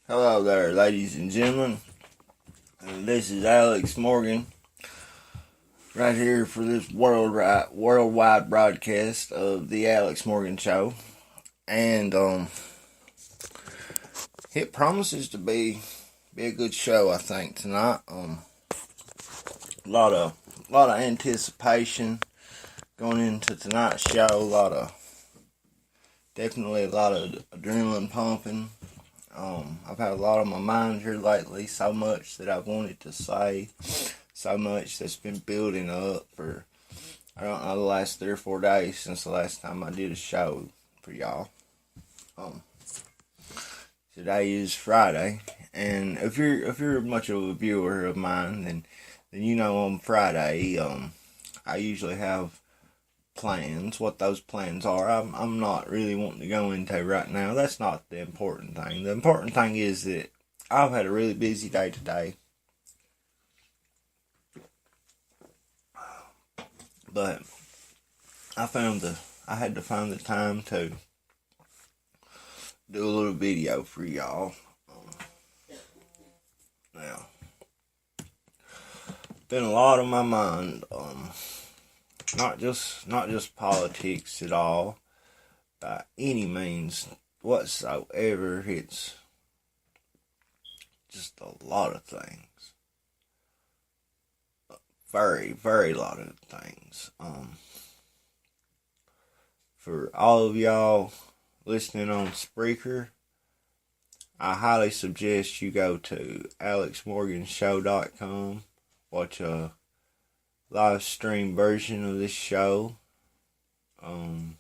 Hello there, ladies and gentlemen. This is Alex Morgan, right here for this worldwide broadcast of the Alex Morgan Show, and it promises to be a good show. I think tonight. A lot of anticipation going into tonight's show. Definitely a lot of adrenaline pumping. I've had a lot on my mind here lately, so much that I've wanted to say, so much that's been building up for, I don't know, the last 3 or 4 days since the last time I did a show for y'all. Today is Friday, and if you're much of a viewer of mine, then you know on Friday, I usually have plans. What those plans are, I'm not really wanting to go into right now. That's not the important thing. The important thing is that I've had a really busy day today, but I had to find the time to do a little video for y'all. Now, been a lot on my mind. Not just politics at all, by any means whatsoever. It's just a lot of things. Very, very lot of things. For all of y'all listening on Spreaker, I highly suggest you go to alexmorganshow.com, watch a live stream version of this show. I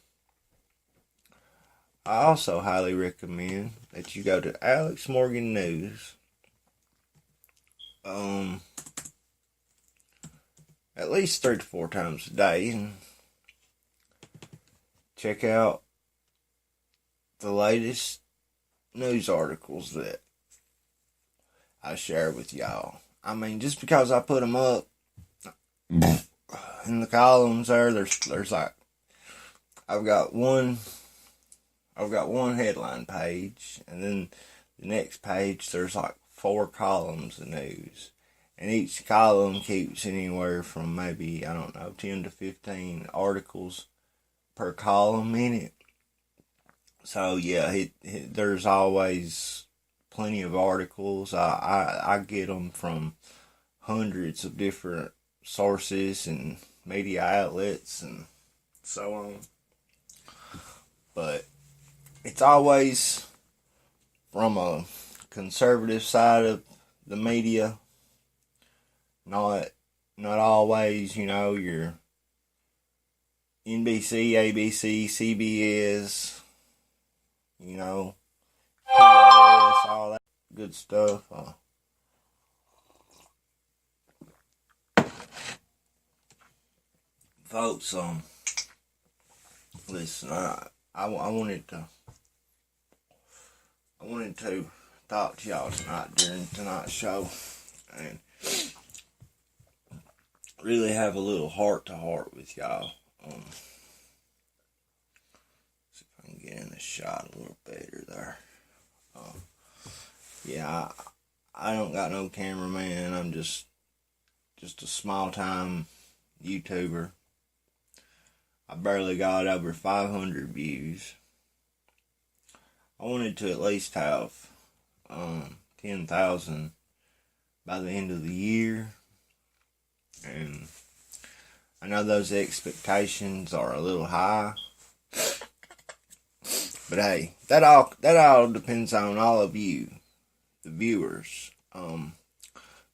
also highly recommend that you go to Alex Morgan News. At least 3 to 4 times a day, and check out the latest news articles that I share with y'all. I mean, just because I put them up in the columns there's like, I've got one headline page, and then the next page there's like 4 columns of news, and each column keeps anywhere from maybe, I don't know, 10 to 15 articles per column in it. So yeah, there's always plenty of articles. I get them from hundreds of different sources and media outlets and so on. But it's always from a conservative side of the media. Not always, your NBC, ABC, CBS, PBS, all that good stuff. Folks, listen, I wanted to talk to y'all tonight during tonight's show, and really have a little heart to heart with y'all. See if I can get in the shot a little better there. Yeah, I don't got no cameraman. I'm just a small time YouTuber. I barely got over 500 views. I wanted to at least have 10,000 by the end of the year, and I know those expectations are a little high, but hey, that all depends on all of you, the viewers.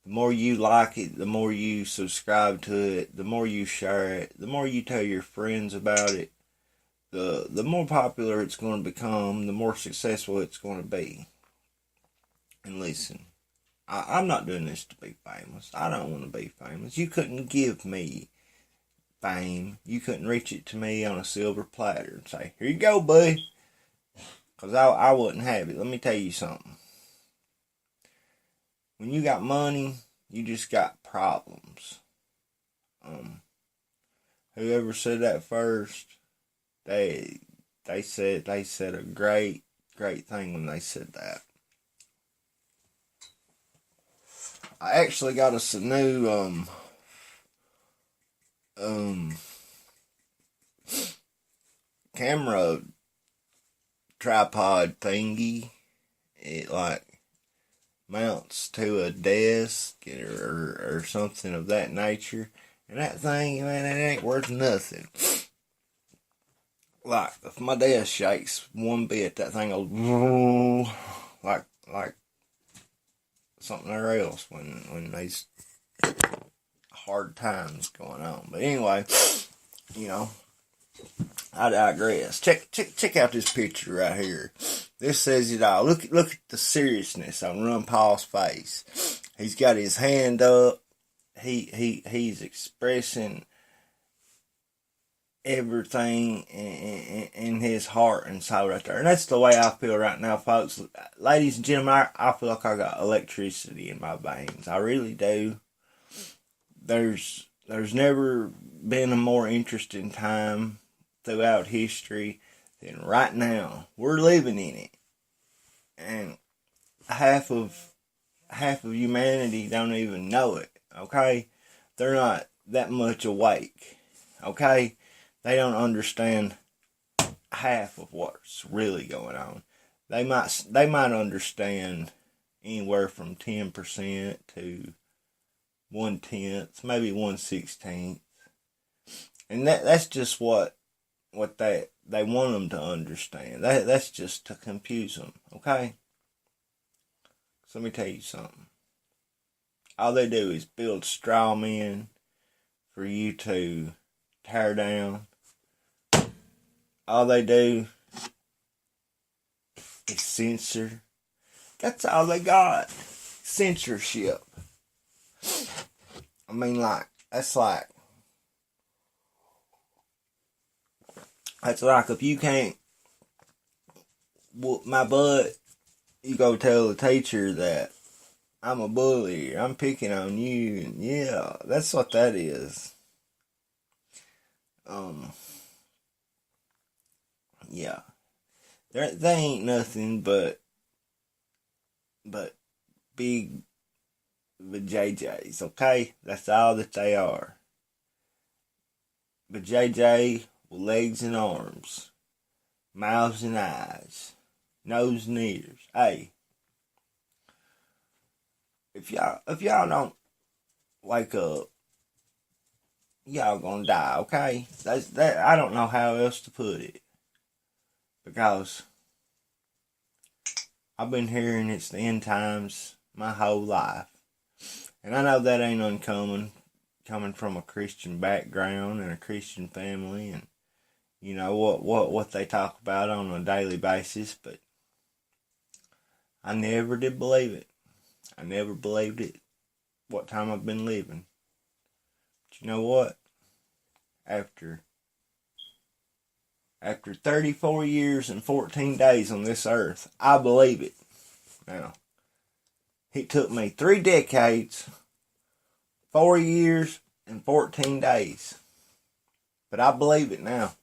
The more you like it, the more you subscribe to it, the more you share it, the more you tell your friends about it, the more popular it's going to become, the more successful it's going to be. And listen, I'm not doing this to be famous. I don't want to be famous. You couldn't give me fame. You couldn't reach it to me on a silver platter and say, here you go, buddy. Because I wouldn't have it. Let me tell you something. When you got money, you just got problems. Whoever said that first, they said a great thing when they said that. I actually got us a new um camera tripod thingy. It like mounts to a desk or something of that nature. And that thing, man, it ain't worth nothing. Like, if my desk shakes one bit, that thing goes like something else when these hard times going on. But anyway, you know, I digress. Check out this picture right here. This says it all. Look at the seriousness on Ron Paul's face. He's got his hand up. He's expressing everything in his heart and soul right there. And that's the way I feel right now, folks. Ladies and gentlemen, I feel like I got electricity in my veins. I really do. There's never been a more interesting time throughout history than right now. We're living in it. And half of humanity don't even know it, okay? They're not that much awake, okay? They don't understand half of what's really going on. They might understand anywhere from 10% to 1/10, maybe 1/16, and that's just what they want them to understand. That's just to confuse them, okay? So let me tell you something. All they do is build straw men for you to tear down. All they do is censor. That's all they got. Censorship. I mean, that's like if you can't whoop my butt, you go tell the teacher that I'm a bully, I'm picking on you, and yeah, that's what that is. Yeah. They ain't nothing but big JJs, okay? That's all that they are. But JJ with legs and arms, mouths and eyes, nose and ears. Hey, if y'all don't wake up, y'all gonna die, okay? That I don't know how else to put it. Because I've been hearing it's the end times my whole life. And I know that ain't uncommon, coming from a Christian background and a Christian family, and you know what they talk about on a daily basis, but I never did believe it. I never believed it what time I've been living. But you know what? After 34 years and 14 days on this earth, I believe it. Now, it took me 3 decades, 4 years, and 14 days. But I believe it now.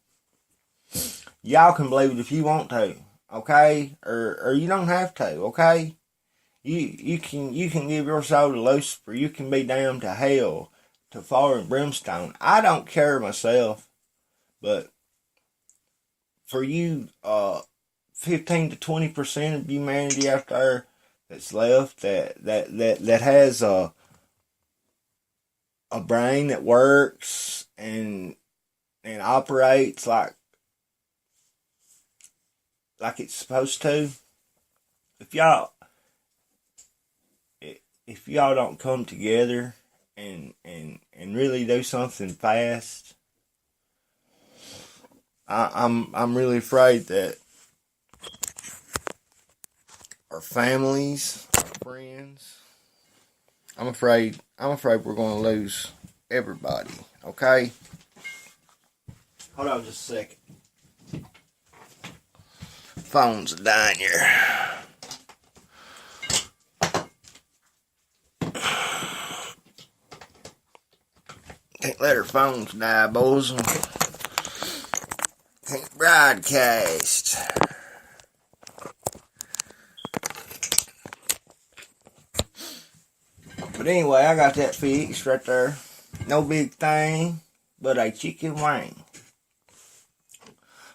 Y'all can believe it if you want to, okay? Or you don't have to, okay? You can give your soul to Lucifer. You can be damned to hell, to fire and brimstone. I don't care myself, but for you, 15 to 20% of humanity out there that's left that has a brain that works and operates like it's supposed to. If y'all don't come together and really do something fast, I'm really afraid that our families, our friends, I'm afraid we're going to lose everybody, okay? Hold on just a second. Phones are dying here. Can't let our phones die, boys. Can't broadcast. But But anyway, I got that fixed right there. No big thing, but a chicken wing.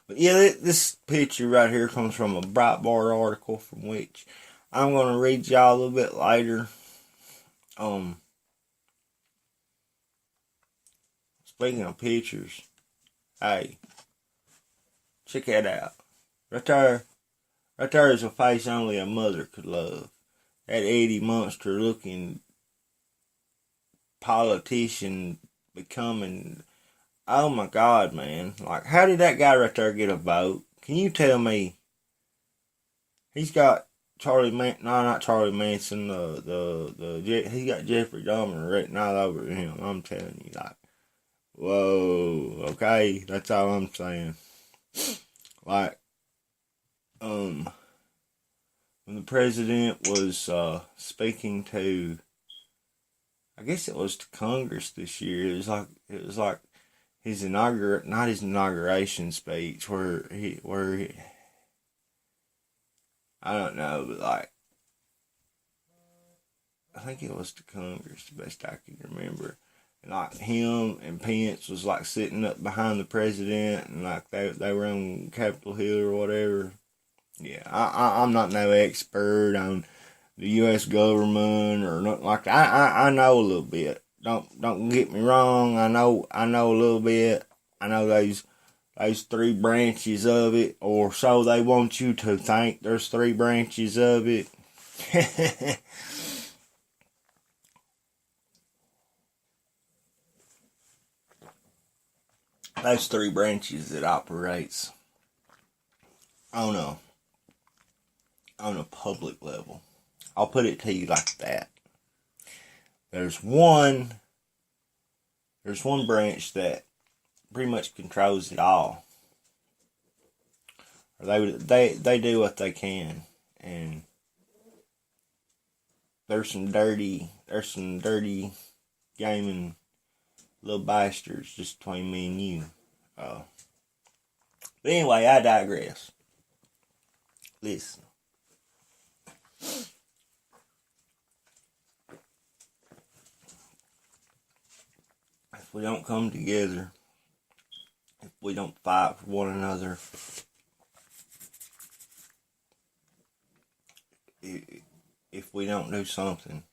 But yeah, this picture right here comes from a Breitbart article from which I'm going to read y'all a little bit later. Speaking of pictures, hey, check that out. Right there is a face only a mother could love. That Eddie Munster looking politician becoming, oh my God, man. Like, how did that guy right there get a vote? Can you tell me? He's got not Charlie Manson, he got Jeffrey Dahmer written all over him. I'm telling you, like, whoa, okay, that's all I'm saying. Like, when the president was speaking to, I guess it was to Congress this year. It was like his not his inauguration speech where he I don't know, but like I think it was to Congress, the best I can remember. And like him and Pence was like sitting up behind the president, and like they were on Capitol Hill or whatever. Yeah, I'm not no expert on the U.S. government or nothing like that. I know a little bit. Don't get me wrong. I know a little bit. I know those three branches of it, or so they want you to think. There's three branches of it. Those three branches that operates on a public level. I'll put it to you like that. There's one branch that pretty much controls it all. Or they do what they can, and there's some dirty gaming little bastards just between me and you. But anyway, I digress. Listen. If we don't come together, if we don't fight for one another, if we don't do something,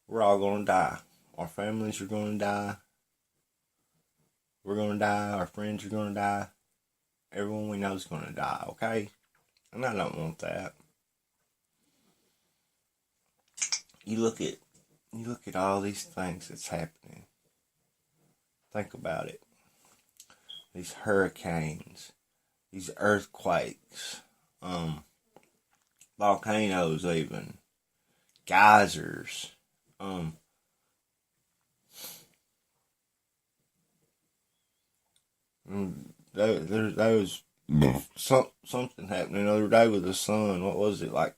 we're all going to die. Our families are going to die. We're going to die. Our friends are going to die. Everyone we know is going to die, okay? And I don't want that. You look at all these things that's happening. Think about it. These hurricanes, these earthquakes, volcanoes even, geysers, there was something happening the other day with the sun. What was it, like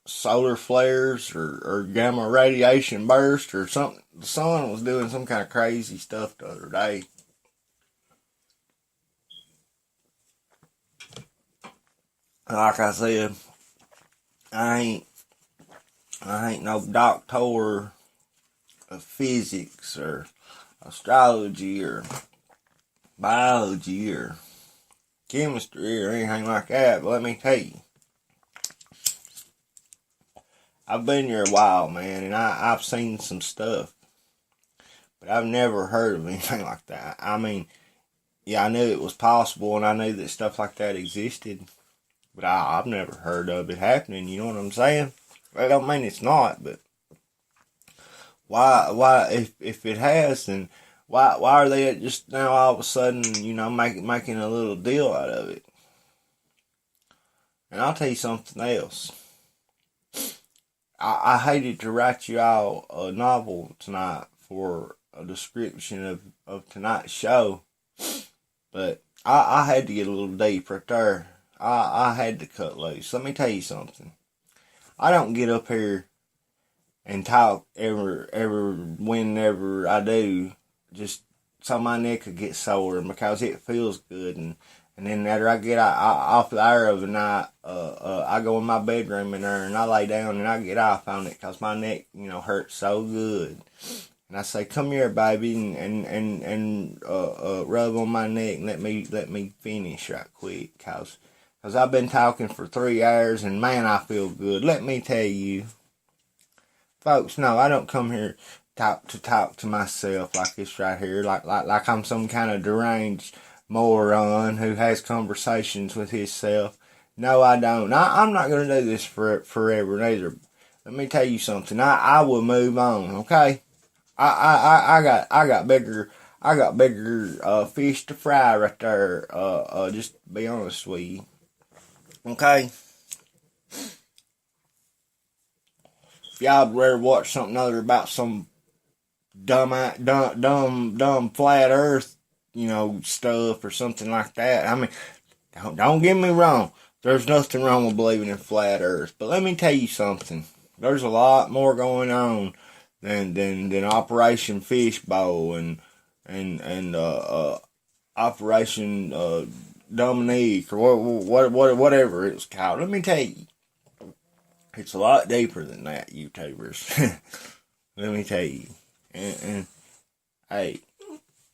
solar flares or gamma radiation burst or something? The sun was doing some kind of crazy stuff the other day. Like I said, I ain't no doctor of physics or astrology or biology or chemistry or anything like that, but let me tell you, I've been here a while, man, and I've seen some stuff, but I've never heard of anything like that. I mean, yeah, I knew it was possible, and I knew that stuff like that existed, but I've never heard of it happening, you know what I'm saying? I don't mean it's not, but why, if it has, then why are they just now all of a sudden, making a little deal out of it? And I'll tell you something else. I hated to write you all a novel tonight for a description of tonight's show, but I had to get a little deep right there. I had to cut loose. Let me tell you something. I don't get up here and talk ever whenever I do, just so my neck could get sore, and because it feels good, and And then after I get off there of the night, I go in my bedroom in there and I lay down and I get off on it because my neck, hurts so good. And I say, "Come here, baby," and rub on my neck and let me finish right quick, cause I've been talking for 3 hours and man, I feel good. Let me tell you, folks. No, I don't come here talk to myself like this right here, like I'm some kind of deranged moron who has conversations with himself. No, I don't. I'm not gonna do this forever neither. Let me tell you something. I will move on. Okay. I got bigger fish to fry right there. Just to be honest with you. Okay. If y'all ever watch something other about some dumb flat Earth, stuff or something like that. I mean, don't get me wrong. There's nothing wrong with believing in flat Earth, but let me tell you something. There's a lot more going on than Operation Fishbowl and Operation Dominique or whatever it's called. Let me tell you, it's a lot deeper than that, YouTubers. Let me tell you, and hey,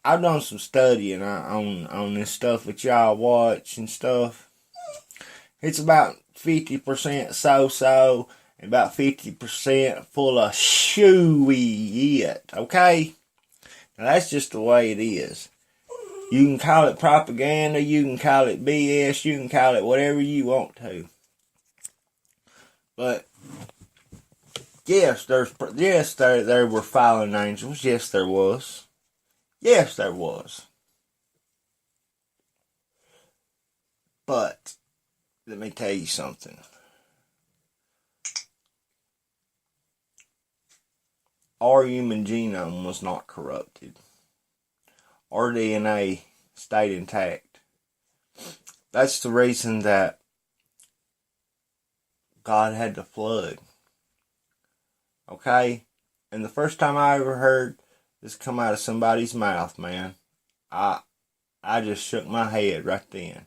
I've done some studying on this stuff that y'all watch and stuff. It's about 50% so-so and about 50% full of shit, okay? Now that's just the way it is. You can call it propaganda, you can call it BS, you can call it whatever you want to. But yes, there were fallen angels. Yes, there was. Yes, there was. But let me tell you something. Our human genome was not corrupted. Our DNA stayed intact. That's the reason that God had the flood. Okay? And the first time I ever heard this come out of somebody's mouth, man, I just shook my head right then.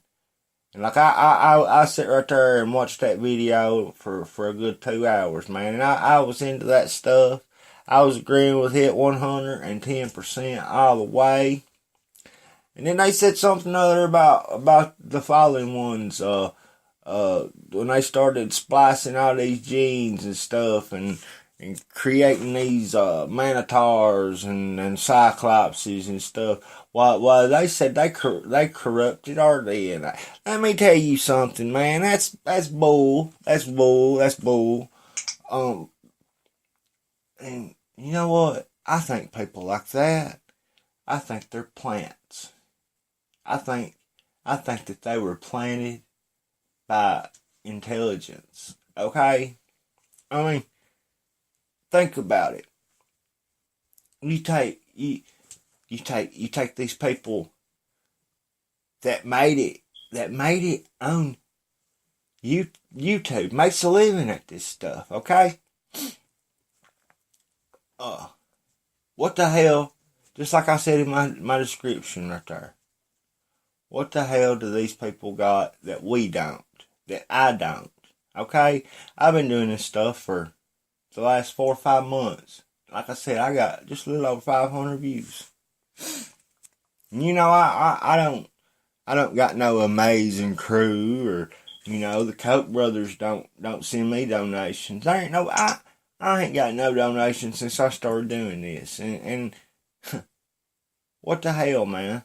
And like I sit right there and watch that video for a good 2 hours, man. And I was into that stuff. I was agreeing with it 110% all the way. And then they said something other about the fallen ones, when they started splicing all these genes and stuff and creating these manitars and cyclopses and stuff. Well, they said they corrupted our DNA. Let me tell you something, man. That's bull. That's bull. And you know what? I think people like that, I think they're plants. I think that they were planted by intelligence. Okay? I mean, think about it. You take these people that made it on YouTube, makes a living at this stuff, okay? What the hell? Just like I said in my description right there. What the hell do these people got that we don't? That I don't? Okay? I've been doing this stuff for the last 4 or 5 months. Like I said, I got just a little over 500 views. And I don't got no amazing crew, or the Koch brothers don't send me donations. There ain't no I ain't got no donations since I started doing this. And what the hell, man?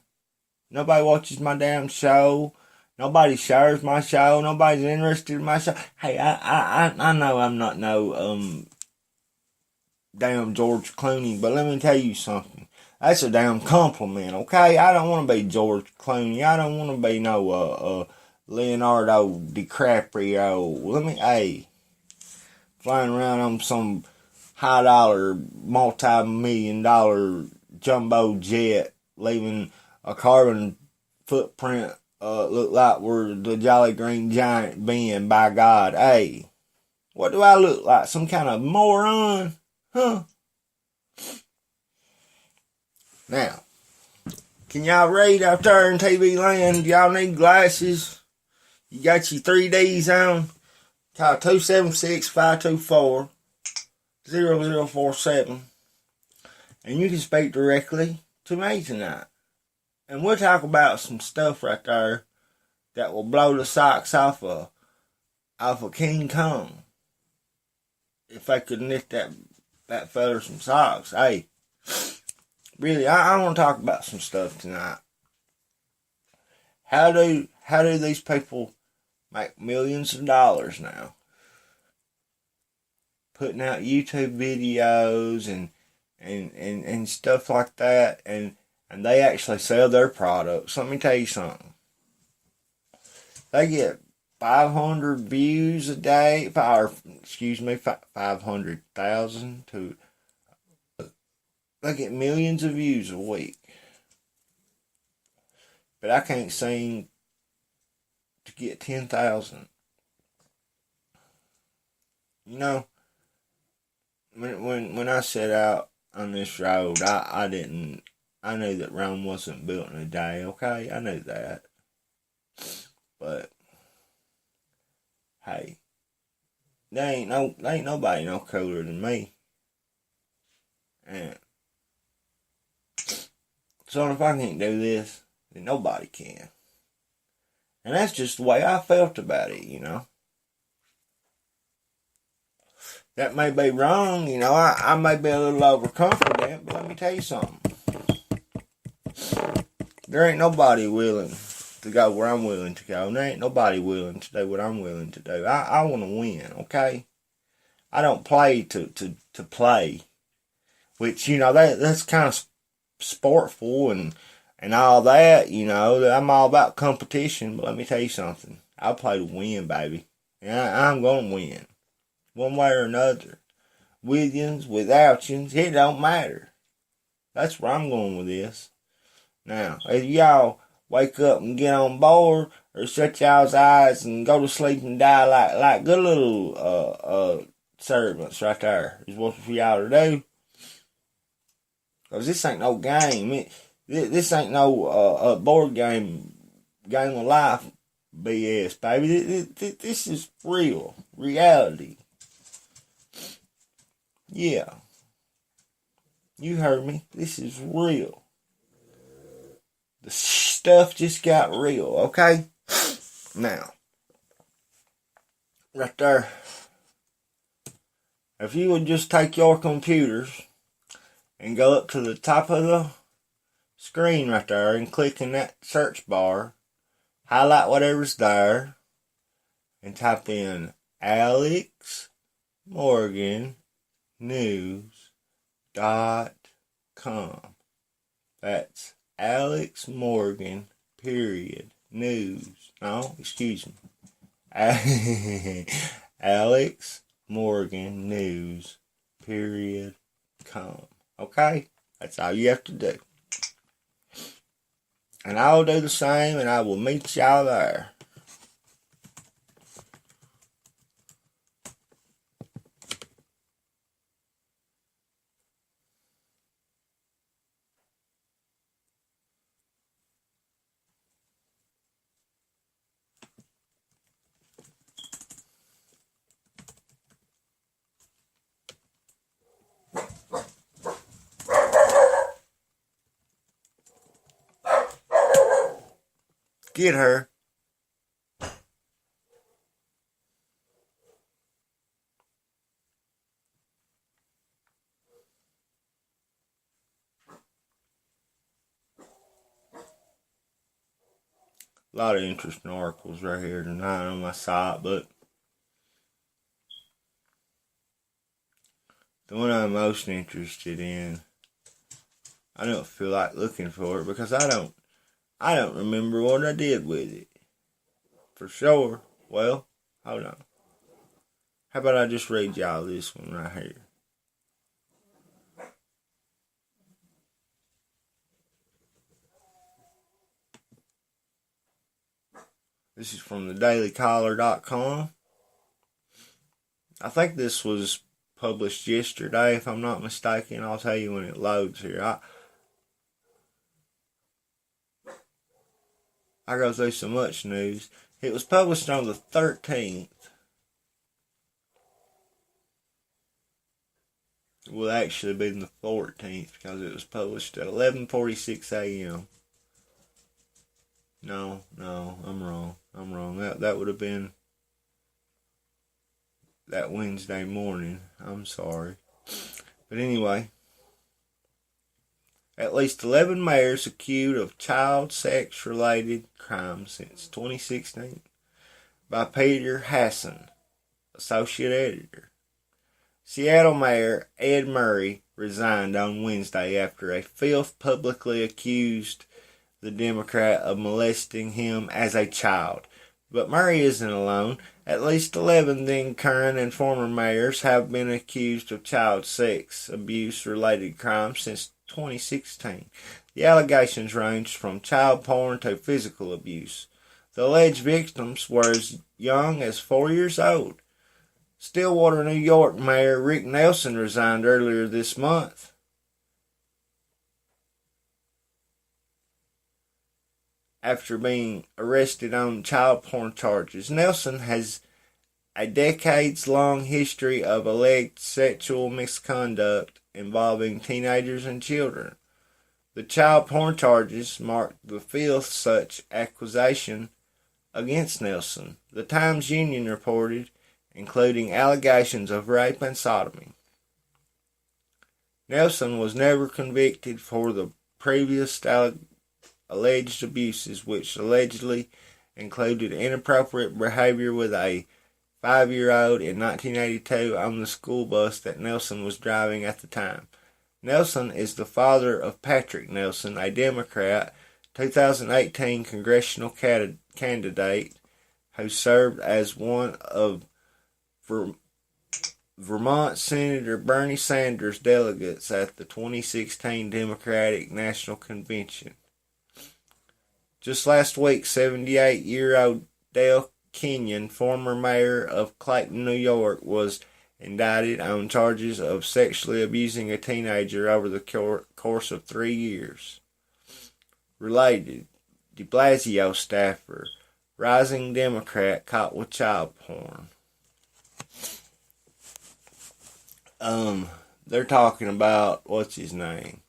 Nobody watches my damn show. Nobody shares my show. Nobody's interested in my show. Hey, I know I'm not no damn George Clooney, but let me tell you something. That's a damn compliment, okay? I don't want to be George Clooney. I don't want to be no Leonardo DiCaprio. Flying around on some high dollar, multi-million-dollar jumbo jet, leaving a carbon footprint look like we're the Jolly Green Giant being, by God. Hey, what do I look like? Some kind of moron? Huh? Now, Can y'all read out there in TV land? Y'all need glasses? You got your 3Ds on? Call 276-524-0047. And you can speak directly to me tonight. And we'll talk about some stuff right there that will blow the socks off of King Kong. If I could knit that feller some socks. Hey, really, I want to talk about some stuff tonight. How do these people make millions of dollars now? Putting out YouTube videos and stuff like that, and they actually sell their products. Let me tell you something. They get 500 views a day, 500,000 to, they get millions of views a week. But I can't seem to get 10,000. You know, when I set out on this road, I knew that Rome wasn't built in a day, okay? I knew that. But hey, there ain't nobody no cooler than me. And so if I can't do this, then nobody can. And that's just the way I felt about it, you know. That may be wrong, you know. I may be a little overconfident, but let me tell you something. There ain't nobody willing to go where I'm willing to go. And there ain't nobody willing to do what I'm willing to do. I want to win, okay? I don't play to play. Which, you know, that's kind of sportful and all that, you know. I'm all about competition, but let me tell you something. I play to win, baby. And I'm going to win. One way or another. With yins, without yins, it don't matter. That's where I'm going with this. Now, if y'all wake up and get on board, or shut y'all's eyes and go to sleep and die like good little servants right there, is what for y'all to do. Because this ain't no game. This ain't no board game of life BS, baby. This is real. Reality. Yeah. You heard me. This is real. The stuff just got real, okay? Now, right there. If you would just take your computers and go up to the top of the screen right there and click in that search bar, highlight whatever's there, and type in Alex Morgan News.com. That's Alex Morgan, news. No, excuse me. Alex Morgan News, com. Okay? That's all you have to do. And I'll do the same, and I will meet y'all there. Get her. A lot of interesting articles right here tonight on my site, but the one I'm most interested in, I don't feel like looking for it because I don't remember what I did with it. For sure. Well, hold on. How about I just read y'all this one right here? This is from thedailycaller.com. I think this was published yesterday, if I'm not mistaken. I'll tell you when it loads here. I go through so much news. It was published on the 13th. It will actually be the 14th because it was published at 11:46 a.m. No, I'm wrong. That would have been that Wednesday morning. I'm sorry. But anyway, at least 11 mayors accused of child sex related crimes since 2016 by Peter Hasson, associate editor. Seattle Mayor Ed Murray resigned on Wednesday after a fifth publicly accused the Democrat of molesting him as a child. But Murray isn't alone. At least 11 then current and former mayors have been accused of child sex abuse related crimes since 2016. The allegations ranged from child porn to physical abuse. The alleged victims were as young as 4 years old. Stillwater, New York Mayor Rick Nelson resigned earlier this month. After being arrested on child porn charges. Nelson has a decades-long history of alleged sexual misconduct involving teenagers and children. The child porn charges marked the fifth such accusation against Nelson. The Times-Union reported, including allegations of rape and sodomy. Nelson was never convicted for the previous alleged abuses, which allegedly included inappropriate behavior with a 5-year-old in 1982 on the school bus that Nelson was driving at the time. Nelson is the father of Patrick Nelson, a Democrat, 2018 congressional candidate who served as one of Vermont Senator Bernie Sanders' delegates at the 2016 Democratic National Convention. Just last week, 78-year-old Dale Kenyon, former mayor of Clayton, New York, was indicted on charges of sexually abusing a teenager over the course of 3 years. Related, de Blasio staffer, rising Democrat caught with child porn. They're talking about, what's his name?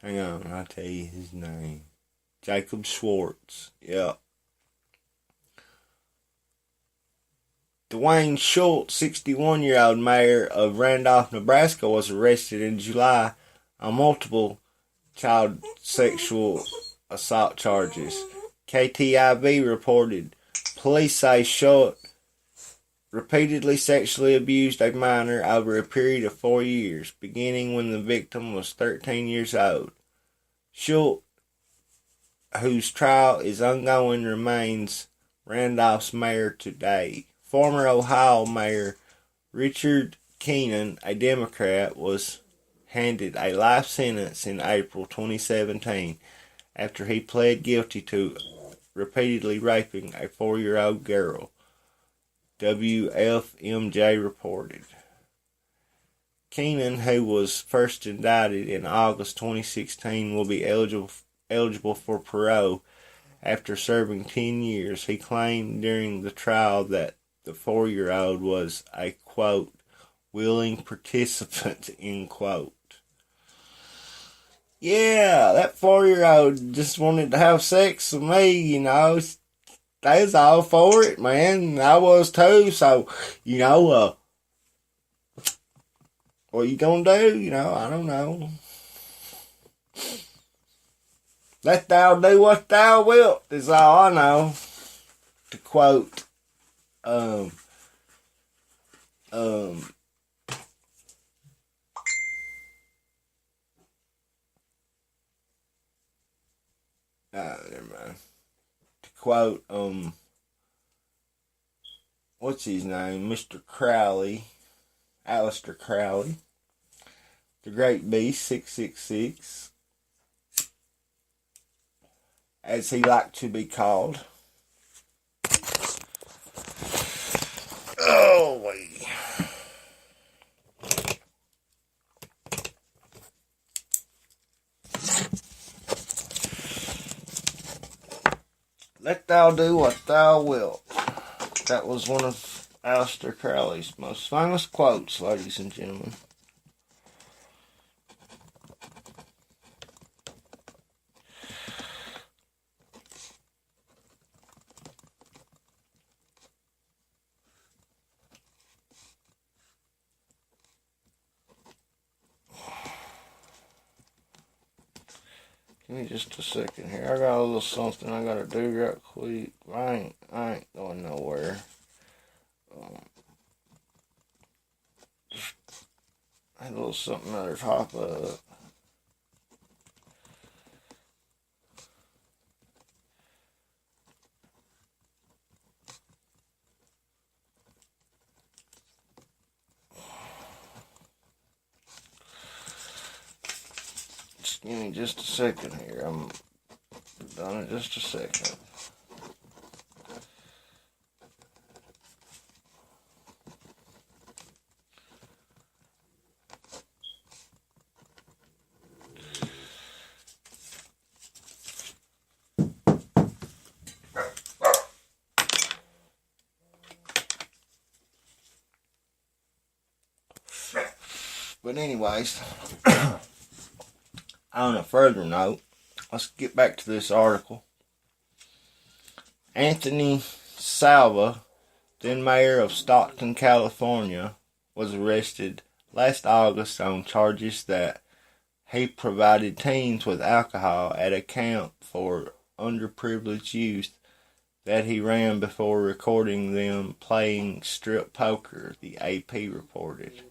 Hang on, I'll tell you his name. Jacob Schwartz. Yep. Dwayne Schultz, 61-year-old mayor of Randolph, Nebraska, was arrested in July on multiple child sexual assault charges. KTIV reported police say Schultz repeatedly sexually abused a minor over a period of 4 years, beginning when the victim was 13 years old. Schultz, whose trial is ongoing, remains Randolph's mayor today. Former Ohio Mayor Richard Keenan, a Democrat, was handed a life sentence in April 2017 after he pled guilty to repeatedly raping a 4-year-old girl. WFMJ reported. Keenan, who was first indicted in August 2016, will be eligible for parole after serving 10 years. He claimed during the trial that the 4-year-old was a, quote, willing participant, end quote. Yeah, that 4-year-old just wanted to have sex with me, you know. They was all for it, man. I was too, so, you know, what you gonna do? You know, I don't know. Let thou do what thou wilt, is all I know. To quote, never mind. To quote, what's his name? Mr. Crowley, Aleister Crowley, the Great Beast 666, as he liked to be called. Oh, wait. Let thou do what thou wilt. That was one of Aleister Crowley's most famous quotes, ladies and gentlemen. Give me just a second here. I got a little something I gotta do right quick. I ain't going nowhere. I had a little something other pop up. Just give me just a second here. I'm done in just a second. But anyways, on a further note, let's get back to this article. Anthony Salva, then mayor of Stockton, California, was arrested last August on charges that he provided teens with alcohol at a camp for underprivileged youth that he ran before recording them playing strip poker, the AP reported.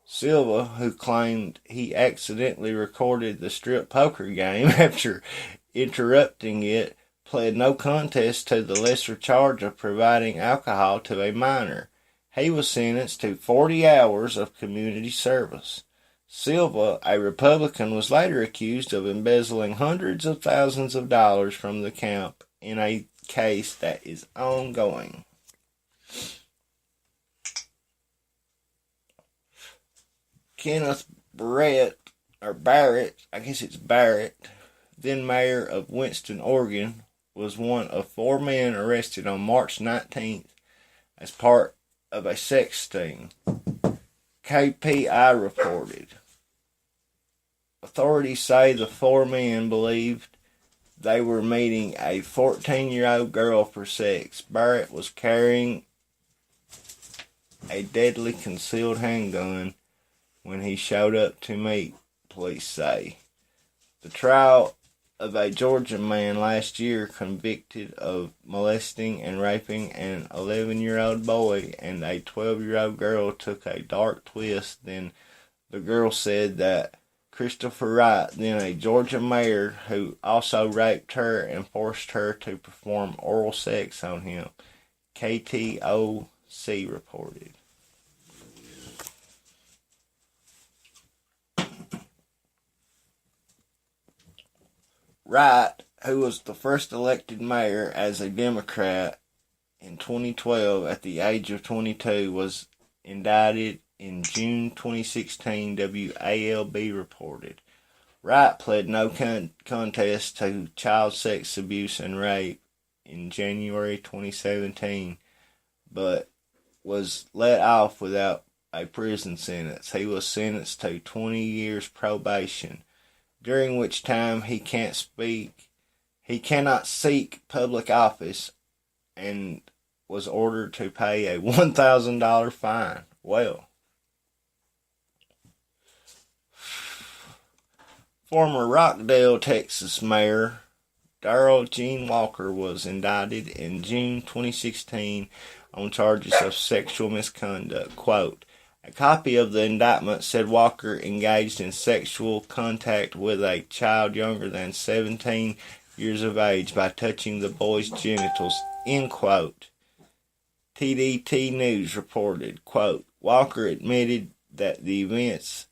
Silva, who claimed he accidentally recorded the strip poker game after interrupting it, pled no contest to the lesser charge of providing alcohol to a minor. He was sentenced to 40 hours of community service. Silva, a Republican, was later accused of embezzling hundreds of thousands of dollars from the camp in a case that is ongoing. Kenneth Barrett, I guess it's Barrett, then mayor of Winston, Oregon, was one of 4 men arrested on March 19th as part of a sex sting, KPI reported. Authorities say the 4 men believed they were meeting a 14-year-old girl for sex. Barrett was carrying a deadly concealed handgun when he showed up to meet, police say. The trial of a Georgia man last year convicted of molesting and raping an 11-year-old boy and a 12-year-old girl took a dark twist. Then the girl said that Christopher Wright, then a Georgia mayor, who also raped her and forced her to perform oral sex on him, KTOC reported. Wright, who was the first elected mayor as a Democrat in 2012 at the age of 22, was indicted in June 2016, WALB reported. Wright pled no contest to child sex abuse and rape in January 2017, but was let off without a prison sentence. He was sentenced to 20 years probation, during which time he cannot seek public office, and was ordered to pay a $1,000 fine. Well, former Rockdale, Texas mayor Darrell Gene Walker was indicted in June 2016 on charges of sexual misconduct. Quote, a copy of the indictment said Walker engaged in sexual contact with a child younger than 17 years of age by touching the boy's genitals, end quote. TDT News reported, quote, Walker admitted that the events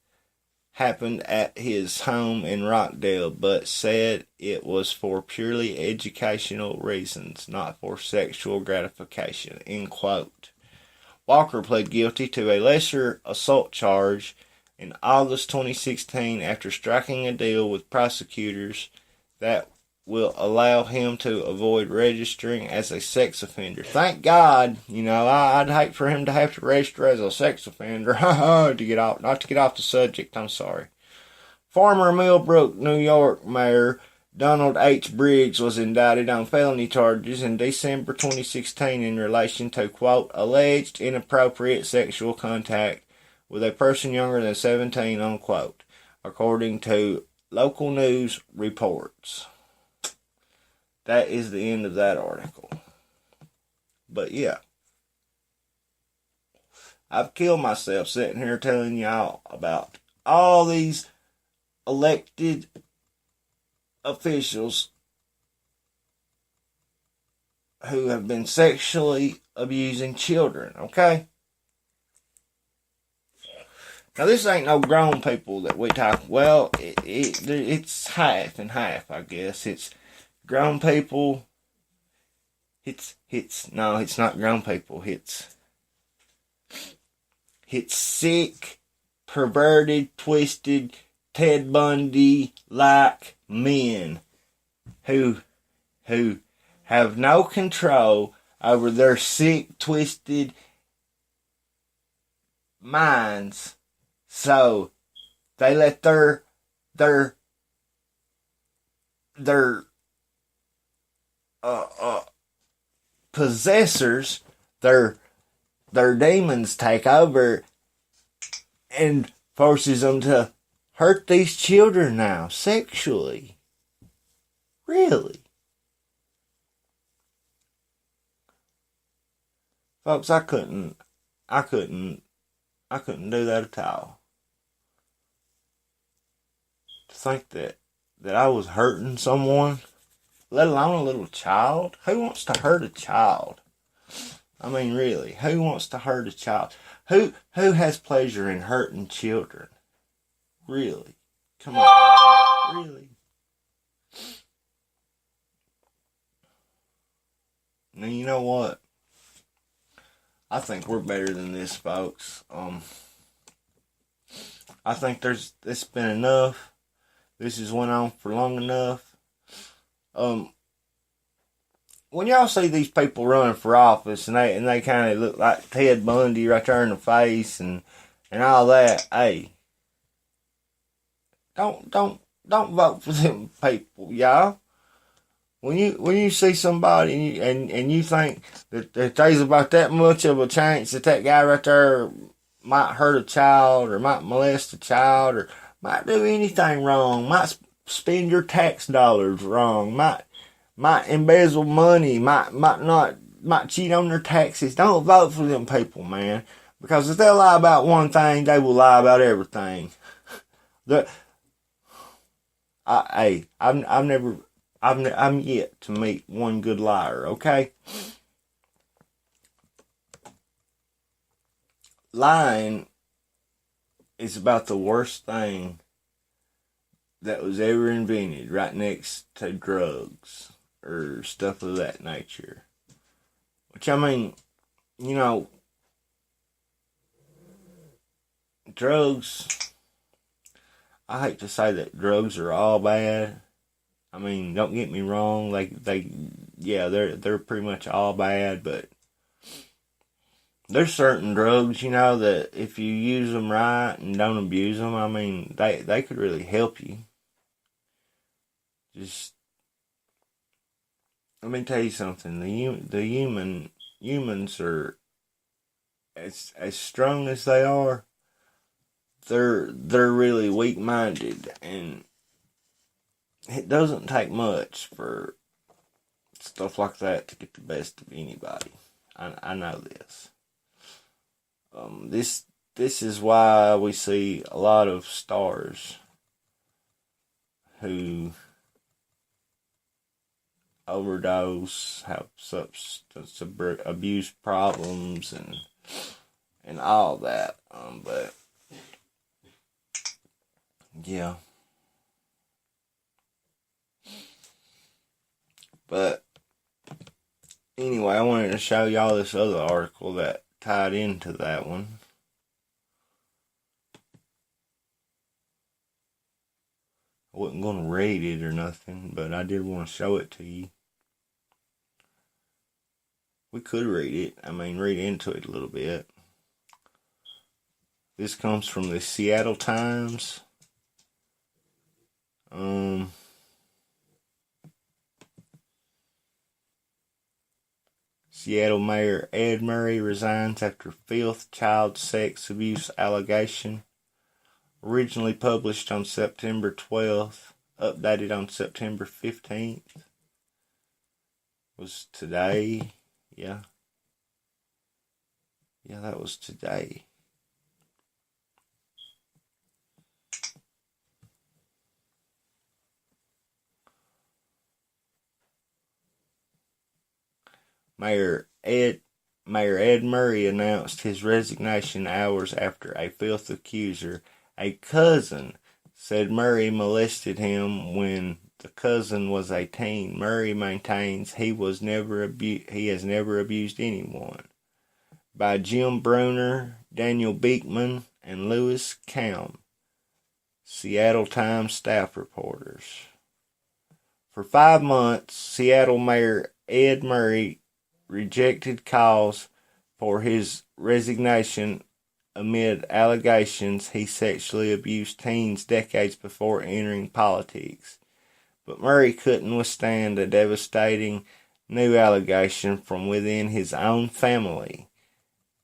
happened at his home in Rockdale, but said it was for purely educational reasons, not for sexual gratification, end quote. Walker pled guilty to a lesser assault charge in August 2016 after striking a deal with prosecutors that will allow him to avoid registering as a sex offender. Thank God, I'd hate for him to have to register as a sex offender. Not to get off the subject, I'm sorry. Former Millbrook, New York Mayor Donald H. Briggs was indicted on felony charges in December 2016 in relation to, quote, alleged inappropriate sexual contact with a person younger than 17, unquote, according to local news reports. That is the end of that article. But yeah, I've killed myself sitting here telling y'all about all these elected officials who have been sexually abusing children, okay? Now, this ain't no grown people that we talk. Well, it's half and half, I guess. It's grown people. No, it's not grown people. It's sick, perverted, twisted, Ted Bundy-like men who have no control over their sick, twisted minds. So they let their possessors, their demons take over and forces them to hurt these children now sexually. Really? Folks, I couldn't do that at all. To think that I was hurting someone, let alone a little child. Who wants to hurt a child? I mean, really, who wants to hurt a child? Who has pleasure in hurting children? Really? Come on. Really? Now, you know what? I think we're better than this, folks. I think it's been enough. This has went on for long enough. When y'all see these people running for office and they kind of look like Ted Bundy right there in the face and all that, hey, don't vote for them people, y'all. When you see somebody and you think that there's about that much of a chance that guy right there might hurt a child or might molest a child or might do anything wrong, might spend your tax dollars wrong, might embezzle money, might cheat on their taxes, don't vote for them people, man. Because if they'll lie about one thing, they will lie about everything. I'm yet to meet one good liar, okay? Lying is about the worst thing that was ever invented, right next to drugs or stuff of that nature. Which, I mean, drugs, I hate to say that drugs are all bad. I mean, don't get me wrong, they're pretty much all bad, but there's certain drugs, that if you use them right and don't abuse them, I mean, they could really help you. Just, let me tell you something, the humans are, as strong as they are, they're really weak-minded, and it doesn't take much for stuff like that to get the best of anybody. I know this. This is why we see a lot of stars who overdose, have substance abuse problems, and all that. But yeah. But anyway, I wanted to show y'all this other article that tied into that one. I wasn't going to read it or nothing, but I did want to show it to you. We could read it. Read into it a little bit. This comes from the Seattle Times. Seattle Mayor Ed Murray resigns after fifth child sex abuse allegation. Originally published on September 12th, updated on September 15th. Was today. Yeah, that was today. Mayor Ed Murray announced his resignation hours after a fifth accuser, a cousin, said Murray molested him when the cousin was a teen. Murray maintains he has never abused anyone. By Jim Bruner, Daniel Beekman, and Louis Kamm, Seattle Times staff reporters. For 5 months, Seattle Mayor Ed Murray rejected calls for his resignation amid allegations he sexually abused teens decades before entering politics. But Murray couldn't withstand a devastating new allegation from within his own family.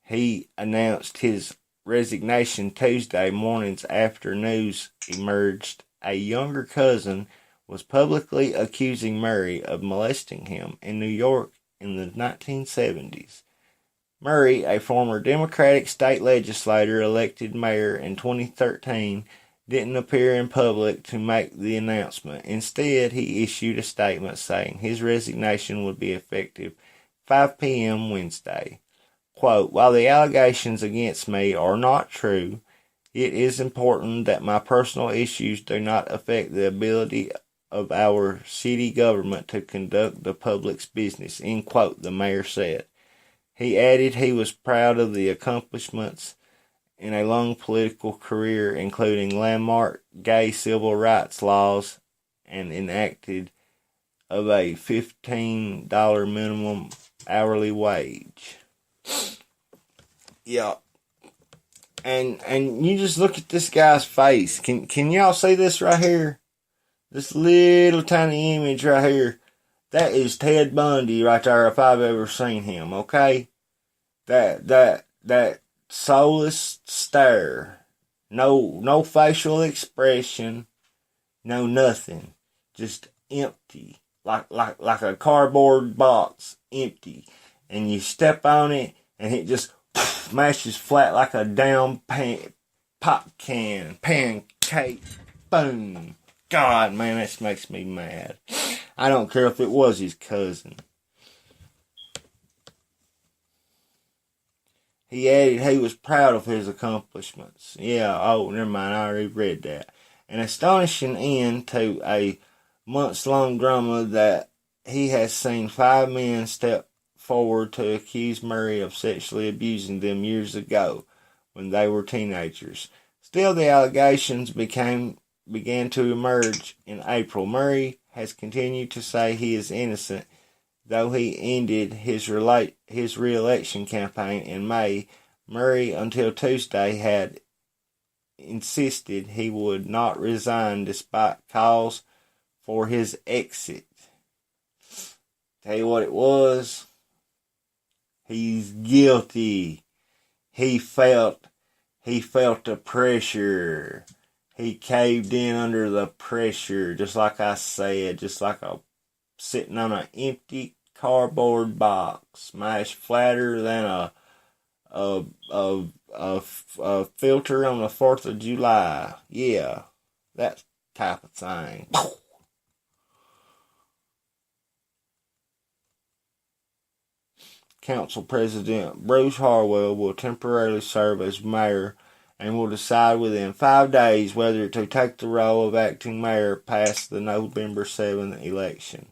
He announced his resignation Tuesday mornings after news emerged a younger cousin was publicly accusing Murray of molesting him in New York in the 1970s. Murray, a former Democratic state legislator elected mayor in 2013, didn't appear in public to make the announcement. Instead, he issued a statement saying his resignation would be effective 5 p.m. Wednesday. Quote, "While the allegations against me are not true, it is important that my personal issues do not affect the ability of our city government to conduct the public's business," end quote, the mayor said. He added he was proud of the accomplishments in a long political career, including landmark gay civil rights laws and enacted of a $15 minimum hourly wage. Yeah. And you just look at this guy's face. Can y'all see this right here? This little tiny image right here. That is Ted Bundy right there if I've ever seen him, okay? That soulless stare. No facial expression. No nothing. Just empty. Like a cardboard box. Empty. And you step on it and it just smashes flat like a down pop can. Pancake. Boom. God, man, this makes me mad. I don't care if it was his cousin. He added he was proud of his accomplishments. Yeah, never mind, I already read that. An astonishing end to a months-long drama that he has seen 5 men step forward to accuse Murray of sexually abusing them years ago when they were teenagers. Still, the allegations began to emerge in April. Murray has continued to say he is innocent, though he ended his re-election campaign in May. Murray, until Tuesday, had insisted he would not resign despite calls for his exit. Tell you what it was. He's guilty. He felt the pressure. He caved in under the pressure, just like I said, just like sitting on an empty cardboard box, smashed flatter than a filter on the 4th of July. Yeah, that type of thing. Council President Bruce Harwell will temporarily serve as mayor and will decide within 5 days whether to take the role of acting mayor past the November 7th election.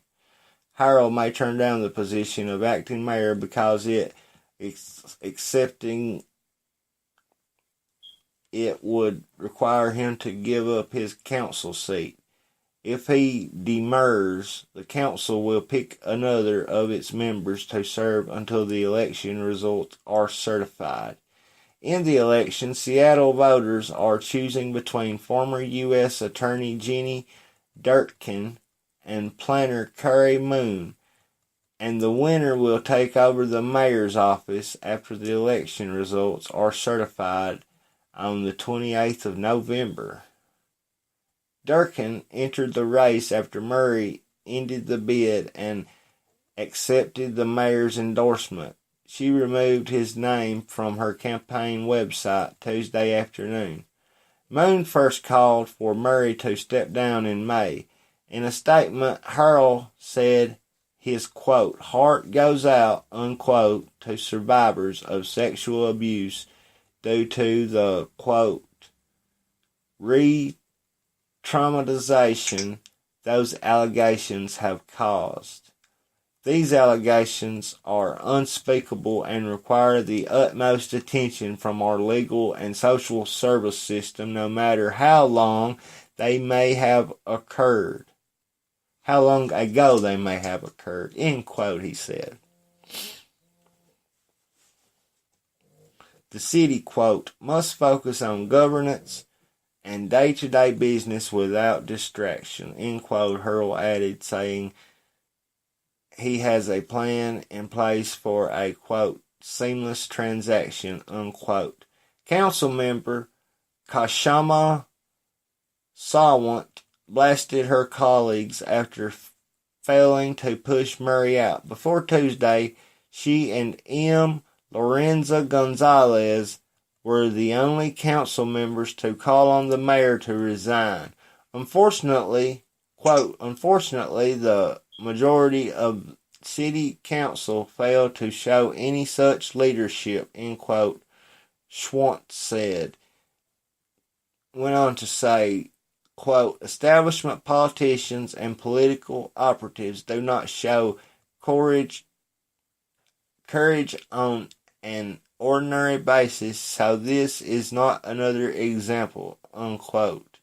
Harwell may turn down the position of acting mayor because accepting it would require him to give up his council seat. If he demurs, the council will pick another of its members to serve until the election results are certified. In the election, Seattle voters are choosing between former U.S. Attorney Jenny Durkan and planner Curry Moon, and the winner will take over the mayor's office after the election results are certified on the 28th of November. Durkan entered the race after Murray ended the bid and accepted the mayor's endorsement. She removed his name from her campaign website Tuesday afternoon. Moon first called for Murray to step down in May. In a statement, Harrell said his, quote, heart goes out, unquote, to survivors of sexual abuse due to the, quote, re-traumatization those allegations have caused. These allegations are unspeakable and require the utmost attention from our legal and social service system, no matter how long they may have occurred. How long ago they may have occurred, end quote, he said. The city, quote, must focus on governance and day-to-day business without distraction, end quote, Harrell added, saying he has a plan in place for a, quote, seamless transaction, unquote. Council member Kashama Sawant blasted her colleagues after failing to push Murray out. Before Tuesday, she and M. Lorenza Gonzalez were the only council members to call on the mayor to resign. Unfortunately, quote, the majority of city council failed to show any such leadership, end quote, Schwantz said. Went on to say, quote, establishment politicians and political operatives do not show courage on an ordinary basis, so this is not another example, unquote.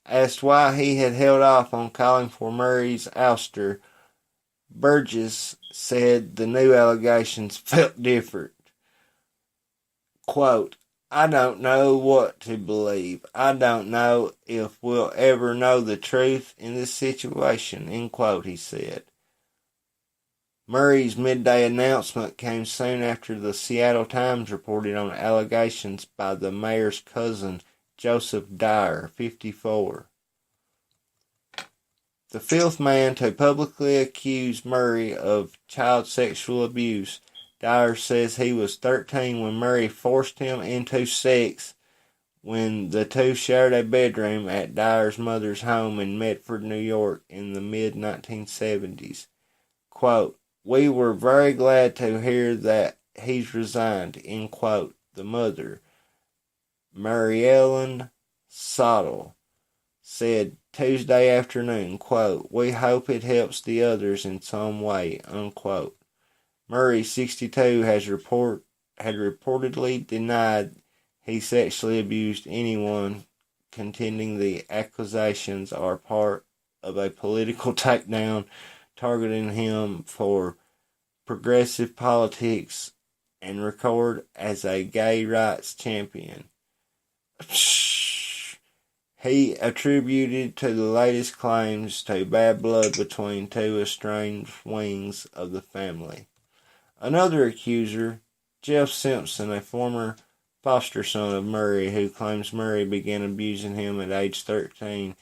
Asked why he had held off on calling for Murray's ouster, Burgess said the new allegations felt different. Quote, I don't know what to believe. I don't know if we'll ever know the truth in this situation, end quote, he said. Murray's midday announcement came soon after the Seattle Times reported on allegations by the mayor's cousin, Joseph Dyer, 54. The fifth man to publicly accuse Murray of child sexual abuse. Dyer says he was 13 when Murray forced him into sex when the two shared a bedroom at Dyer's mother's home in Medford, New York in the mid-1970s. Quote, we were very glad to hear that he's resigned, end quote, the mother, Maryellen Sottle, said Tuesday afternoon, quote, we hope it helps the others in some way, unquote. Murray, 62, had reportedly denied he sexually abused anyone, contending the accusations are part of a political takedown targeting him for progressive politics and record as a gay rights champion. He attributed to the latest claims to bad blood between two estranged wings of the family. Another accuser, Jeff Simpson, a former foster son of Murray who claims Murray began abusing him at age 13,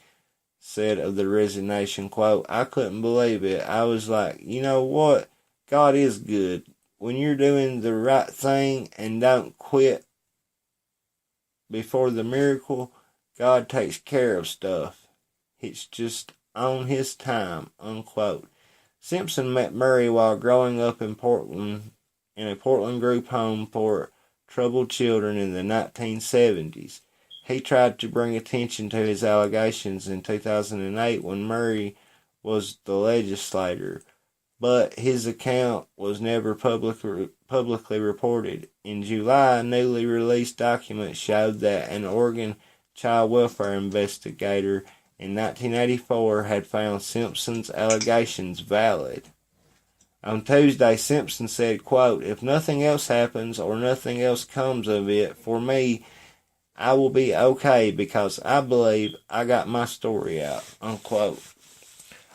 said of the resignation, quote, I couldn't believe it. I was like, you know what? God is good. When you're doing the right thing and don't quit before the miracle, God takes care of stuff. It's just on his time, unquote. Simpson met Murray while growing up in Portland, in a Portland group home for troubled children in the 1970s. He tried to bring attention to his allegations in 2008 when Murray was the legislator, but his account was never publicly reported. In July, newly released documents showed that an Oregon child welfare investigator in 1984 had found Simpson's allegations valid. On Tuesday, Simpson said, quote, "If nothing else happens or nothing else comes of it, for me, I will be okay because I believe I got my story out," unquote.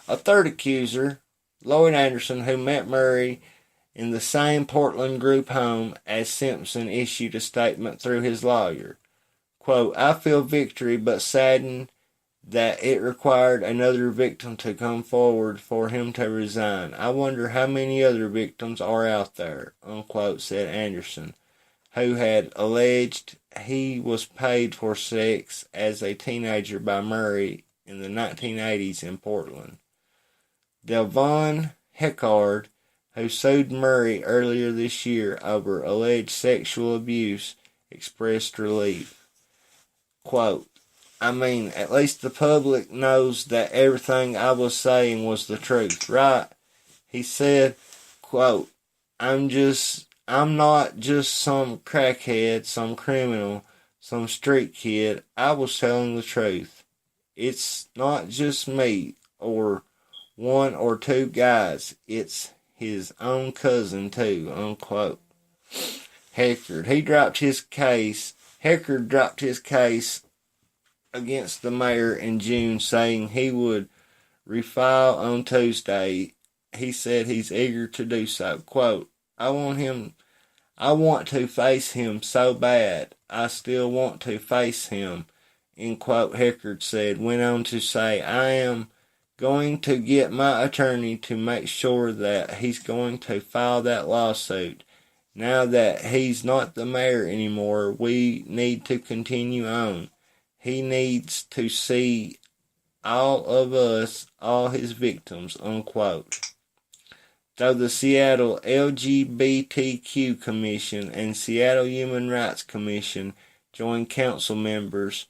A third accuser, Lloyd Anderson, who met Murray in the same Portland group home as Simpson, issued a statement through his lawyer. Quote, "I feel victory but saddened that it required another victim to come forward for him to resign. I wonder how many other victims are out there," unquote, said Anderson, who had alleged he was paid for sex as a teenager by Murray in the 1980s in Portland. Delvon Heckard, who sued Murray earlier this year over alleged sexual abuse, expressed relief. Quote, "I mean, at least the public knows that everything I was saying was the truth, right?" He said, quote, I'm not just some crackhead, some criminal, some street kid. I was telling the truth. It's not just me or one or two guys. It's his own cousin too," unquote. Heckard dropped his case against the mayor in June, saying he would refile on Tuesday. He said he's eager to do so. Quote, I want to face him so bad. I still want to face him," end quote, Heckard said. Went on to say, "I am going to get my attorney to make sure that he's going to file that lawsuit. Now that he's not the mayor anymore, we need to continue on. He needs to see all of us, all his victims," unquote. Though the Seattle LGBTQ Commission and Seattle Human Rights Commission joined council members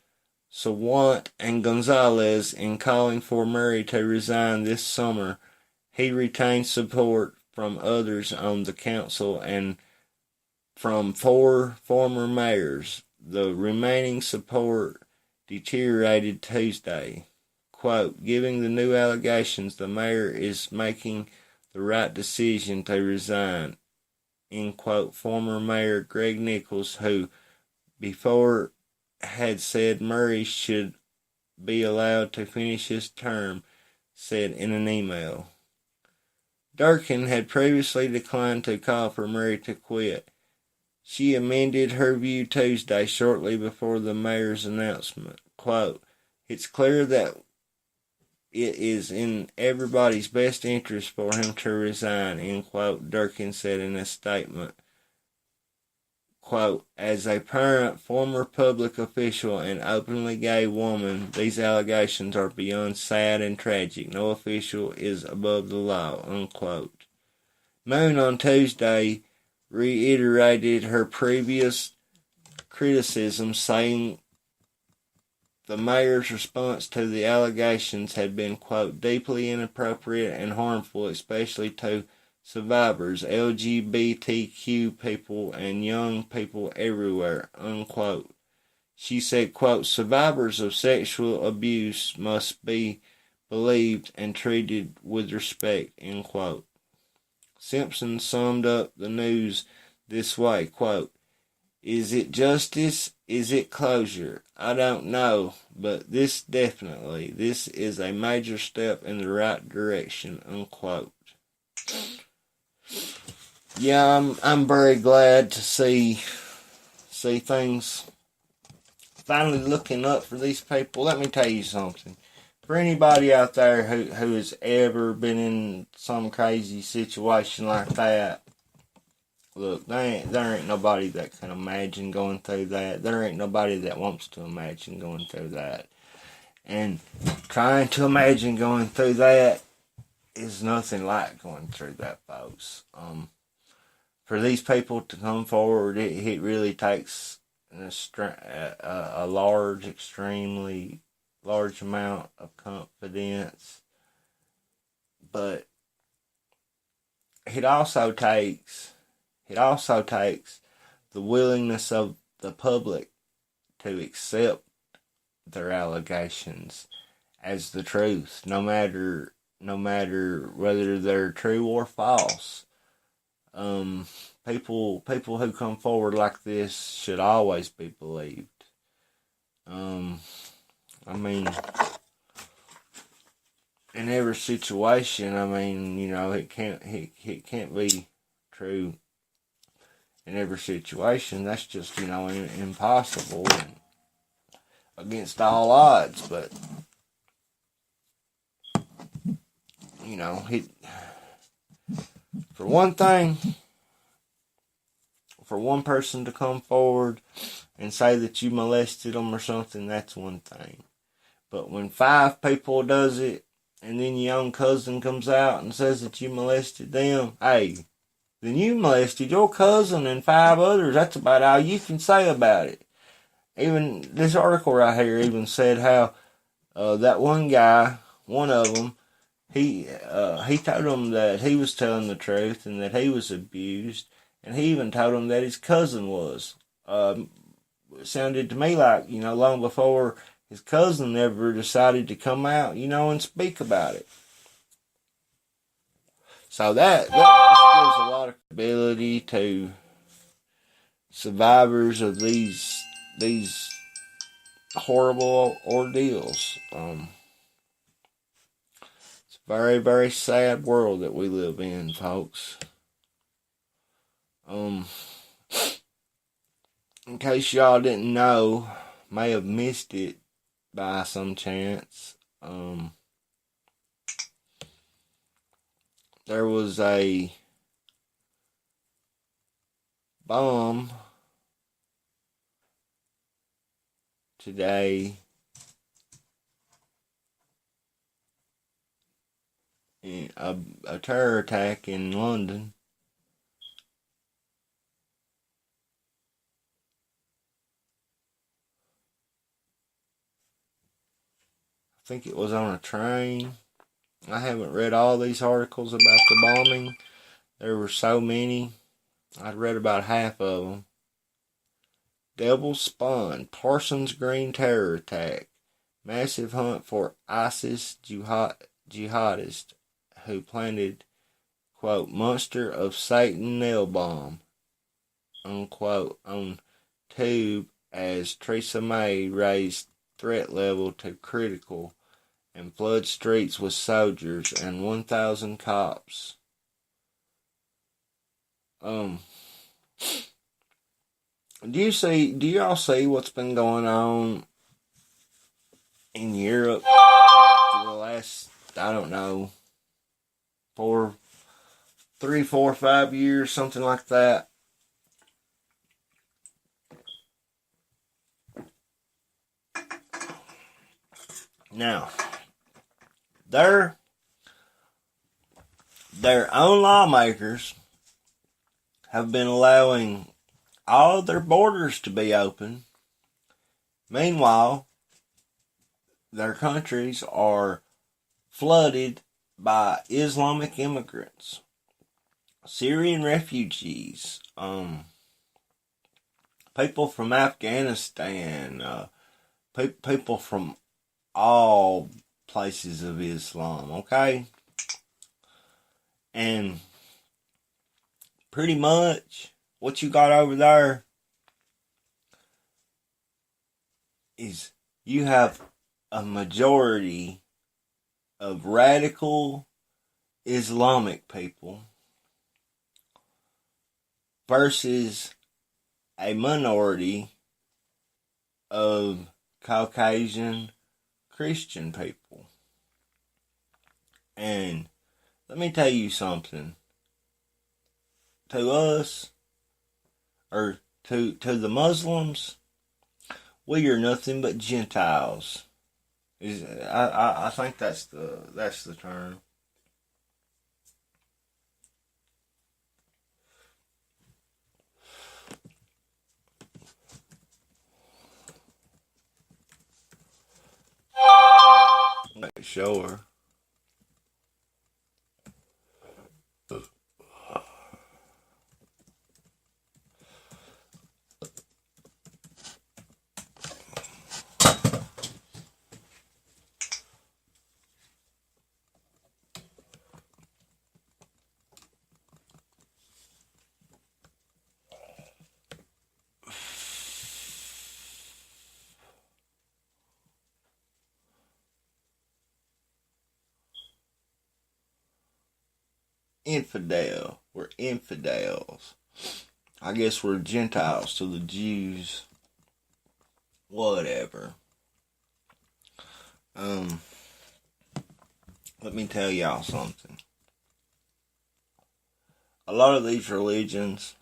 Sawant and Gonzalez in calling for Murray to resign this summer, he retained support from others on the council and from 4 former mayors. The remaining support deteriorated Tuesday. Quote, "Given the new allegations, the mayor is making the right decision to resign," end quote, former Mayor Greg Nichols, who before had said Murray should be allowed to finish his term, said in an email. Durkin had previously declined to call for Murray to quit. She amended her view Tuesday shortly before the mayor's announcement. Quote, "It's clear that it is in everybody's best interest for him to resign," end quote, Durkin said in a statement. Quote, "As a parent, former public official, and openly gay woman, these allegations are beyond sad and tragic. No official is above the law," unquote. Moon on Tuesday reiterated her previous criticism, saying the mayor's response to the allegations had been, quote, "deeply inappropriate and harmful, especially to survivors, LGBTQ people, and young people everywhere," unquote. She said, quote, "Survivors of sexual abuse must be believed and treated with respect," end quote. Simpson summed up the news this way, quote, "Is it justice? Is it closure? I don't know, but this is a major step in the right direction," unquote. Yeah, I'm very glad to see things finally looking up for these people. Let me tell you something. For anybody out there who has ever been in some crazy situation like that, look, there ain't nobody that can imagine going through that. There ain't nobody that wants to imagine going through that. And trying to imagine going through that is nothing like going through that, folks. For these people to come forward, it really takes a large, extremely large amount of confidence. But it also takes the willingness of the public to accept their allegations as the truth, no matter whether they're true or false. People who come forward like this should always be believed. I mean, in every situation, I mean, it can't be true in every situation. That's just, impossible and against all odds. But, for one thing, for one person to come forward and say that you molested them or something, that's one thing. But when 5 people does it, and then your own cousin comes out and says that you molested them, hey, then you molested your cousin and 5 others. That's about all you can say about it. Even this article right here even said how that one guy, one of them, he told them that he was telling the truth and that he was abused, and he even told them that his cousin was. It sounded to me like, long before his cousin ever decided to come out, and speak about it. So that just gives a lot of ability to survivors of these horrible ordeals. It's a very, very sad world that we live in, folks. In case y'all didn't know, may have missed it by some chance, there was a bomb today in a terror attack in London. I think it was on a train. I haven't read all these articles about the bombing. There were so many. I'd read about half of them. Devil Spawn, Parsons Green terror attack. Massive hunt for ISIS jihadist who planted, quote, monster of Satan nail bomb, unquote, on Tube as Theresa May raised threat level to critical and flood streets with soldiers and 1,000 cops. Do y'all see what's been going on in Europe for the last, I don't know, 3, 4, 5 years, something like that? Now, their own lawmakers have been allowing all of their borders to be open. Meanwhile, their countries are flooded by Islamic immigrants, Syrian refugees, people from Afghanistan, people from all places of Islam, okay? And pretty much what you got over there is you have a majority of radical Islamic people versus a minority of Caucasian Christian people. And let me tell you something. To us, or to the Muslims, we are nothing but Gentiles. I think that's the term. Sure. infidel. We're infidels. I guess we're Gentiles to the Jews. Whatever. Let me tell y'all something. A lot of these religions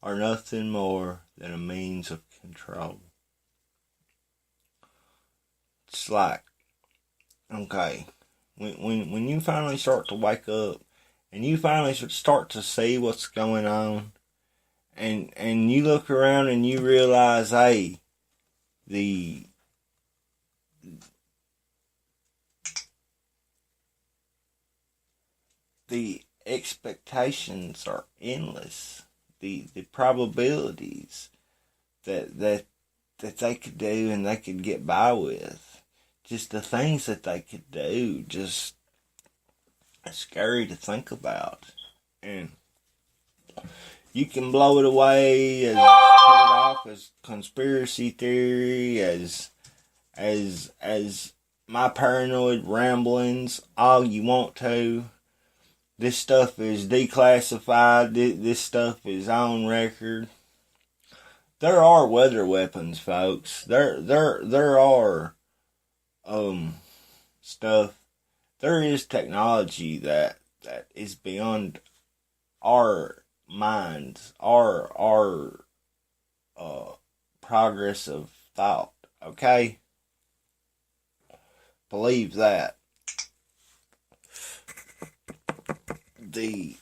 are nothing more than a means of control. It's like, okay, when you finally start to wake up and you finally start to see what's going on, and you look around and you realize, hey, the expectations are endless. The probabilities that they could do and they could get by with, just the things that they could do, just scary to think about. And you can blow it away as put it off as conspiracy theory, as my paranoid ramblings, all you want to. This stuff is declassified. This stuff is on record. There are weather weapons, folks. There are stuff. There is technology that is beyond our minds, our progress of thought. Okay, believe that. The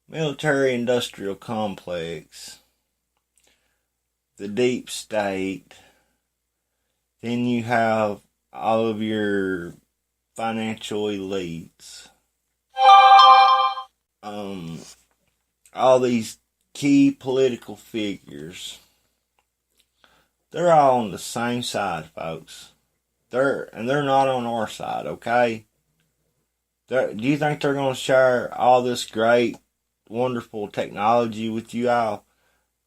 military-industrial complex, the deep state, then you have all of your financial elites, all these key political figures. They're all on the same side, folks. They're not on our side, okay? Do you think they're going to share all this great, wonderful technology with you all,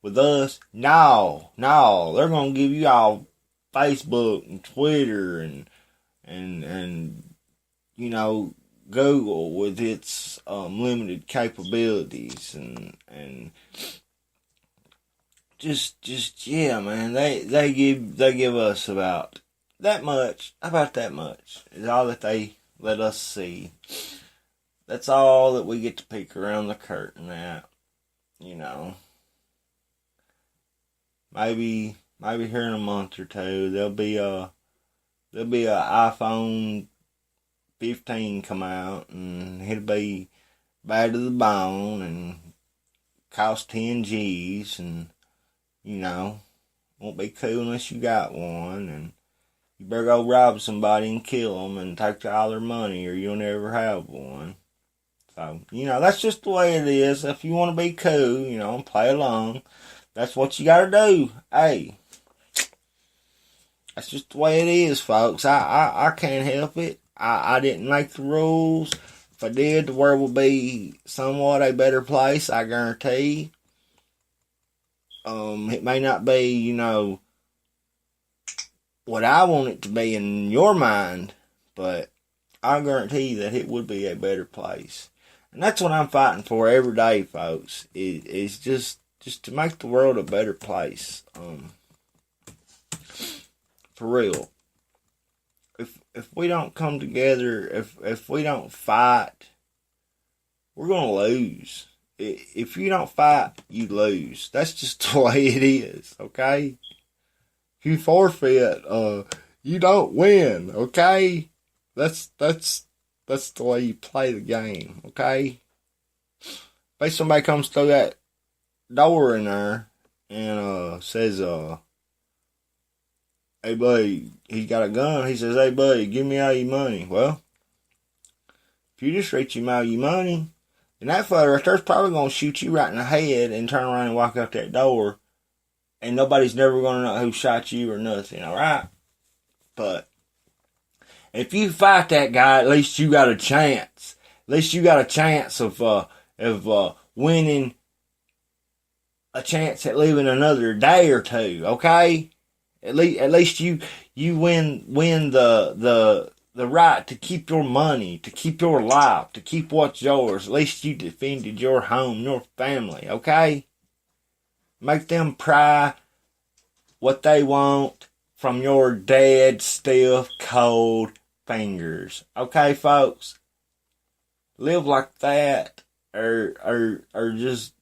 with us? No. They're going to give you all Facebook and Twitter and you know, Google with its limited capabilities and just yeah, man. They give us about that much. About that much is all that they let us see. That's all that we get to peek around the curtain at. You know, maybe here in a month or two there'll be a iPhone 15 come out, and it'll be bad to the bone and cost 10 G's, and you know, won't be cool unless you got one, and you better go rob somebody and kill them and take all their money, or you'll never have one. So, you know, that's just the way it is. If you want to be cool, you know, and play along, that's what you gotta do. Hey, that's just the way it is, folks. I can't help it. I didn't make the rules. If I did, the world would be somewhat a better place, I guarantee. It may not be, you know, what I want it to be in your mind, but I guarantee that it would be a better place. And that's what I'm fighting for every day, folks. Is just to make the world a better place. For real. If we don't come together, if we don't fight, we're gonna lose. If you don't fight, you lose. That's just the way it is, okay? If you forfeit, you don't win, okay? That's the way you play the game, okay? If somebody comes through that door in there and says, hey buddy, he's got a gun. He says, hey buddy, give me all your money. Well, if you just reach him all your money, then that fella right there's probably going to shoot you right in the head and turn around and walk out that door, and nobody's never going to know who shot you or nothing, alright? But if you fight that guy, at least you got a chance. At least you got a chance of winning, a chance at living another day or two, okay? At least you win the right to keep your money, to keep your life, to keep what's yours. At least you defended your home, your family, okay? Make them pry what they want from your dead, stiff, cold fingers. Okay, folks? Live like that, or just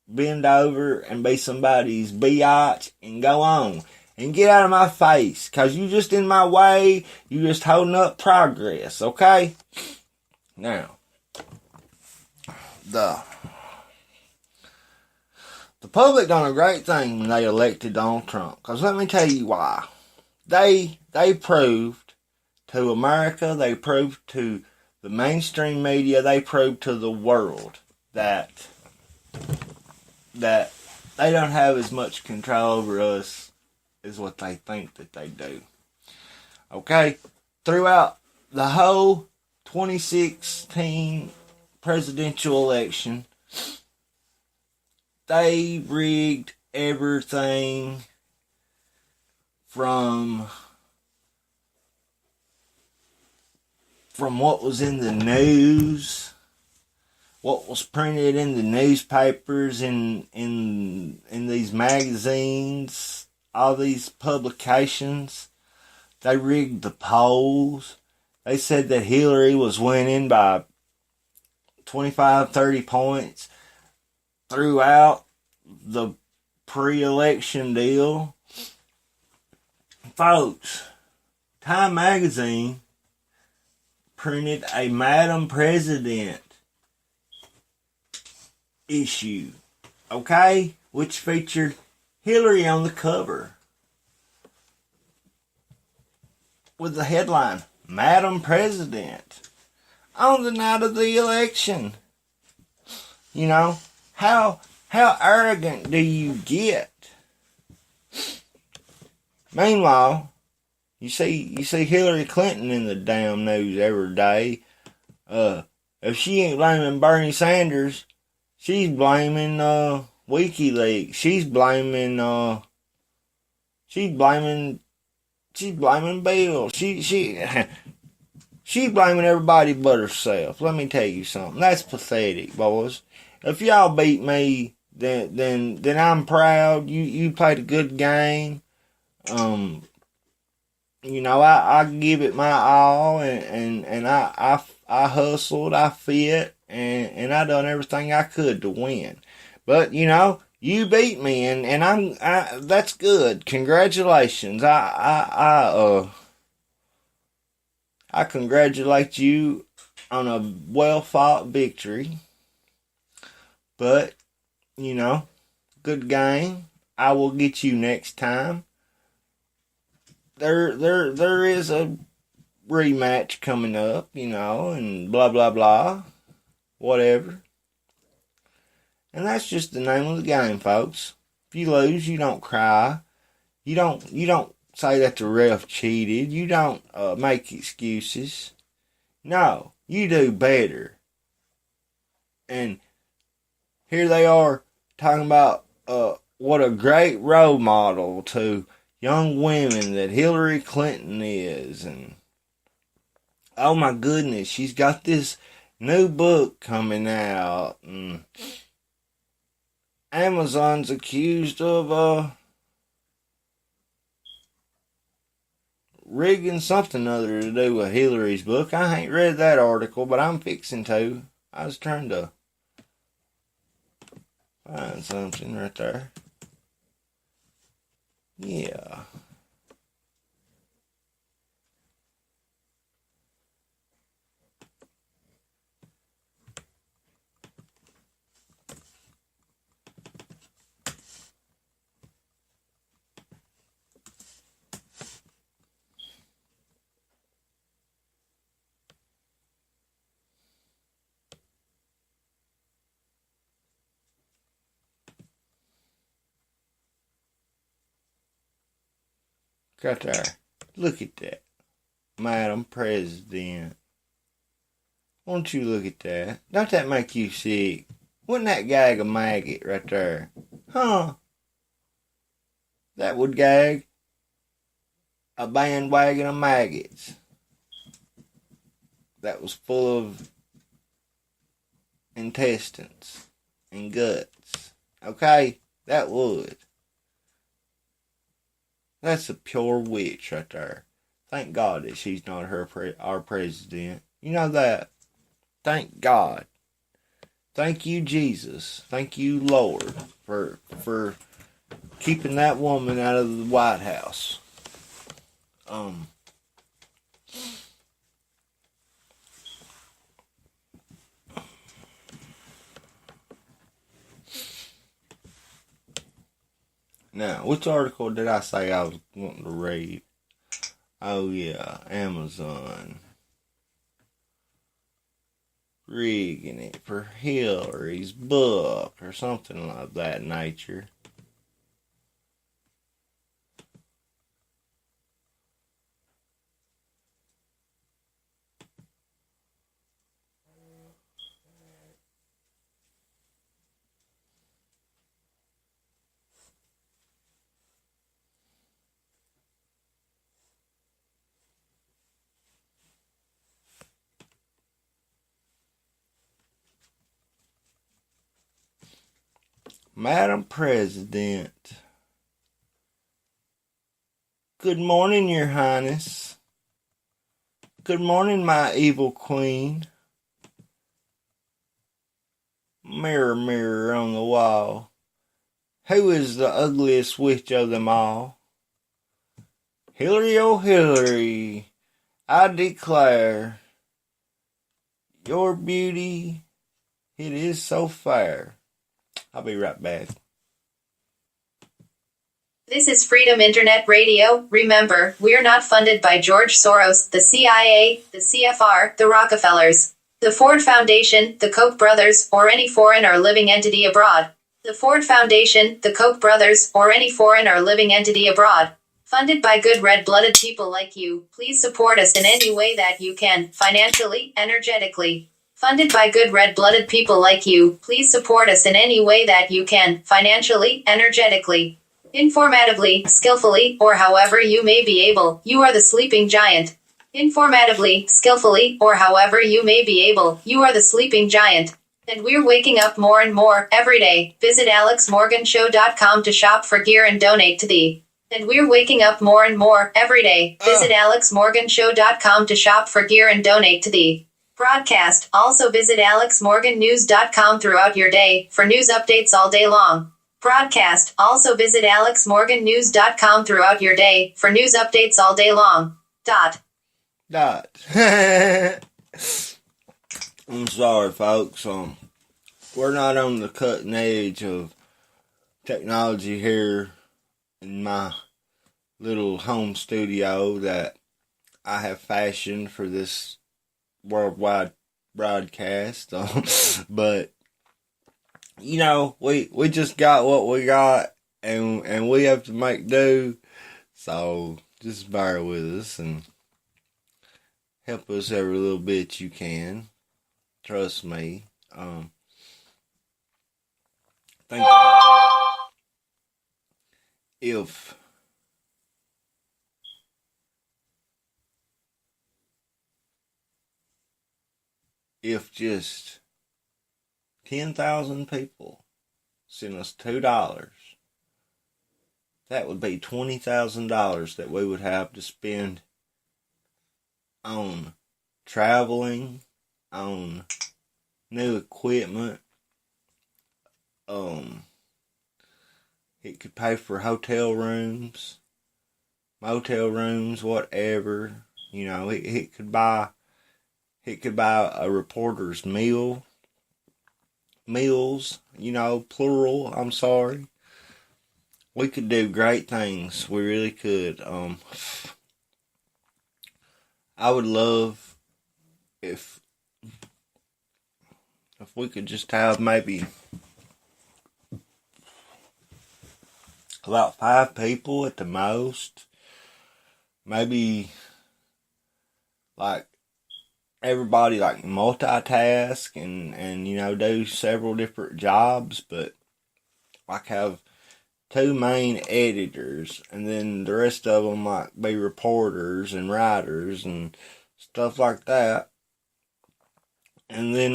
bend over and be somebody's biatch and go on. And get out of my face, cause you just in my way. You just holding up progress, okay? Now, the public done a great thing when they elected Donald Trump. Cause let me tell you why. They proved to America, they proved to the mainstream media, they proved to the world that they don't have as much control over us is what they think that they do. Okay? Throughout the whole 2016 presidential election, they rigged everything from what was in the news, what was printed in the newspapers, in these magazines, all these publications. They rigged the polls. They said that Hillary was winning by 25, 30 points throughout the pre-election deal. Folks, Time Magazine printed a Madam President issue, okay, which featured Hillary on the cover with the headline, Madam President, on the night of the election. You know, how arrogant do you get? Meanwhile, you see Hillary Clinton in the damn news every day. If she ain't blaming Bernie Sanders, she's blaming WikiLeaks. She's blaming Bill. She's blaming everybody but herself. Let me tell you something. That's pathetic, boys. If y'all beat me, then I'm proud. You played a good game. You know, I give it my all, and I hustled, I fit, and I done everything I could to win. But you know, you beat me, and that's good. Congratulations. I congratulate you on a well fought victory. But you know, good game. I will get you next time. There is a rematch coming up, you know, and blah blah blah, whatever. And that's just the name of the game, folks. If you lose, you don't cry. You don't say that the ref cheated. You don't make excuses. No, you do better. And here they are talking about what a great role model to young women that Hillary Clinton is, and oh my goodness, she's got this new book coming out, and Amazon's accused of rigging something other to do with Hillary's book. I ain't read that article, but I'm fixing to. I was trying to find something right there. Yeah. Right there. Look at that. Madam President. Won't you look at that? Don't that make you sick? Wouldn't that gag a maggot right there? Huh? That would gag a bandwagon of maggots that was full of intestines and guts. Okay? That would. That's a pure witch right there. Thank God that she's not our president. You know that? Thank God. Thank you, Jesus. Thank you, Lord, for keeping that woman out of the White House. Now, which article did I say I was wanting to read? Oh yeah, Amazon. Rigging it for Hillary's book or something like that nature. Madam President. Good morning, Your Highness. Good morning, my evil queen. Mirror, mirror on the wall, who is the ugliest witch of them all? Hillary, oh Hillary, I declare, your beauty, it is so fair. I'll be right back. This is Freedom Internet Radio. Remember, we're not funded by George Soros, the CIA, the CFR, the Rockefellers, the Ford Foundation, the Koch brothers, or any foreign or living entity abroad. The Ford Foundation, the Koch brothers, or any foreign or living entity abroad. Funded by good red-blooded people like you. Please support us in any way that you can, financially, energetically. Funded by good red-blooded people like you. Please support us in any way that you can, financially, energetically, informatively, skillfully, or however you may be able. You are the sleeping giant. Informatively, skillfully, or however you may be able. You are the sleeping giant. And we're waking up more and more every day. Visit alexmorganshow.com to shop for gear and donate to thee. And we're waking up more and more every day. Visit alexmorganshow.com to shop for gear and donate to thee. Broadcast. Also visit alexmorgannews.com throughout your day for news updates all day long. Broadcast. Also visit alexmorgannews.com throughout your day for news updates all day long. Dot. I'm sorry, folks. We're not on the cutting edge of technology here in my little home studio that I have fashioned for this worldwide broadcast. But you know, we just got what we got, and we have to make do. So just bear with us and help us every little bit you can. Trust me. Think about it. If just 10,000 people sent us $2, that would be $20,000 that we would have to spend on traveling, on new equipment. It could pay for hotel rooms, motel rooms, whatever. You know, it could buy a reporter's meals, you know, plural, I'm sorry. We could do great things. We really could. I would love if we could just have maybe about 5 people at the most. Maybe like everybody like multitask and you know do several different jobs, but like have two main editors, and then the rest of them might be reporters and writers and stuff like that. And then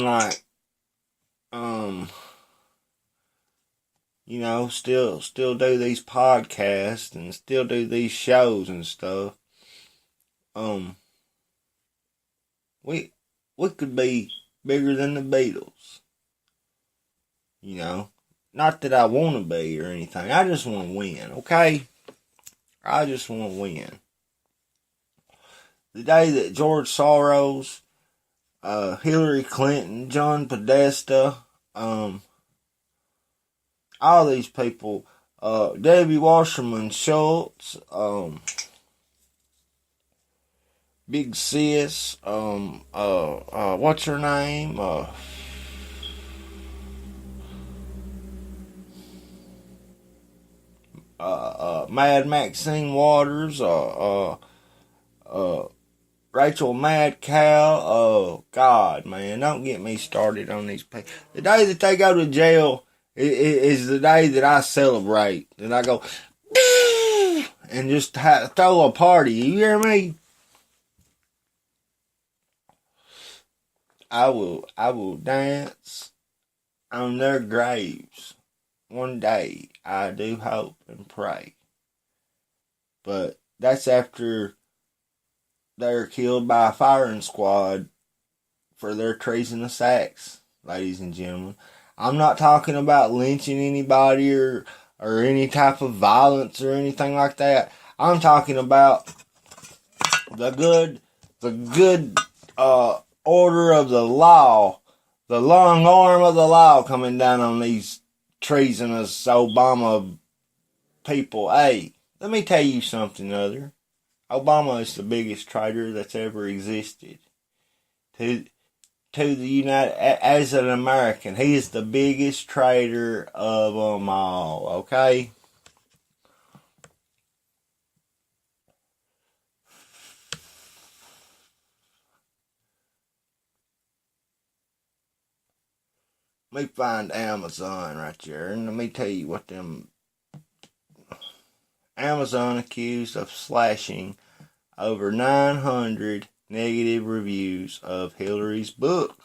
still do these podcasts and still do these shows and stuff. We could be bigger than the Beatles. Not that I want to be or anything. I just want to win, okay? I just want to win. The day that George Soros, Hillary Clinton, John Podesta, all these people, Debbie Wasserman Schultz, Big Sis, what's her name? Mad Maxine Waters, Rachel Madcow. Oh, God, man, don't get me started on these people. The day that they go to jail is the day that I celebrate. And I go, and just throw a party. You hear me? I will dance on their graves. One day, I do hope and pray. But that's after they're killed by a firing squad for their treasonous acts, ladies and gentlemen. I'm not talking about lynching anybody or any type of violence or anything like that. I'm talking about the good order of the law, the long arm of the law coming down on these treasonous Obama people. Hey, let me tell you something other. Obama is the biggest traitor that's ever existed. To the United, as an American, he is the biggest traitor of them all, okay? Let me find Amazon right there, and let me tell you what them... Amazon accused of slashing over 900 negative reviews of Hillary's book.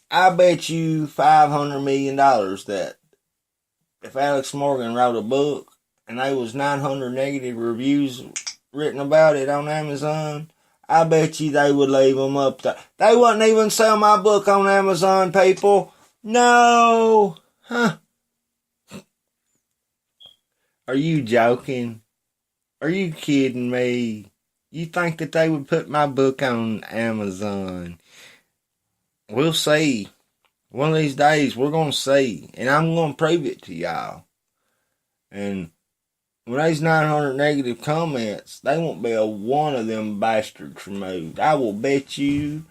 I bet you $500 million that if Alex Morgan wrote a book and there was 900 negative reviews written about it on Amazon, I bet you they would leave them up there. They wouldn't even sell my book on Amazon, people. No. Huh. Are you joking? Are you kidding me? You think that they would put my book on Amazon? We'll see. One of these days, we're going to see. And I'm going to prove it to y'all. And when there's 900 negative comments, they won't be a one of them bastards removed. I will bet you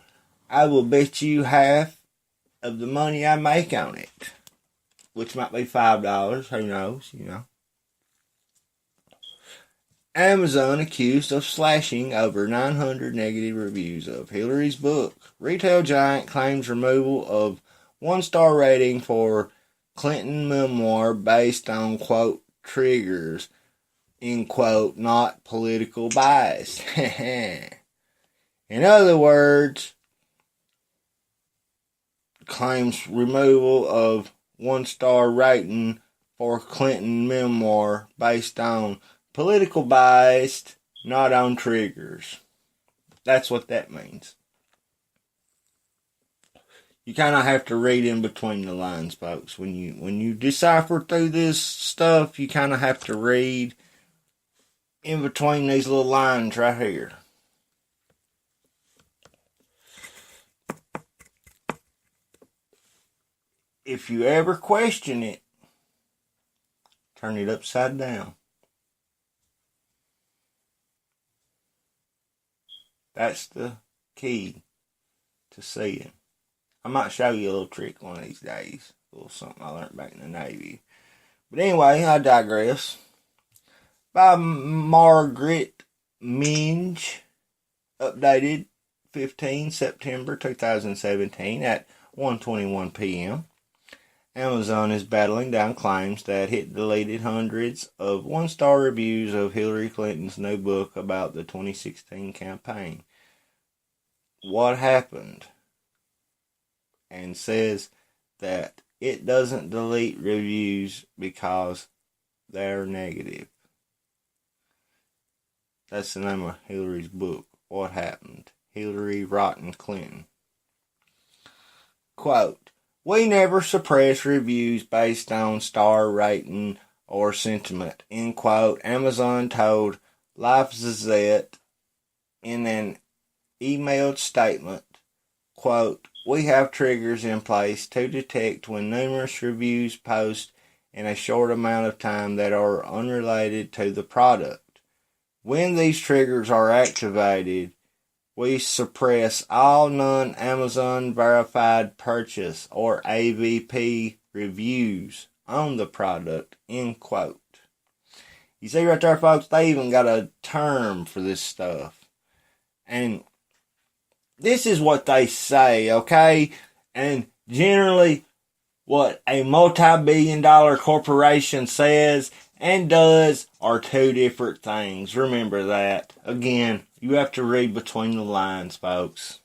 half of the money I make on it. Which might be $5. Who knows, Amazon accused of slashing over 900 negative reviews of Hillary's book. Retail giant claims removal of one-star rating for Clinton memoir based on, quote, triggers, end quote, not political bias. In other words, claims removal of one-star rating for Clinton memoir based on political bias, not on triggers. That's what that means. You kind of have to read in between the lines, folks. When you decipher through this stuff, you kind of have to read in between these little lines right here. If you ever question it, turn it upside down. That's the key to seeing. I might show you a little trick one of these days. A little something I learned back in the Navy. But anyway, I digress. By Margaret Minge, updated 15 September 2017 at 1:21 p.m. Amazon is battling down claims that it deleted hundreds of one-star reviews of Hillary Clinton's new book about the 2016 campaign. What happened? And says that it doesn't delete reviews because they're negative. That's the name of Hillary's book. What happened? Hillary Rotten Clinton. Quote, "We never suppress reviews based on star rating or sentiment," end quote, Amazon told LifeZette in an emailed statement. Quote, "We have triggers in place to detect when numerous reviews post in a short amount of time that are unrelated to the product. When these triggers are activated, we suppress all non-Amazon verified purchase or AVP reviews on the product," end quote. You see right there, folks, they even got a term for this stuff. And this is what they say, okay? And generally, what a multi-billion-dollar corporation says and does are two different things. Remember that. Again, you have to read between the lines, folks.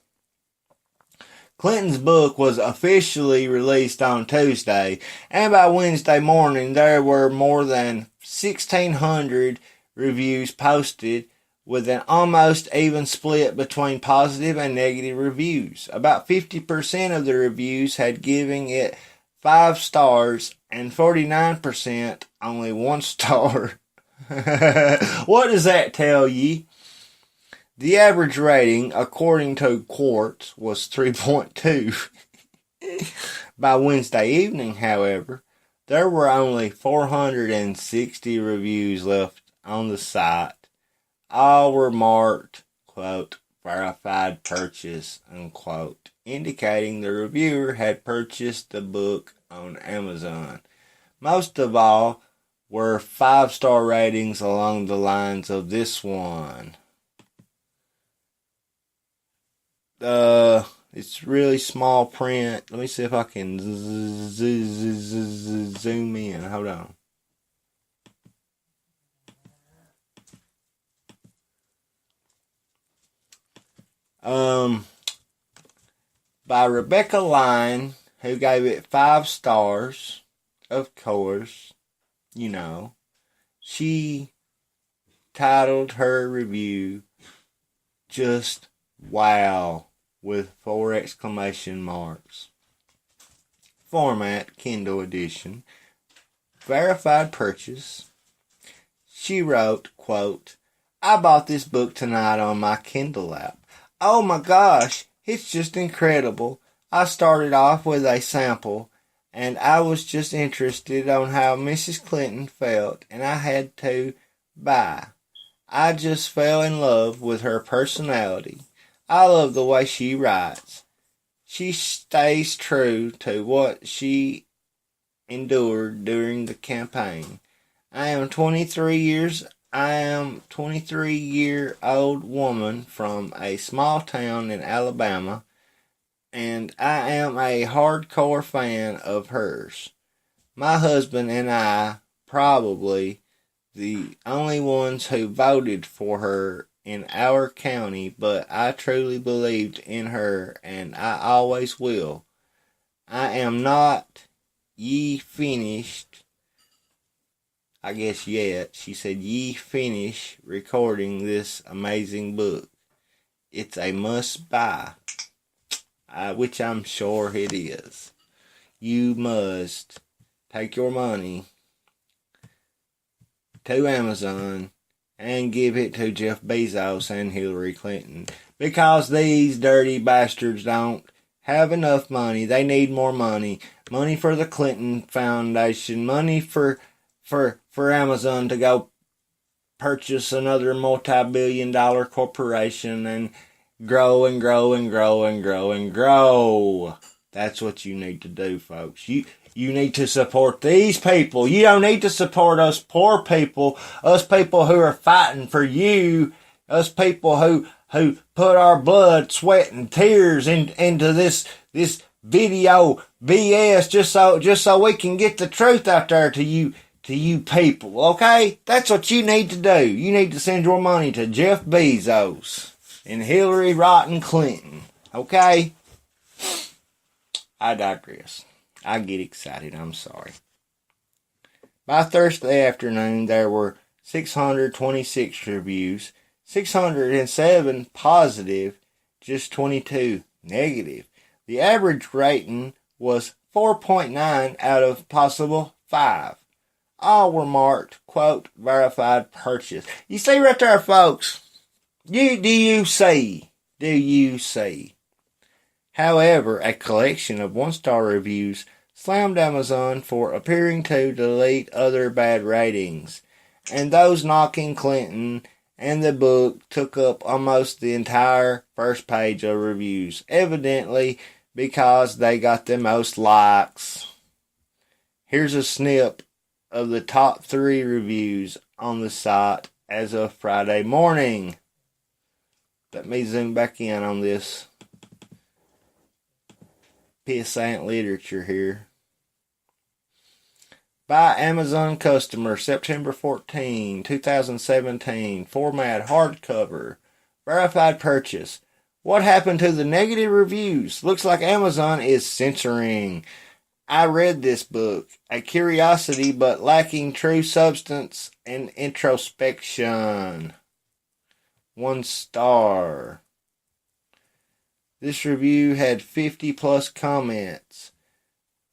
Clinton's book was officially released on Tuesday, and by Wednesday morning there were more than 1,600 reviews posted, with an almost even split between positive and negative reviews. About 50% of the reviews had given it 5 stars and 49% only 1 star. What does that tell ye? The average rating, according to Quartz, was 3.2. By Wednesday evening, however, there were only 460 reviews left on the site. All were marked, quote, verified purchase, unquote, indicating the reviewer had purchased the book on Amazon. Most of all were 5-star ratings along the lines of this one. It's really small print. Let me see if I can zoom in. Hold on. By Rebecca Line, who gave it 5 stars, of course, you know. She titled her review, "Just Wow," with 4 exclamation marks. Format, Kindle edition. Verified purchase. She wrote, quote, "I bought this book tonight on my Kindle app. Oh my gosh, it's just incredible. I started off with a sample, and I was just interested on how Mrs. Clinton felt, and I had to buy. I just fell in love with her personality. I love the way she writes. She stays true to what she endured during the campaign. I am 23-year-old woman from a small town in Alabama, and I am a hardcore fan of hers. My husband and I probably the only ones who voted for her in our county, but I truly believed in her, and I always will. I am not finished, I guess yet," she said, "finish recording this amazing book. It's a must buy," which I'm sure it is. You must take your money to Amazon and give it to Jeff Bezos and Hillary Clinton, because these dirty bastards don't have enough money. They need more money. Money for the Clinton Foundation, money for Amazon to go purchase another multi-billion-dollar corporation and grow and grow and grow and grow and grow. That's what you need to do, folks. You need to support these people. You don't need to support us poor people, us people who are fighting for you, us people who put our blood, sweat, and tears into this video BS just so we can get the truth out there to you people, okay? That's what you need to do. You need to send your money to Jeff Bezos and Hillary Rotten Clinton, okay? I digress. I get excited, I'm sorry. By Thursday afternoon, there were 626 reviews, 607 positive, just 22 negative. The average rating was 4.9 out of possible 5. All were marked, quote, verified purchase. You see right there, folks. Do you see? However, a collection of one-star reviews slammed Amazon for appearing to delete other bad ratings, and those knocking Clinton and the book took up almost the entire first page of reviews, evidently because they got the most likes. Here's a snip of the top 3 reviews on the site as of Friday morning. Let me zoom back in on this pissant literature here. By Amazon customer, September 14, 2017, format hardcover, verified purchase. What happened to the negative reviews? Looks like Amazon is censoring. I read this book, a curiosity but lacking true substance and introspection. 1 star. This review had 50 plus comments.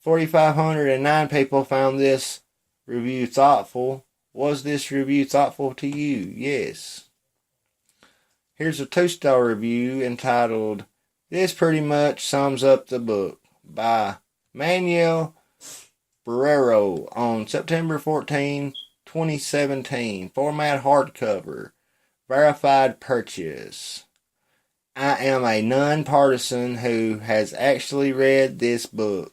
4,509 people found this review thoughtful. Was this review thoughtful to you? Yes. Here's a 2-star review entitled, "This pretty much sums up the book," by Manuel Barrero on September 14, 2017. Format hardcover. Verified purchase. I am a non-partisan who has actually read this book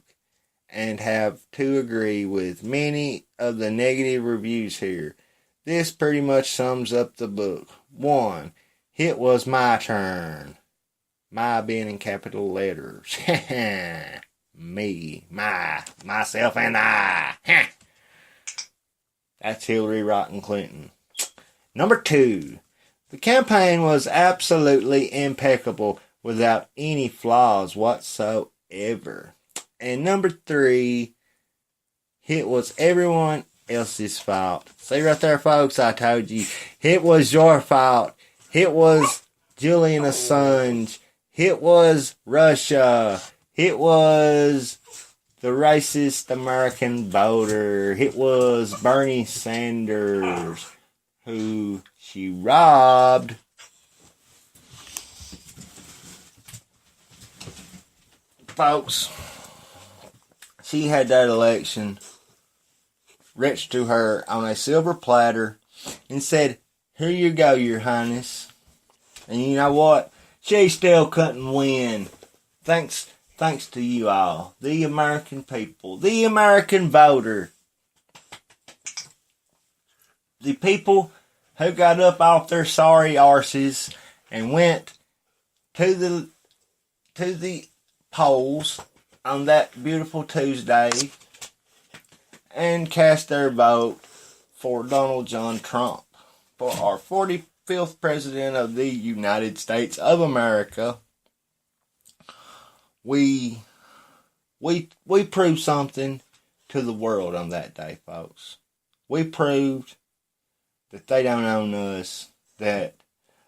and have to agree with many of the negative reviews here. This pretty much sums up the book. 1. It was my turn. My being in capital letters. Me, myself, and I. That's Hillary Rotten Clinton. Number 2. The campaign was absolutely impeccable without any flaws whatsoever. And number 3, it was everyone else's fault. See right there, folks, I told you. It was your fault. It was Julian Assange. It was Russia. It was the racist American voter. It was Bernie Sanders, who she robbed. Folks, she had that election reached to her on a silver platter and said, "Here you go, Your Highness." And you know what? She still couldn't win. Thanks to you all, the American people, the American voter, the people who got up off their sorry arses and went to the polls on that beautiful Tuesday and cast their vote for Donald John Trump for our 45th President of the United States of America. We proved something to the world on that day, folks. We proved that they don't own us, that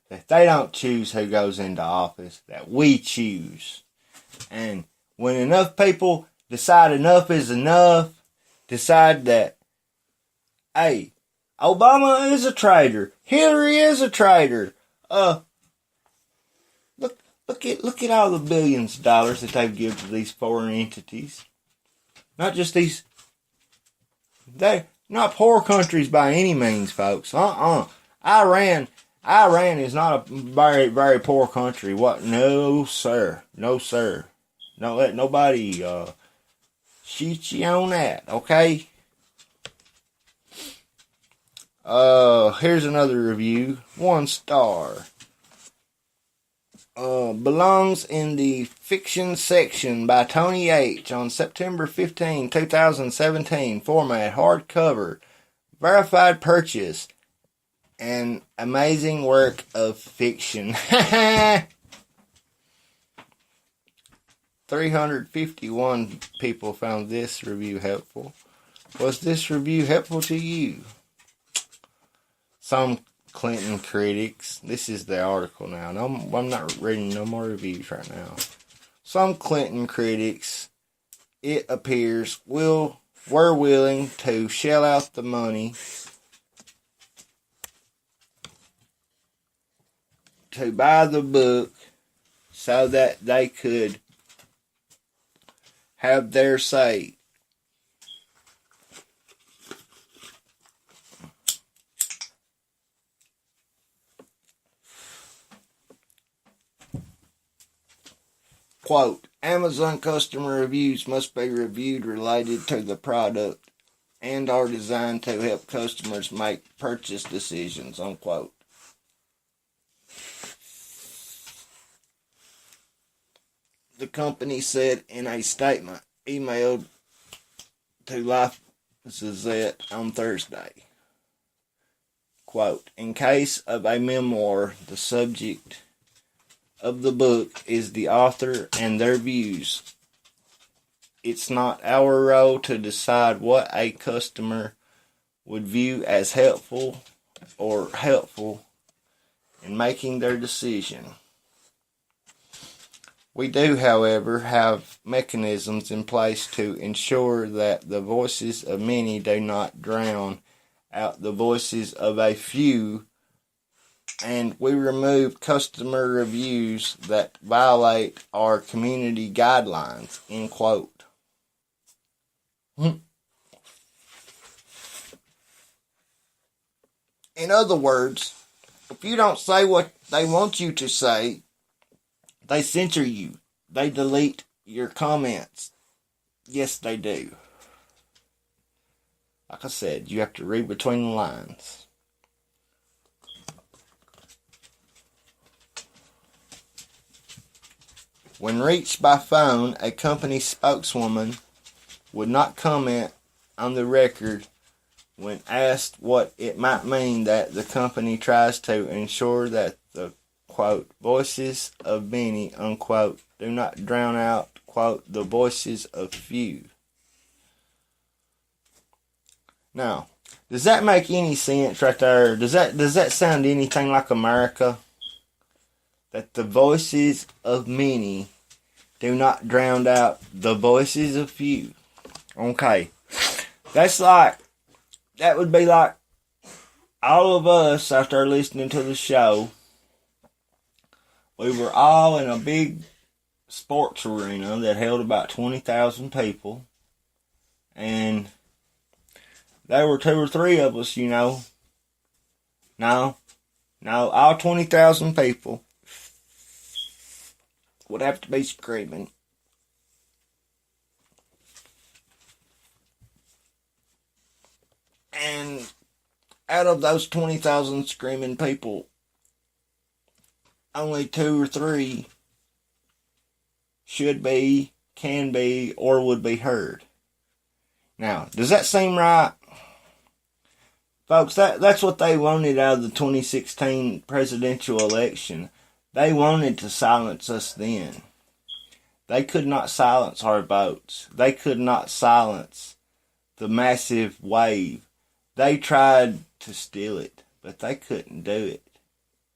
they don't choose who goes into office, that we choose. And when enough people decide enough is enough, decide that, hey, Obama is a traitor, Hillary is a traitor, Look at all the billions of dollars that they've given to these foreign entities. Not just these. They're not poor countries by any means, folks. Iran is not a very, very poor country. What? No, sir. No, sir. Don't let nobody shoot you on that, okay? Here's another review. 1 star. belongs in the fiction section by Tony H. on September 15, 2017. Format hardcover, verified purchase, an amazing work of fiction. 351 people found this review helpful. Was this review helpful to you? Some Clinton critics, this is the article now. No, I'm not reading no more reviews right now. Some Clinton critics, it appears, were willing to shell out the money to buy the book so that they could have their say. Quote, Amazon customer reviews must be reviewed related to the product and are designed to help customers make purchase decisions, unquote. The company said in a statement emailed to Life Gazette on Thursday. Quote, in case of a memoir, the subject of the book is the author and their views. It's not our role to decide what a customer would view as helpful or helpful in making their decision. We do, however, have mechanisms in place to ensure that the voices of many do not drown out the voices of a few, and we remove customer reviews that violate our community guidelines, end quote. In other words, if you don't say what they want you to say, they censor you. They delete your comments. Yes, they do. Like I said, you have to read between the lines. When reached by phone, a company spokeswoman would not comment on the record when asked what it might mean that the company tries to ensure that the, quote, voices of many, unquote, do not drown out, quote, the voices of few. Now, does that make any sense right there? Does that sound anything like America? That the voices of many do not drown out the voices of few. Okay. That would be like all of us out there listening to the show. We were all in a big sports arena that held about 20,000 people. And there were 2 or 3 of us, you know. No, all 20,000 people would have to be screaming. And out of those 20,000 screaming people, only 2 or 3 should be, can be, or would be heard. Now, does that seem right? Folks, that's what they wanted out of the 2016 presidential election. They wanted to silence us then. They could not silence our votes. They could not silence the massive wave. They tried to steal it, but they couldn't do it.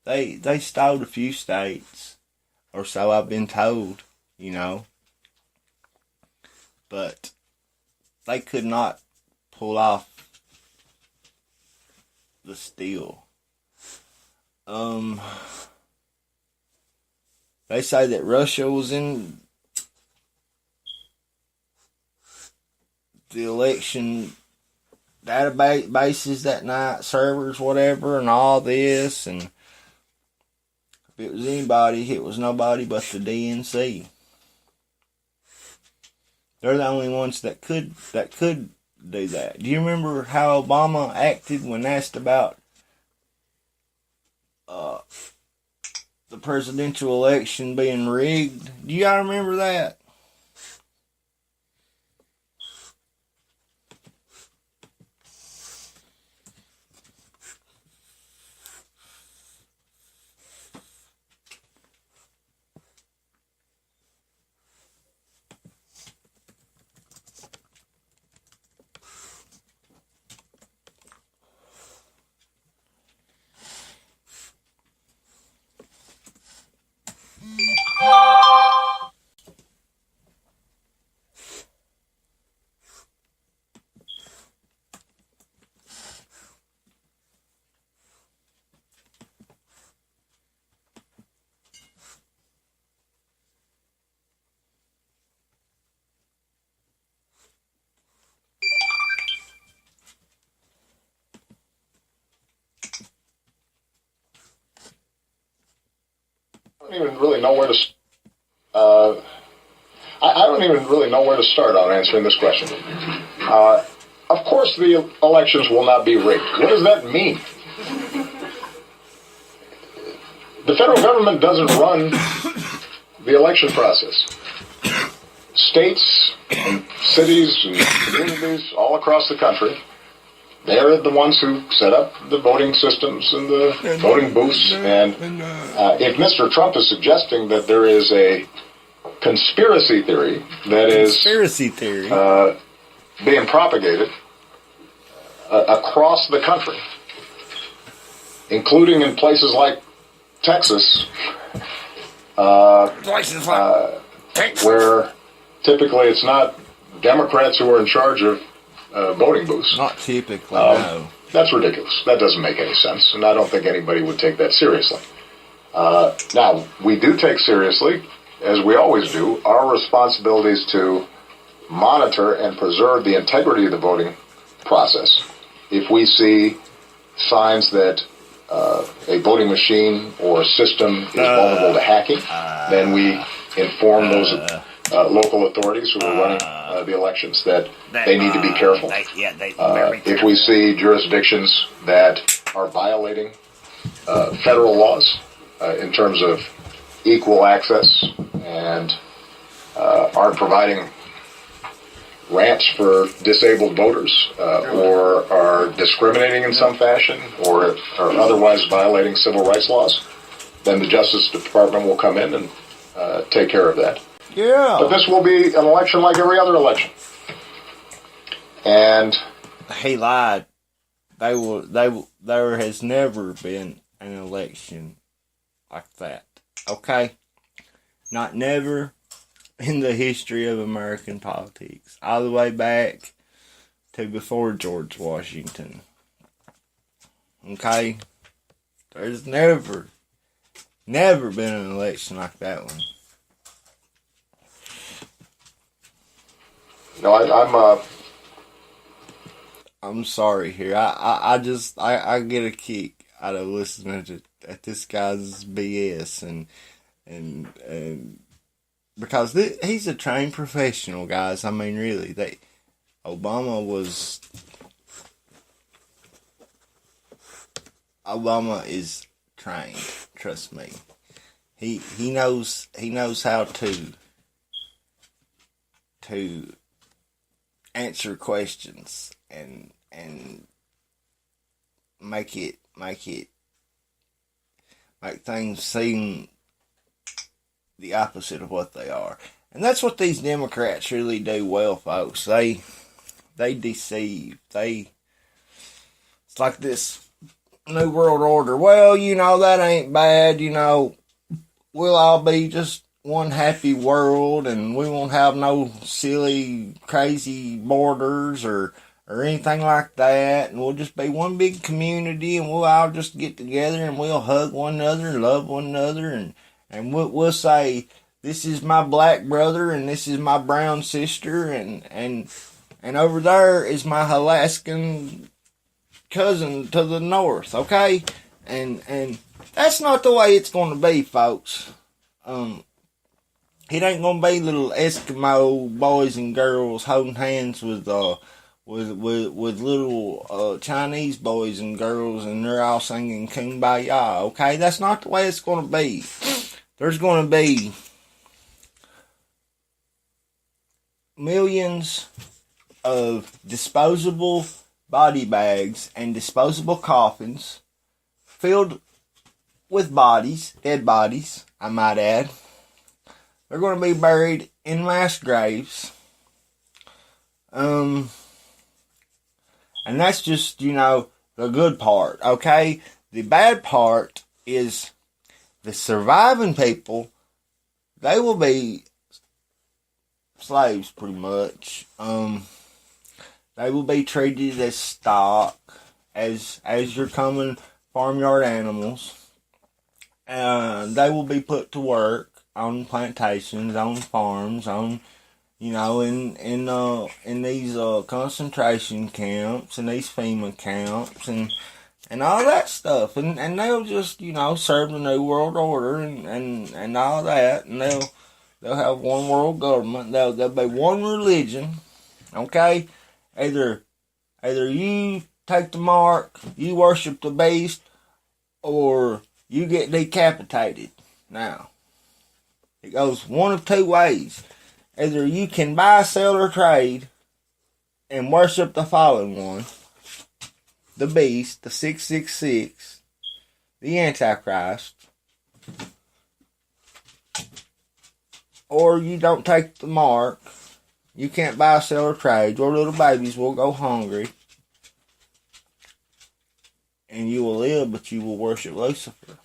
They stole a few states, or so I've been told, you know. But they could not pull off the steal. They say that Russia was in the election databases that night, servers, whatever, and all this, and if it was anybody, it was nobody but the DNC. They're the only ones that could do that. Do you remember how Obama acted when asked about the presidential election being rigged. Do y'all remember that? I don't even really know where to. I don't even really know where to start on answering this question. Of course, the elections will not be rigged. What does that mean? The federal government doesn't run the election process. States and cities and communities all across the country, they're the ones who set up the voting systems and the voting booths. And if Mr. Trump is suggesting that there is a conspiracy theory that is being propagated across the country, including in places like Texas, where typically it's not Democrats who are in charge of voting booths. Not typically, no. That's ridiculous. That doesn't make any sense, and I don't think anybody would take that seriously. Now, we do take seriously, as we always do, our responsibilities to monitor and preserve the integrity of the voting process. If we see signs that a voting machine or system is vulnerable to hacking, then we inform those local authorities who are running the elections that they need to be careful. If we see jurisdictions that are violating federal laws in terms of equal access and aren't providing ramps for disabled voters or are discriminating in some fashion or are otherwise violating civil rights laws, then the Justice Department will come in and take care of that. Yeah. But this will be an election like every other election. And he lied. There has never been an election like that. Okay? Not never in the history of American politics. All the way back to before George Washington. Okay? There's never been an election like that one. No, I'm sorry here. I get a kick out of listening to this guy's BS and because he's a trained professional, guys. I mean, really, Obama is trained. Trust me. He knows how to answer questions and make things seem the opposite of what they are. And that's what these Democrats really do well, folks. They deceive. It's like this New World Order. Well, that ain't bad, we'll all be just one happy world and we won't have no silly, crazy borders or anything like that, and we'll just be one big community and we'll all just get together and we'll hug one another and love one another and we'll say, this is my black brother and this is my brown sister and over there is my Alaskan cousin to the north, okay? And that's not the way it's going to be, folks. It ain't going to be little Eskimo boys and girls holding hands with with little Chinese boys and girls, and they're all singing Kumbaya. Okay, that's not the way it's going to be. There's going to be millions of disposable body bags and disposable coffins filled with bodies, dead bodies, I might add. They're going to be buried in mass graves. And that's just, the good part, okay? The bad part is the surviving people, they will be slaves pretty much. They will be treated as stock, as your common farmyard animals. They will be put to work on plantations, on farms, in these concentration camps and these FEMA camps and all that stuff, and they'll just serve the New World Order and all that, and they'll have one world government. There'll be one religion, okay? Either you take the mark, you worship the beast, or you get decapitated. Now, it goes one of two ways. Either you can buy, sell, or trade and worship the fallen one, the beast, the 666, the Antichrist, or you don't take the mark. You can't buy, sell, or trade. Your little babies will go hungry, and you will live, but you will worship Lucifer.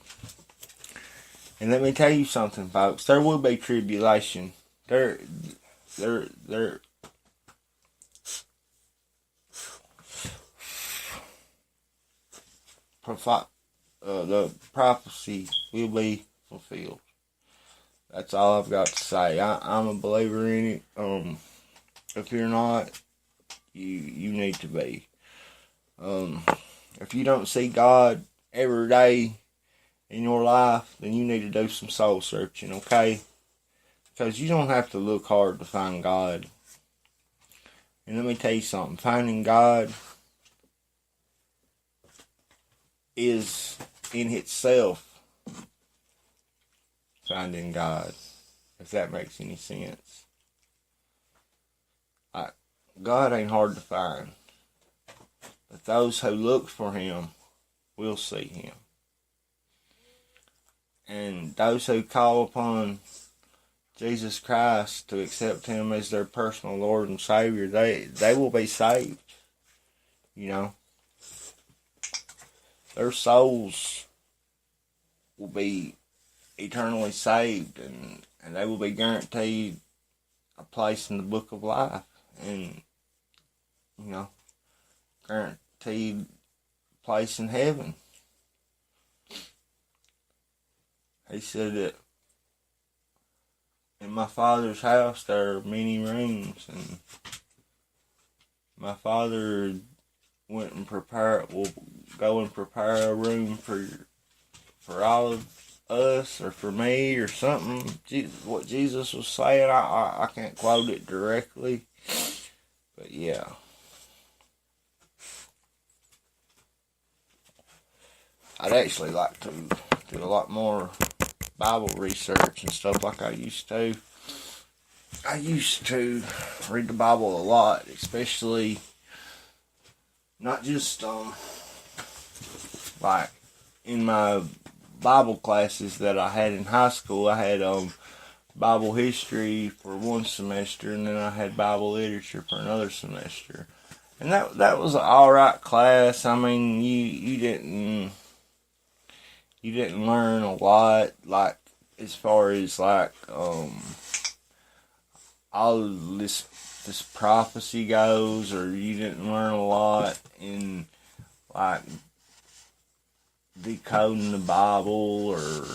And let me tell you something, folks. There will be tribulation. The prophecy will be fulfilled. That's all I've got to say. I'm a believer in it. If you're not, you need to be. If you don't see God every day in your life, then you need to do some soul searching, okay? Because you don't have to look hard to find God. And let me tell you something. Finding God is in itself finding God, if that makes any sense. God ain't hard to find. But those who look for Him will see Him. And those who call upon Jesus Christ to accept Him as their personal Lord and Savior, they will be saved. Their souls will be eternally saved, and they will be guaranteed a place in the book of life, and guaranteed a place in heaven. He said that in my Father's house there are many rooms, and my Father will go and prepare a room for all of us, or for me, or something. What Jesus was saying, I can't quote it directly, but yeah. I'd actually like to do a lot more Bible research and stuff like I used to. I used to read the Bible a lot, especially not just like in my Bible classes that I had in high school. I had Bible history for one semester, and then I had Bible literature for another semester. And that was an alright class. I mean, you didn't learn a lot, like, as far as, like, all this prophecy goes, or you didn't learn a lot in, like, decoding the Bible, or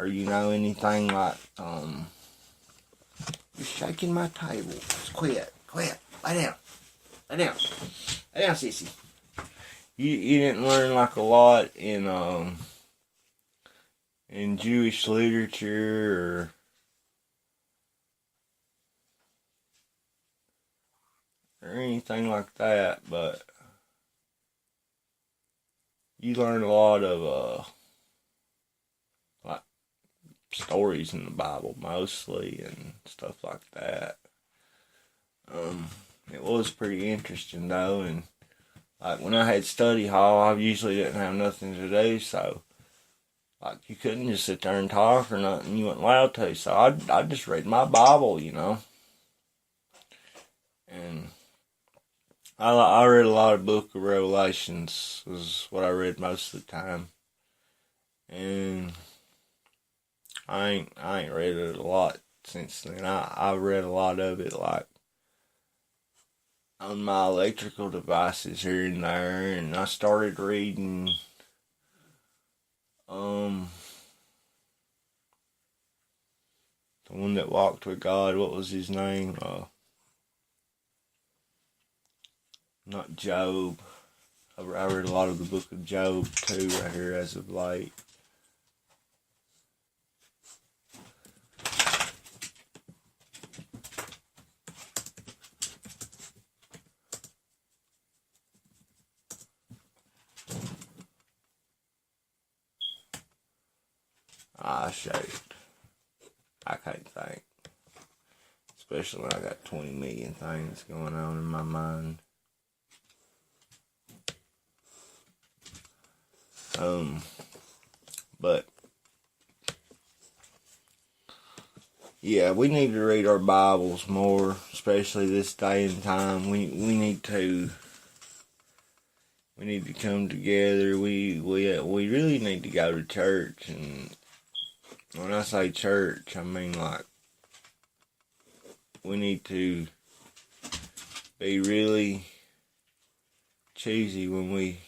anything like, you're shaking my table. Just quit, lay down, sissy. You didn't learn, like, a lot in Jewish literature, or anything like that, but you learn a lot of like stories in the Bible mostly and stuff like that. It was pretty interesting though, and like when I had study hall, I usually didn't have nothing to do, so like you couldn't just sit there and talk or nothing. You weren't allowed to, so I just read my Bible, and I read a lot of Book of Revelations. Was what I read most of the time, and I ain't read it a lot since then. I read a lot of it like on my electrical devices here and there, and I started reading the one that walked with God. What was his name? Not Job. I read a lot of the book of Job too right here as of late. Shoot. I can't think. Especially when I got 20 million things going on in my mind. But yeah, we need to read our Bibles more, especially this day and time. We need to come together. We really need to go to church, and when I say church, I mean like we need to be really choosy when we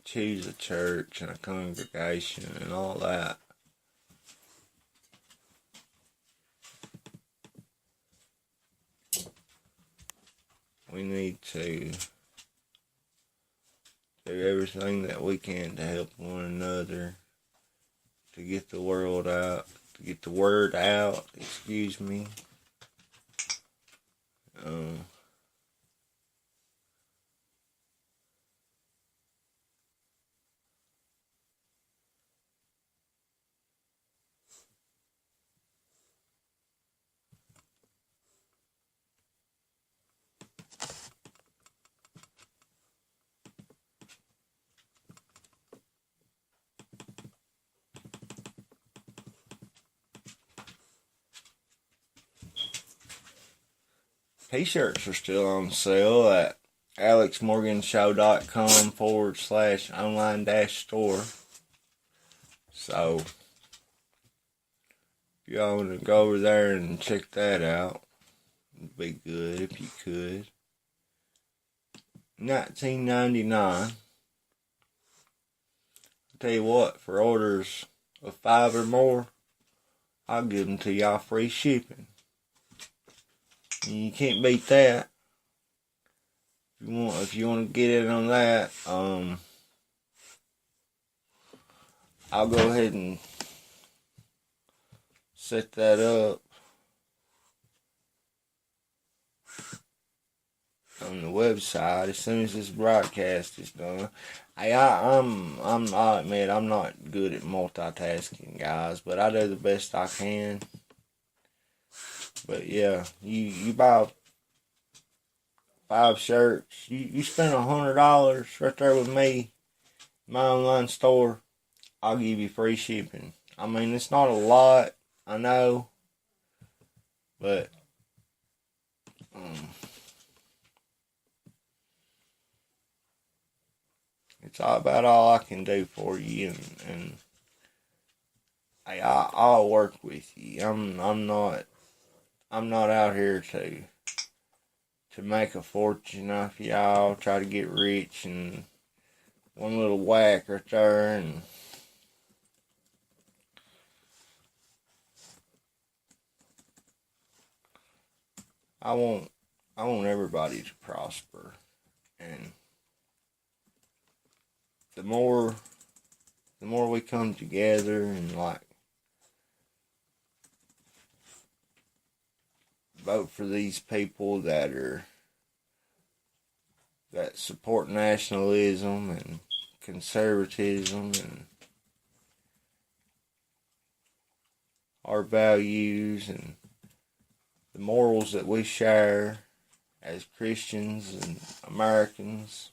choose a church and a congregation and all that. We need to do everything that we can to help one another, to get the word out, excuse me. T-shirts are still on sale at alexmorganshow.com/online-store. So, if y'all want to go over there and check that out, it'd be good if you could. $19.99. I'll tell you what, for orders of 5 or more, I'll give them to y'all free shipping. You can't beat that. If you want to get in on that, I'll go ahead and set that up on the website as soon as this broadcast is done. I'll admit I'm not good at multitasking, guys, but I do the best I can. But yeah, you buy 5 shirts, you spend $100 right there with me, my online store, I'll give you free shipping. I mean, it's not a lot, I know, but it's about all I can do for you, and I'll work with you. I'm not out here to make a fortune off y'all, try to get rich, and one little whack right there, and I want everybody to prosper, and the more we come together and like vote for these people that are that support nationalism and conservatism and our values and the morals that we share as Christians and Americans.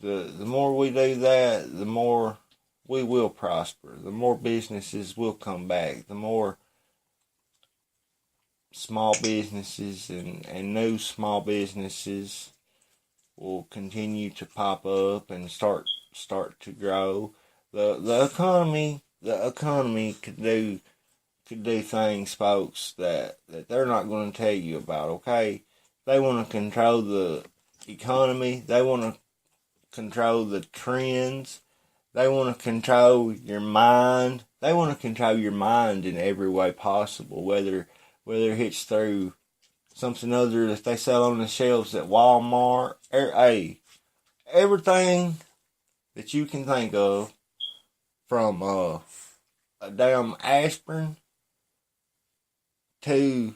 The more we do that, the more we will prosper. The more businesses will come back. The more small businesses and new small businesses will continue to pop up and start to grow. The economy could do things, folks, that they're not going to tell you about. Okay, they want to control the economy. They want to control the trends. They want to control your mind. They want to control your mind in every way possible, whether it's through something other that they sell on the shelves at Walmart. Everything that you can think of, from a damn aspirin to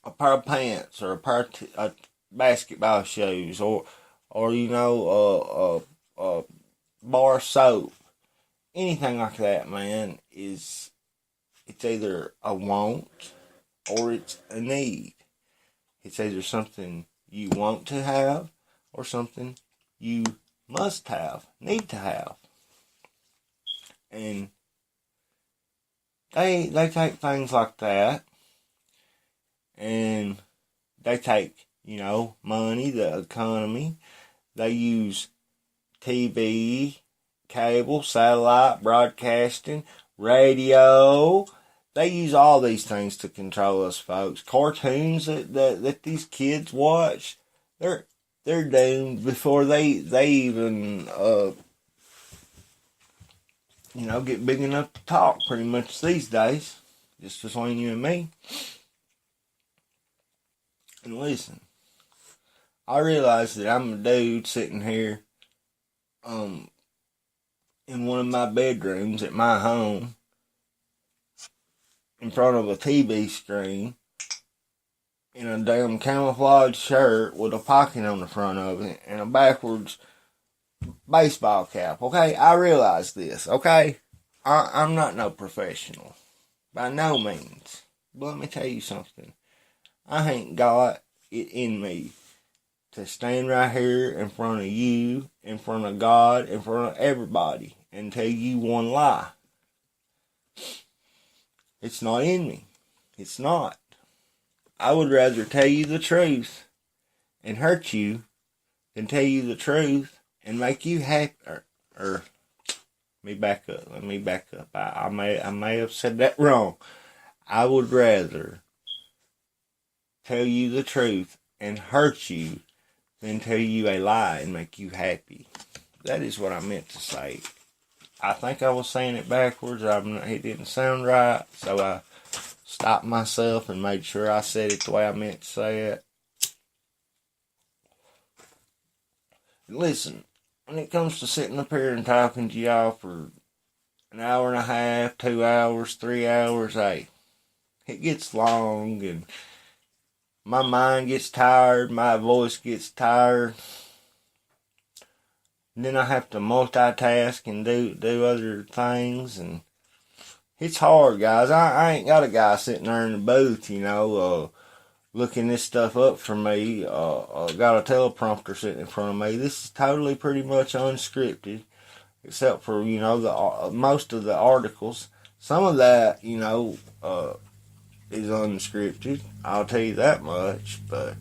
a pair of pants or a pair of basketball shoes or a bar of soap, anything like that, man, it's either a want or it's a need. It's either something you want to have or something you must have, need to have. And they take things like that, and they take, money, the economy. They use TV, cable, satellite, broadcasting, radio. They use all these things to control us, folks. Cartoons that these kids watch, they're doomed before they even get big enough to talk, pretty much these days. Just between you and me. And listen, I realize that I'm a dude sitting here in one of my bedrooms at my home in front of a TV screen in a damn camouflage shirt with a pocket on the front of it and a backwards baseball cap. Okay, I realize this. Okay, I'm not no professional by no means, but let me tell you something. I ain't got it in me to stand right here in front of you, in front of God, in front of everybody, and tell you one lie. It's not in me. It's not. I would rather tell you the truth and hurt you than tell you the truth and make you happy. Let me back up. I may have said that wrong. I would rather tell you the truth and hurt you than tell you a lie and make you happy. That is what I meant to say. I think I was saying it backwards. It didn't sound right, so I stopped myself and made sure I said it the way I meant to say it. Listen, when it comes to sitting up here and talking to y'all for an hour and a half, 2 hours, 3 hours, hey, it gets long and my mind gets tired, my voice gets tired. And then I have to multitask and do other things, and it's hard, guys. I ain't got a guy sitting there in the booth, looking this stuff up for me. Got a teleprompter sitting in front of me. This is totally pretty much unscripted, except for, most of the articles. Some of that, is unscripted. I'll tell you that much, but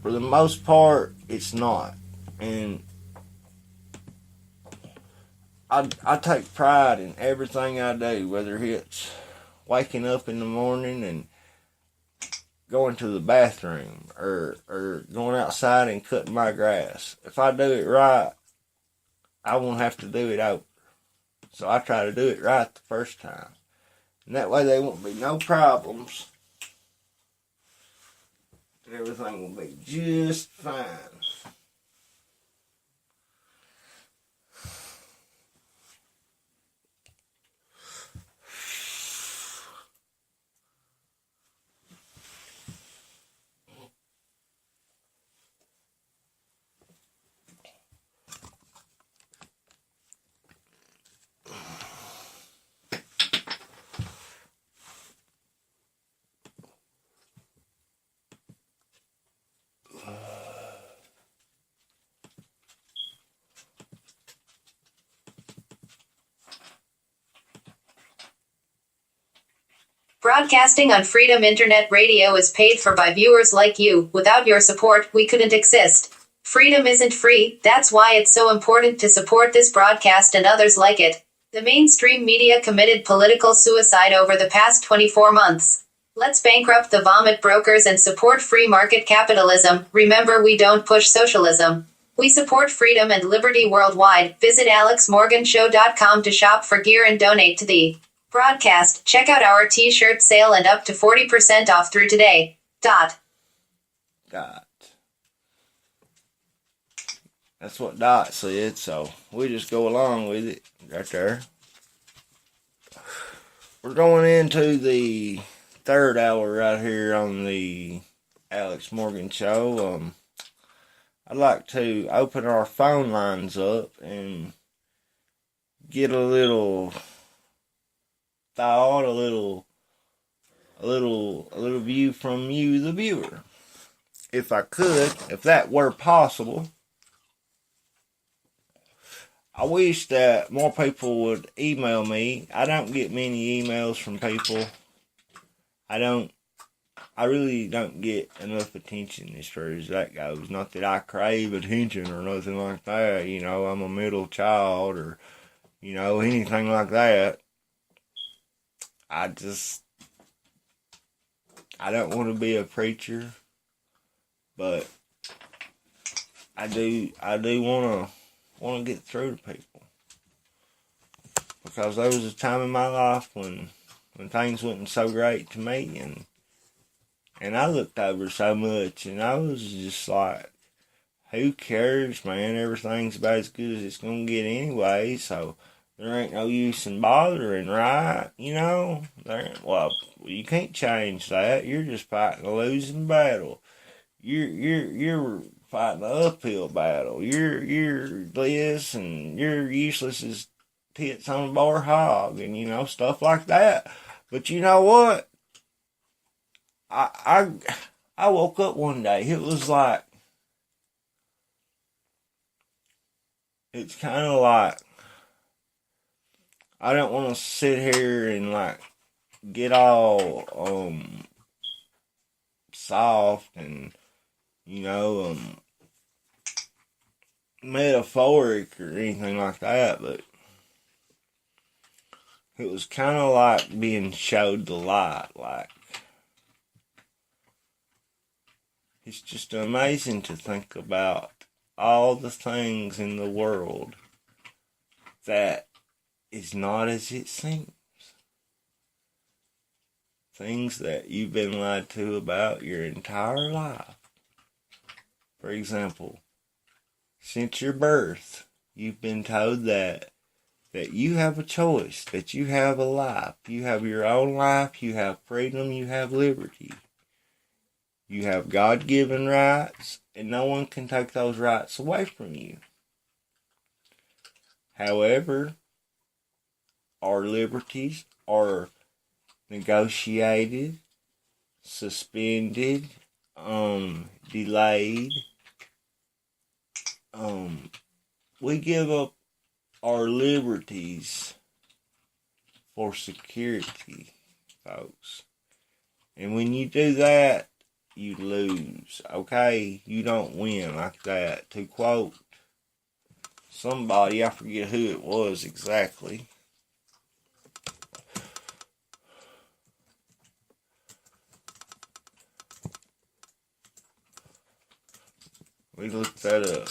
for the most part, it's not. And I take pride in everything I do, whether it's waking up in the morning and going to the bathroom or going outside and cutting my grass. If I do it right, I won't have to do it over. So I try to do it right the first time. And that way there won't be no problems. And everything will be just fine. Broadcasting on Freedom Internet Radio is paid for by viewers like you. Without your support, we couldn't exist. Freedom isn't free, that's why it's so important to support this broadcast and others like it. The mainstream media committed political suicide over the past 24 months. Let's bankrupt the vomit brokers and support free market capitalism. Remember, we don't push socialism. We support freedom and liberty worldwide. Visit alexmorganshow.com to shop for gear and donate to the broadcast. Check out our t-shirt sale and up to 40% off through today. Dot. That's what Dot said, so we just go along with it right there. We're going into the third hour right here on the Alex Morgan Show. I'd like to open our phone lines up and get a little thought, a little view from you, the viewer. If I could, if that were possible, I wish that more people would email me. I don't get many emails from people. I really don't get enough attention as far as that goes. Not that I crave attention or nothing like that. You know, I'm a middle child or, you know, anything like that. I don't want to be a preacher, but I do want to get through to people, because there was a time in my life when things wasn't so great to me, and I looked over so much, and I was just like, who cares, man? Everything's about as good as it's gonna get anyway, so there ain't no use in bothering, right? You know, well, you can't change that. You're just fighting a losing battle. You're fighting an uphill battle. You're this, and you're useless as tits on a bar hog, and, you know, stuff like that. But you know what? I woke up one day. It was like, it's kind of like, I don't want to sit here and like get all soft and, you know, metaphoric or anything like that, but it was kind of like being showed the light. Like, it's just amazing to think about all the things in the world that is not as it seems. Things that you've been lied to about your entire life. For example, since your birth, you've been told that you have a choice, that you have a life. You have your own life, you have freedom, you have liberty. You have God-given rights, and no one can take those rights away from you. However, our liberties are negotiated, suspended, delayed. We give up our liberties for security, folks. And when you do that, you lose, okay? You don't win like that. To quote somebody, I forget who it was exactly. We looked that up.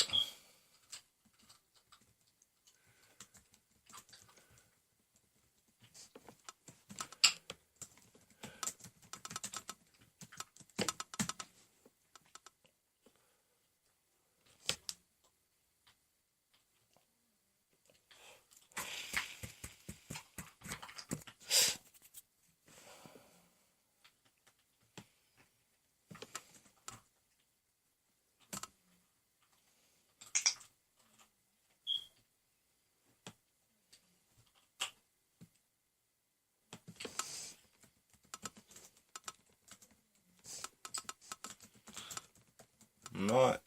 Not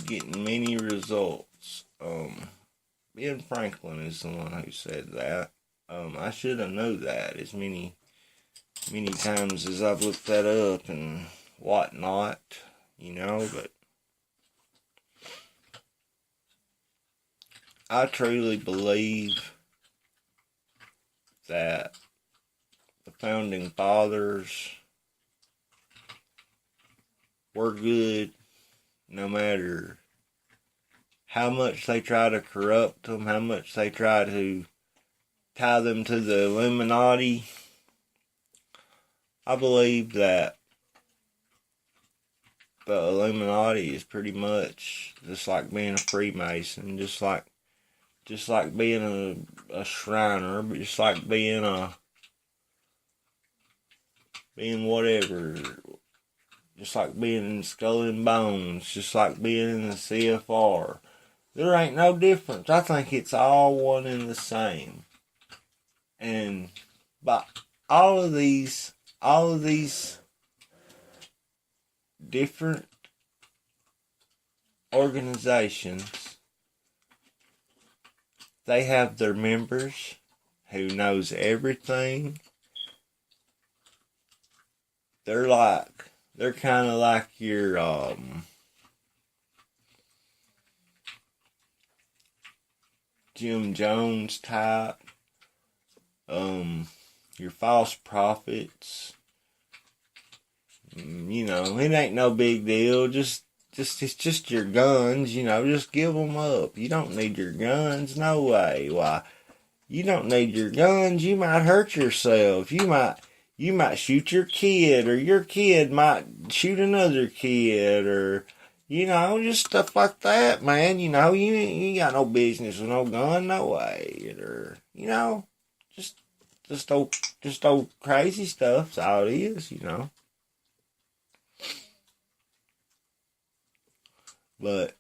getting many results. Ben Franklin is the one who said that. I should have known that as many many times as I've looked that up and whatnot, but I truly believe that the founding fathers were good no matter how much they try to corrupt them, how much they try to tie them to the Illuminati. I believe that the Illuminati is pretty much just like being a Freemason, just like being a Shriner, but just like being whatever, just like being in Skull and Bones, just like being in the CFR. There ain't no difference. I think it's all one and the same. And by all of these different organizations, they have their members who knows everything. They're kind of like your Jim Jones type, your false prophets. It ain't no big deal. It's just your guns. Just give them up. You don't need your guns. No way. Why? You don't need your guns. You might hurt yourself. You might shoot your kid, or your kid might shoot another kid, or just stuff like that, man. You ain't got no business with no gun, no way, or just old crazy stuff. That's all it is, But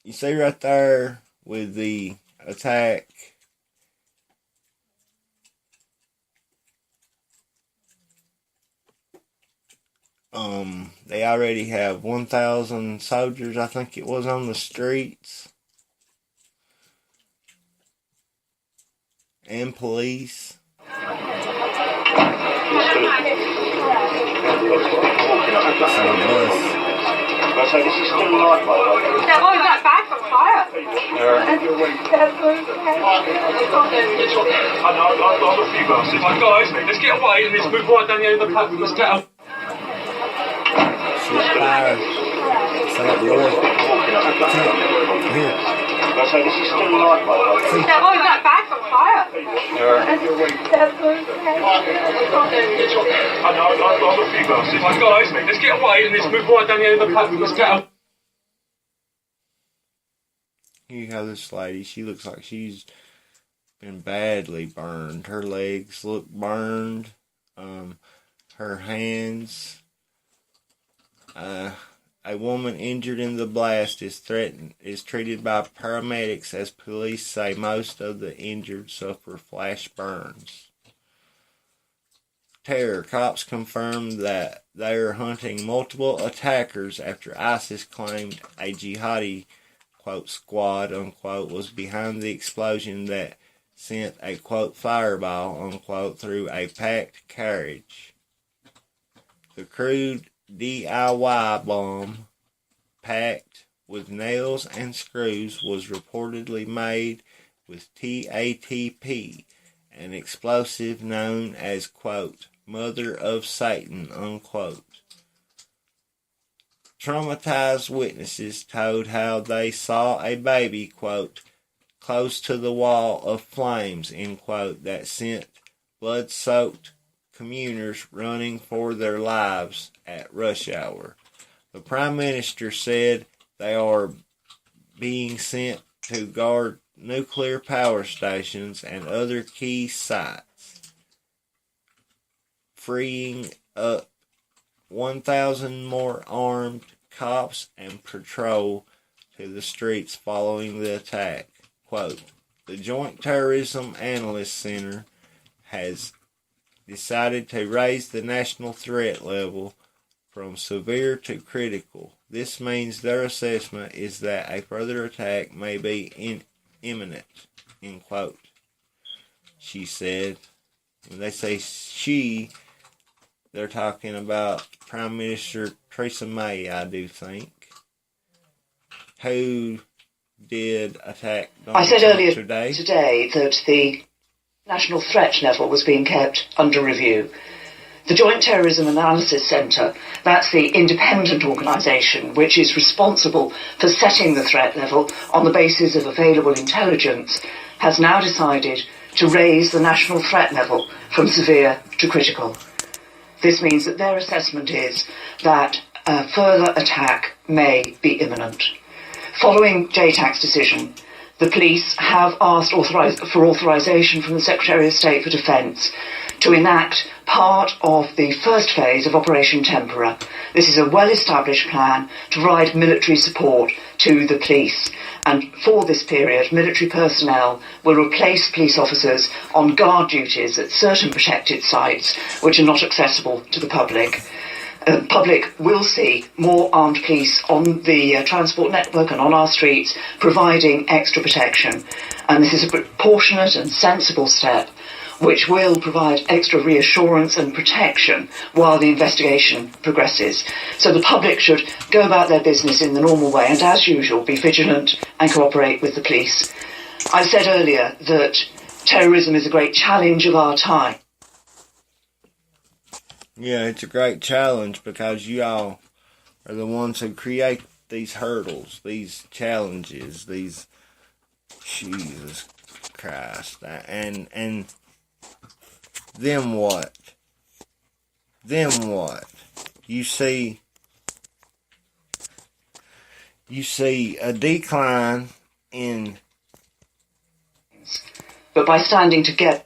you see right there with the attack, they already have 1,000 soldiers, I think it was, on the streets, and police. So this is still light, by the way. That was that bad for fire. I know, I've got a few bastards. Like, guys, let's get away and let's move right down the end of the platform. Let's get up. Fire. Here. So this is still light, by the way. That was that bad for fire. I know, I've got a few bastards. Like, guys, let's get away and let's move right down the end of the platform. Let's get up. You have this lady, she looks like she's been badly burned. Her legs look burned. Her hands. A woman injured in the blast is treated by paramedics, as police say most of the injured suffer flash burns. Terror. Cops confirmed that they are hunting multiple attackers after ISIS claimed a jihadi, quote, squad, unquote, was behind the explosion that sent a, quote, fireball, unquote, through a packed carriage. The crude DIY bomb, packed with nails and screws, was reportedly made with TATP, an explosive known as, quote, Mother of Satan, unquote. Traumatized witnesses told how they saw a baby, quote, close to the wall of flames, end quote, that sent blood-soaked commuters running for their lives at rush hour. The Prime Minister said they are being sent to guard nuclear power stations and other key sites, freeing up 1,000 more armed cops and patrol to the streets following the attack. Quote, the Joint Terrorism Analyst Center has decided to raise the national threat level from severe to critical. This means their assessment is that a further attack may be imminent, end quote. She said. When they say she, they're talking about Prime Minister Theresa May, I do think, who did attack Donald I said Trump earlier today that the national threat level was being kept under review. The Joint Terrorism Analysis Centre, that's the independent organisation which is responsible for setting the threat level on the basis of available intelligence, has now decided to raise the national threat level from severe to critical. This means that their assessment is that a further attack may be imminent. Following JTAC's decision, the police have asked for authorisation from the Secretary of State for Defence to enact part of the first phase of Operation Tempora. This is a well-established plan to provide military support to the police. And for this period, military personnel will replace police officers on guard duties at certain protected sites which are not accessible to the public. The public will see more armed police on the transport network and on our streets, providing extra protection. And this is a proportionate and sensible step which will provide extra reassurance and protection while the investigation progresses. So the public should go about their business in the normal way and, as usual, be vigilant and cooperate with the police. I said earlier that terrorism is a great challenge of our time. Yeah, it's a great challenge because you all are the ones who create these hurdles, these challenges, these... Jesus Christ. And then what? Then what? You see a decline in... But by standing together,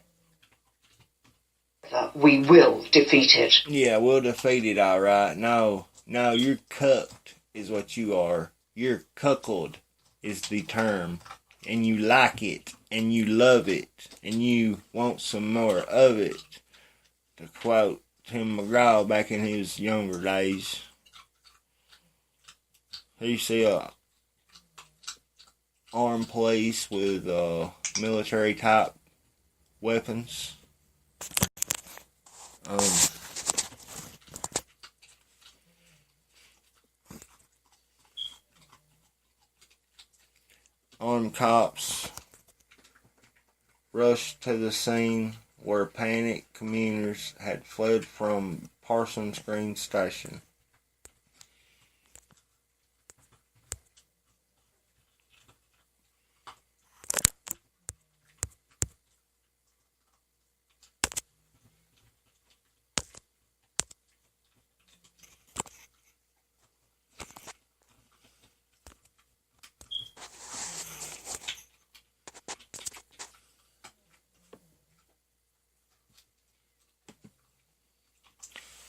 we will defeat it. Yeah, we'll defeat it, all right. No, you're cucked is what you are. You're cuckold is the term. And you like it, and you love it, and you want some more of it. To quote Tim McGraw back in his younger days. You see a armed police with military type weapons. Armed cops rushed to the scene where panicked commuters had fled from Parsons Green Station.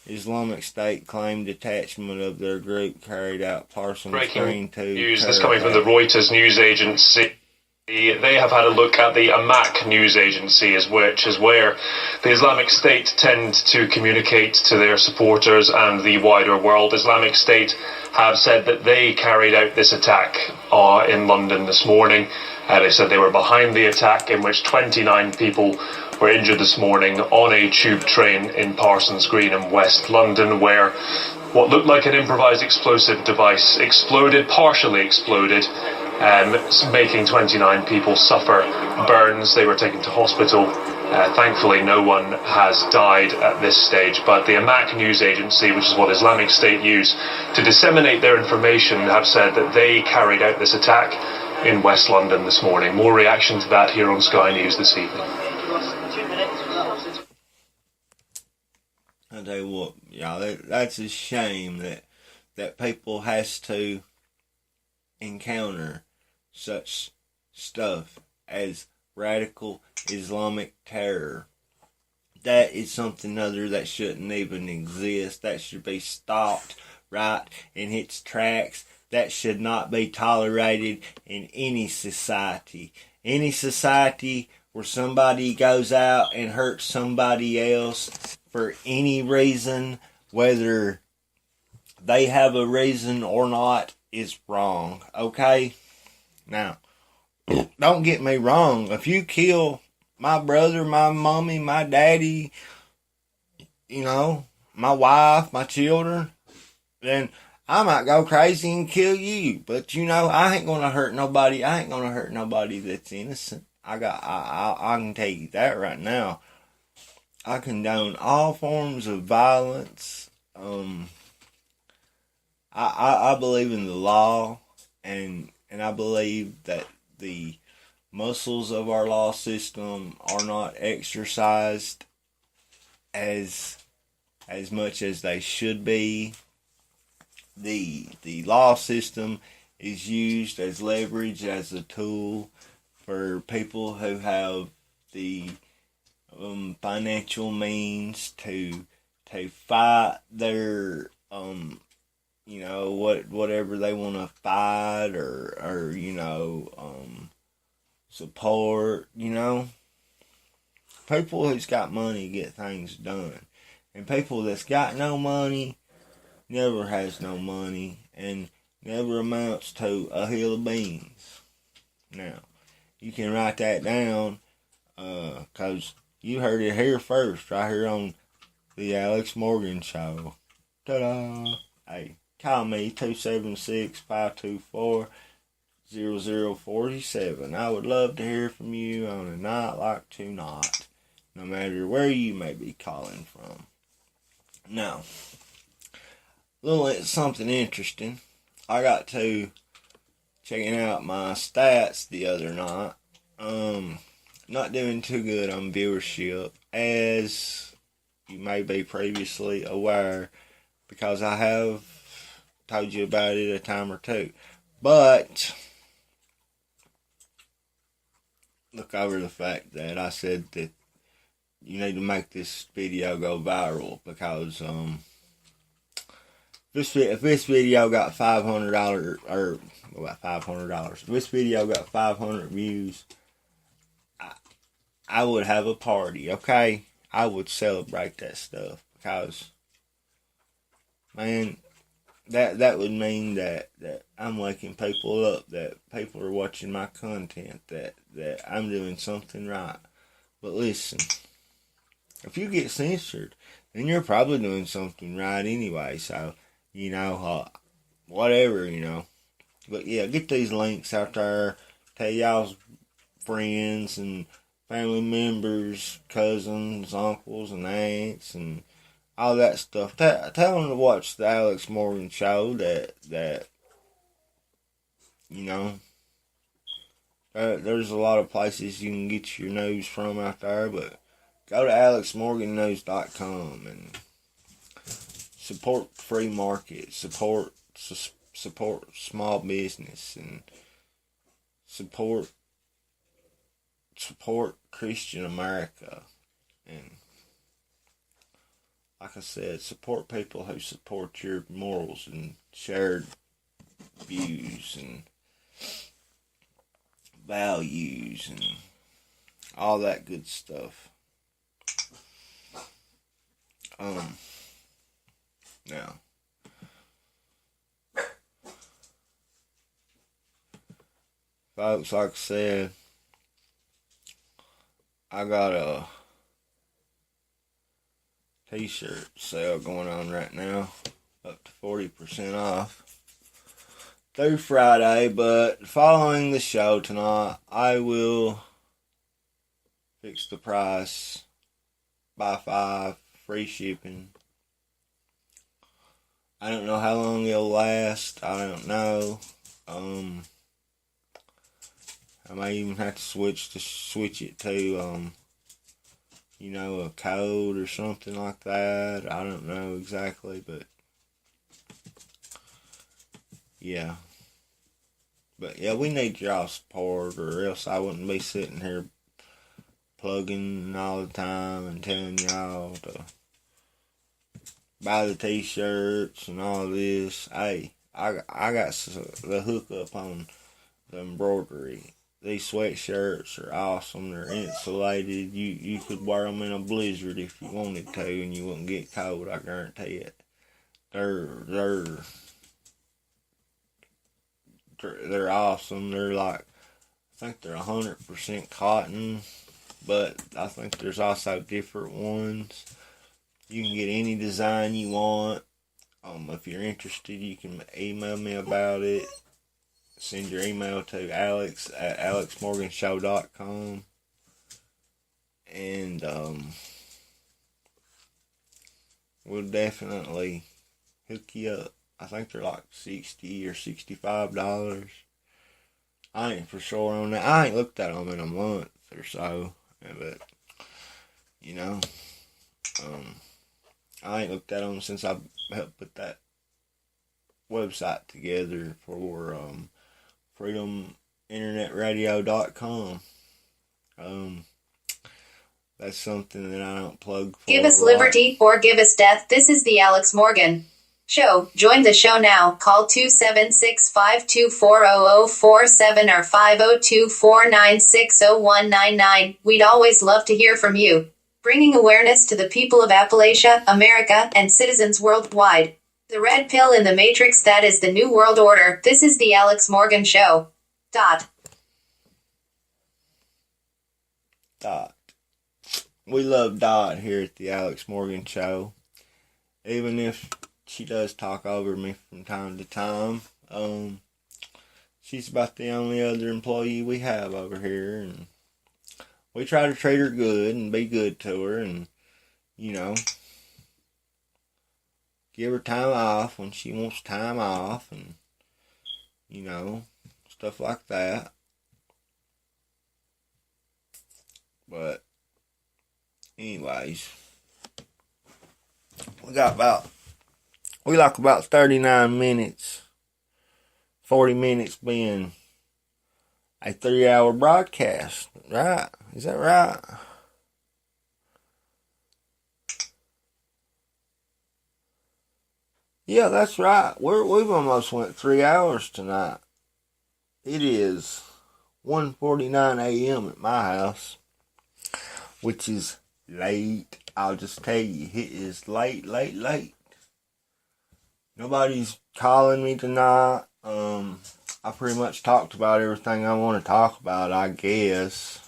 Islamic State claimed detachment of their group carried out Parsons Green 2 news that's coming from the Reuters news agency. They have had a look at the Amaq news agency, which is where the Islamic State tend to communicate to their supporters and the wider world. Islamic State have said that they carried out this attack in London this morning. They said they were behind the attack, in which 29 people were injured this morning on a tube train in Parsons Green in West London, where what looked like an improvised explosive device partially exploded, making 29 people suffer burns. They were taken to hospital. Thankfully, no one has died at this stage, but the Amaq news agency, which is what Islamic State use to disseminate their information, have said that they carried out this attack in West London this morning. More reaction to that here on Sky News this evening. I tell you what, y'all, that's a shame that people has to encounter such stuff as radical Islamic terror. That is something other that shouldn't even exist. That should be stopped right in its tracks. That should not be tolerated in any society. Any society where somebody goes out and hurts somebody else for any reason, whether they have a reason or not, is wrong. Okay? Now, don't get me wrong. If you kill my brother, my mommy, my daddy, my wife, my children, then I might go crazy and kill you. But I ain't gonna hurt nobody. I ain't gonna hurt nobody that's innocent. I can tell you that right now. I condone all forms of violence. I believe in the law, and I believe that the muscles of our law system are not exercised as much as they should be. The law system is used as leverage, as a tool for people who have the financial means to fight their whatever they want to fight or support. People who's got money get things done, and people that's got no money never has no money and never amounts to a hill of beans. Now, you can write that down, cause you heard it here first, right here on the Alex Morgan Show. Ta-da! Hey, call me 276-524-0047. I would love to hear from you on a night like tonight, no matter where you may be calling from. Now, something interesting. I got to checking out my stats the other night. Not doing too good on viewership, as you may be previously aware, because I have told you about it a time or two. But look over the fact that I said that you need to make this video go viral, because if this video got $500 or about $500, if this video got 500 views, I would have a party, okay? I would celebrate that stuff, because, man, that would mean that I'm waking people up, that people are watching my content, that I'm doing something right. But listen, if you get censored, then you're probably doing something right anyway, so, whatever, But yeah, get these links out there, tell y'all's friends and family members, cousins, uncles, and aunts, and all that stuff. Tell them to watch the Alex Morgan Show. There's a lot of places you can get your news from out there, but go to alexmorgannews.com and support free market, support small business, and support Christian America, and like I said, support people who support your morals and shared views and values and all that good stuff. Now, folks, like I said, I got a t-shirt sale going on right now, up to 40% off through Friday. But following the show tonight, I will fix the price, buy 5, free shipping. I don't know how long it'll last. I don't know. I may even have to switch it to a code or something like that. I don't know exactly, but yeah. But yeah, we need y'all support, or else I wouldn't be sitting here plugging all the time and telling y'all to buy the t-shirts and all this. Hey, I got the hookup on the embroidery. These sweatshirts are awesome. They're insulated. You could wear them in a blizzard if you wanted to, and you wouldn't get cold. I guarantee it. They're awesome. They're like, I think they're 100% cotton, but I think there's also different ones. You can get any design you want. If you're interested, you can email me about it. Send your email to alex@alexmorganshow.com. And we'll definitely hook you up. I think they're like $60 or $65. I ain't for sure on that. I ain't looked at them in a month or so. But, you know, I ain't looked at them since I helped put that website together for freedominternetradio.com. That's something that I don't plug for. Give us liberty or give us death. This is the Alex Morgan Show. Join the show now. Call 276-524-0047 or 502-496-0199. We'd always love to hear from you. Bringing awareness to the people of Appalachia, America, and citizens worldwide. The red pill in the matrix, that is the new world order. This is the Alex Morgan Show. Dot. We love Dot here at the Alex Morgan Show. Even if she does talk over me from time to time. She's about the only other employee we have over here, and we try to treat her good and be good to her, and, you know, give her time off when she wants time off, and, you know, stuff like that. But anyways, we like about 39 minutes, 40 minutes being a 3-hour broadcast, right? Is that right? Yeah, that's right. We've almost went 3 hours tonight. It is 1:49 a.m. at my house, which is late. I'll just tell you, it is late. Nobody's calling me tonight. I pretty much talked about everything I want to talk about, I guess.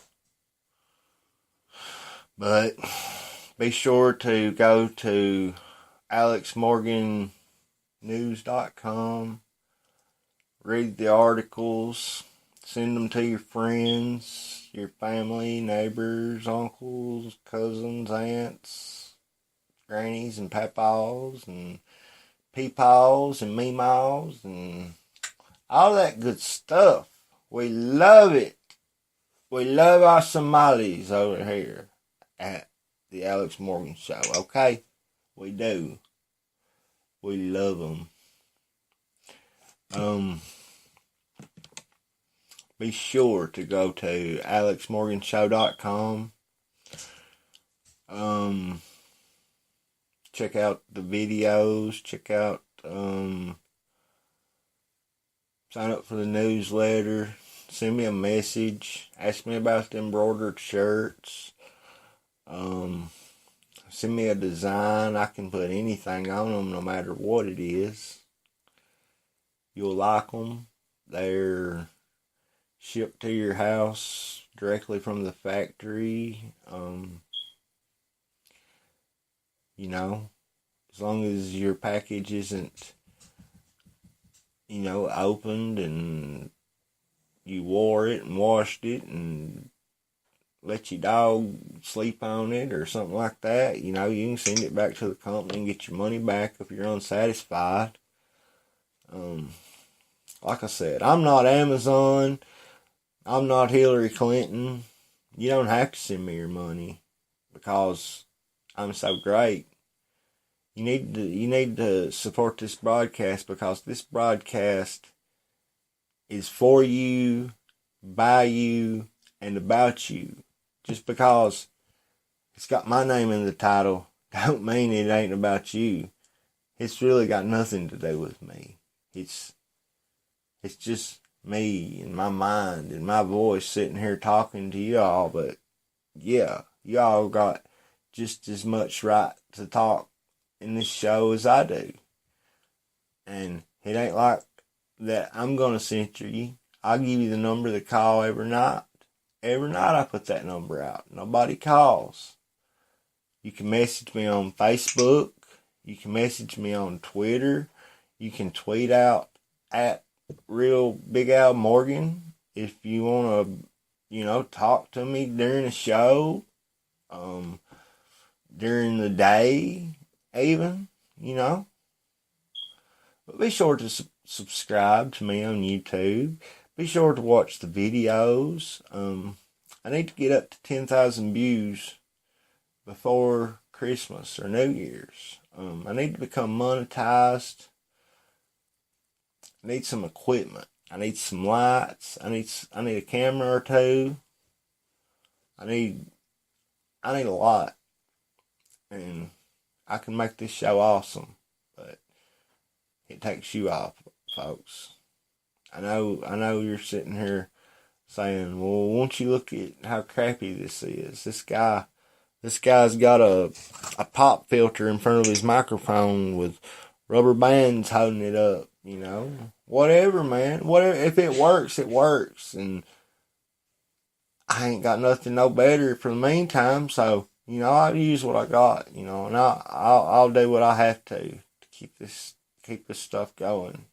But be sure to go to alexmorgannews.com, read the articles, send them to your friends, your family, neighbors, uncles, cousins, aunts, grannies, and papaws, and peepaws, and meemaws, and all that good stuff. We love it. We love our Somalis over here at the Alex Morgan Show, okay? We do. We love them. Be sure to go to alexmorganshow.com. Check out the videos. Check out, sign up for the newsletter. Send me a message. Ask me about the embroidered shirts. Send me a design. I can put anything on them, no matter what it is. You'll like them. They're shipped to your house directly from the factory. You know, as long as your package isn't, you know, opened and you wore it and washed it and let your dog sleep on it or something like that, you know, you can send it back to the company and get your money back if you're unsatisfied. Like I said, I'm not Amazon. I'm not Hillary Clinton. You don't have to send me your money because I'm so great. You need to support this broadcast because this broadcast is for you, by you, and about you. Just because it's got my name in the title don't mean it ain't about you. It's really got nothing to do with me. It's just me and my mind and my voice sitting here talking to y'all, but yeah, y'all got just as much right to talk in this show as I do. And it ain't like that I'm going to censor you. I'll give you the number to call every night. Every night I put that number out. Nobody calls. You can message me on Facebook. You can message me on Twitter. You can tweet out at Real Big Al Morgan if you want to, talk to me during the show, during the day, even, But be sure to subscribe to me on YouTube. Be sure to watch the videos. I need to get up to 10,000 views before Christmas or New Year's. I need to become monetized. I need some equipment. I need some lights. I need a camera or two. I need a lot. And I can make this show awesome. But it takes you off, folks. I know you're sitting here saying, well, won't you look at how crappy this is? This guy's got a pop filter in front of his microphone with rubber bands holding it up, Whatever, man. Whatever. If it works, it works. And I ain't got nothing no better for the meantime, so, I'll use what I got, and I'll do what I have to keep this stuff going.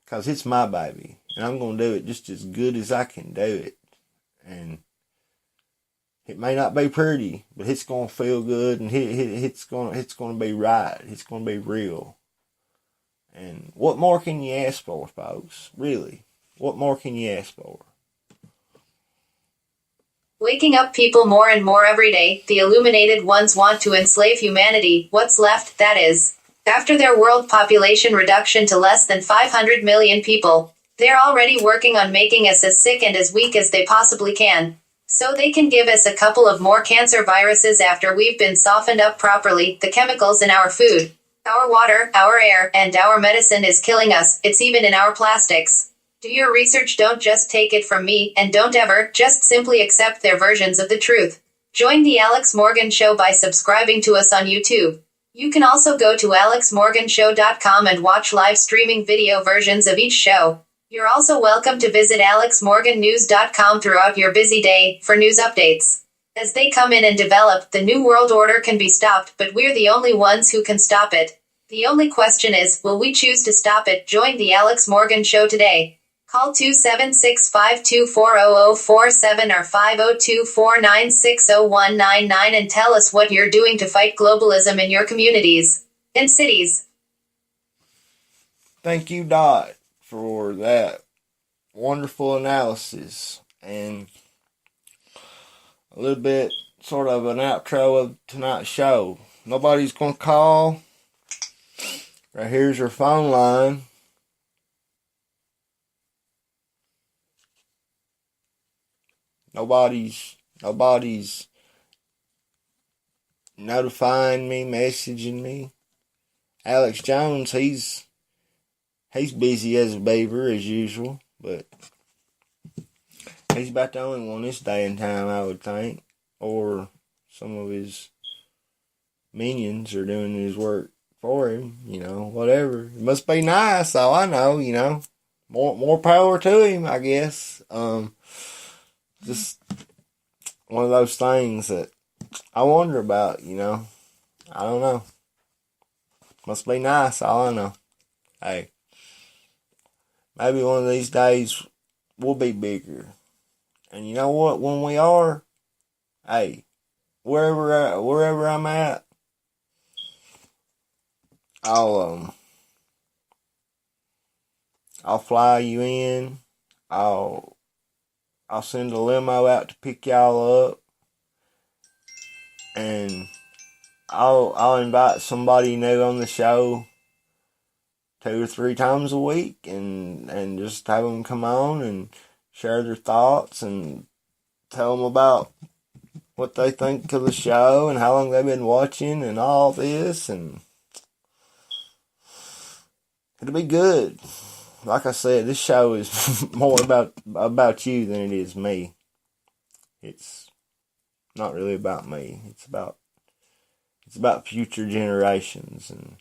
Because it's my baby. And I'm going to do it just as good as I can do it. And it may not be pretty, but it's going to feel good, and it's going to be right. It's going to be real. And what more can you ask for, folks? Really? What more can you ask for? Waking up people more and more every day, the illuminated ones want to enslave humanity, what's left, that is. After their world population reduction to less than 500 million people, they're already working on making us as sick and as weak as they possibly can. So they can give us a couple of more cancer viruses after we've been softened up properly. The chemicals in our food, our water, our air, and our medicine is killing us. It's even in our plastics. Do your research, don't just take it from me, and don't ever just simply accept their versions of the truth. Join the Alex Morgan Show by subscribing to us on YouTube. You can also go to alexmorganshow.com and watch live streaming video versions of each show. You're also welcome to visit alexmorgannews.com throughout your busy day for news updates. As they come in and develop, the New World Order can be stopped, but we're the only ones who can stop it. The only question is, will we choose to stop it? Join the Alex Morgan Show today. Call 276-524-0047 or 502-496-0199 and tell us what you're doing to fight globalism in your communities and cities. Thank you, Dot, for that wonderful analysis and a little bit sort of an outro of tonight's show. Nobody's going to call. Right here's your phone line. Nobody's notifying me, messaging me. Alex Jones, he's busy as a beaver as usual, but he's about the only one this day and time, I would think. Or some of his minions are doing his work for him, whatever. It must be nice, all I know, More power to him, I guess. Just one of those things that I wonder about, I don't know. Must be nice, all I know. Hey, maybe one of these days we'll be bigger. And you know what? When we are, hey, wherever I'm at, I'll fly you in. I'll send a limo out to pick y'all up, and I'll invite somebody new on the show 2 or 3 times a week, and just have them come on and share their thoughts and tell them about what they think of the show and how long they've been watching and all this, and it'll be good. Like I said, this show is more about you than it is me. It's not really about me. It's about future generations and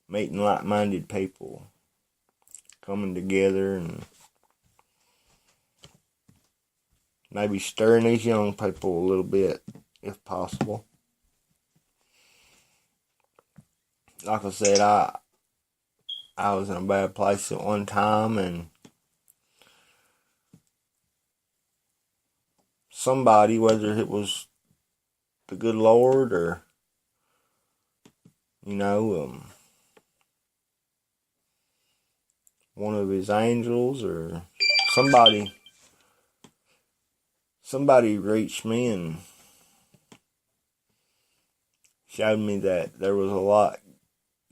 meeting like-minded people, coming together and maybe stirring these young people a little bit, if possible. like I said, I was in a bad place at one time, and somebody, whether it was the good Lord or, one of his angels or somebody reached me and showed me that there was a lot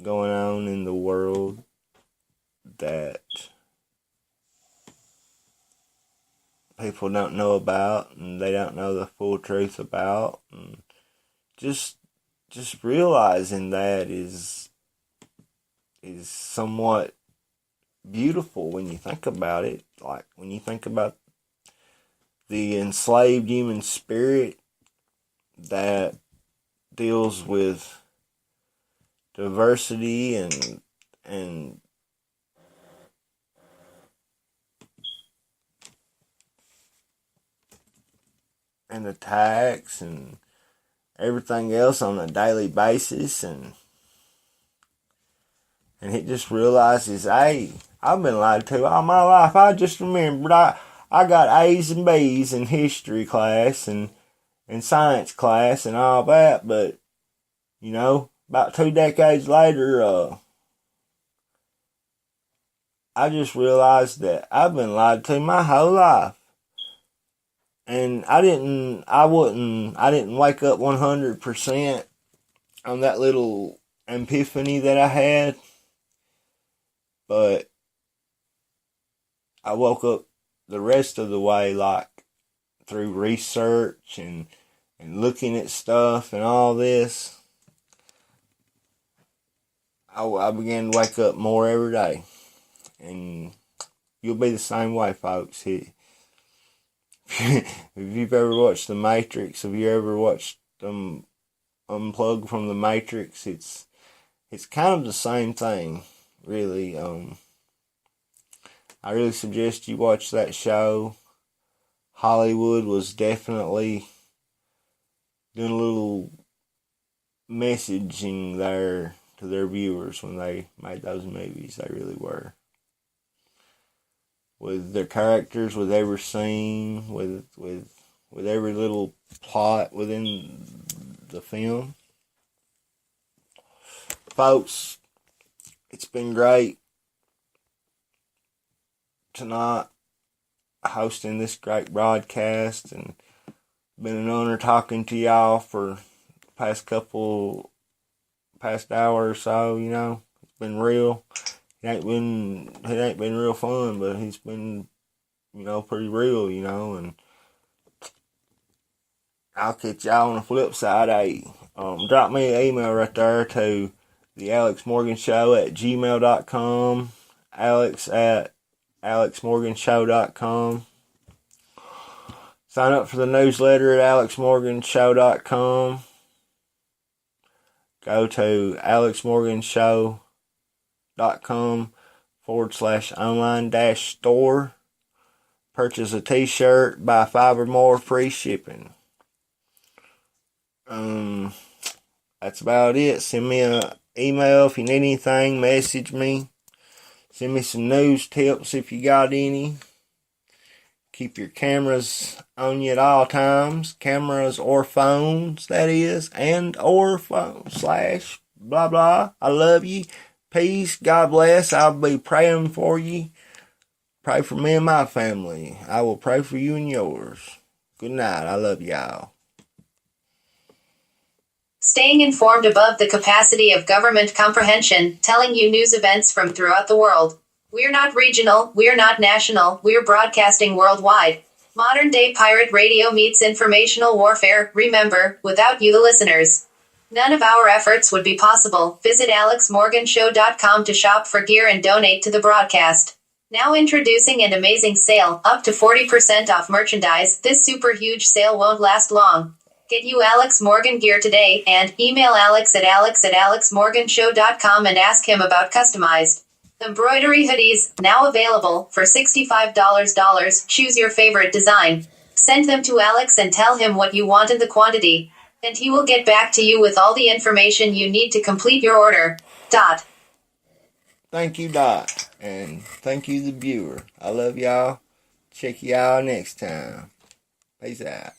going on in the world that people don't know about, and they don't know the full truth about, and just realizing that is somewhat beautiful when you think about it. Like when you think about the enslaved human spirit that deals with diversity and attacks and everything else on a daily basis, and it just realizes, hey, I've been lied to all my life. I just remembered I got A's and B's in history class and science class and all that, but about 2 decades later, I just realized that I've been lied to my whole life. And I didn't wake up 100% on that little epiphany that I had, but I woke up the rest of the way, like through research and looking at stuff and all this. I began to wake up more every day, and you'll be the same way, folks. If you've ever watched The Matrix, have you ever watched them unplug from The Matrix? It's kind of the same thing, really. I really suggest you watch that show. Hollywood was definitely doing a little messaging there to their viewers when they made those movies. They really were. With their characters, with every scene, with every little plot within the film. Folks, it's been great tonight hosting this great broadcast, and been an honor talking to y'all for the past hour or so. It's been real. It ain't been real fun, but it's been, pretty real, and I'll catch y'all on the flip side. Hey, drop me an email right there to the Alex Morgan Show at gmail.com, alex@alexmorganshow.com. Sign up for the newsletter at alexmorganshow.com. Go to alexmorganshow.com/online-store. Purchase a t-shirt, buy 5 or more, free shipping. That's about it. Send me an email if you need anything. Message me. Send me some news tips if you got any. Keep your cameras on you at all times. Cameras or phones, that is. And or phone / blah blah. I love you. Peace. God bless. I'll be praying for you. Pray for me and my family. I will pray for you and yours. Good night. I love y'all. Staying informed above the capacity of government comprehension, telling you news events from throughout the world. We're not regional, we're not national, we're broadcasting worldwide. Modern day pirate radio meets informational warfare, remember, without you the listeners. None of our efforts would be possible. Visit alexmorganshow.com to shop for gear and donate to the broadcast. Now introducing an amazing sale, up to 40% off merchandise. This super huge sale won't last long. Get you Alex Morgan gear today, and email alex@alexmorganshow.com and ask him about customized embroidery hoodies, now available for $65. Choose your favorite design. Send them to Alex and tell him what you want and the quantity, and he will get back to you with all the information you need to complete your order. Dot. Thank you, Dot. And thank you, the viewer. I love y'all. Check y'all next time. Peace out.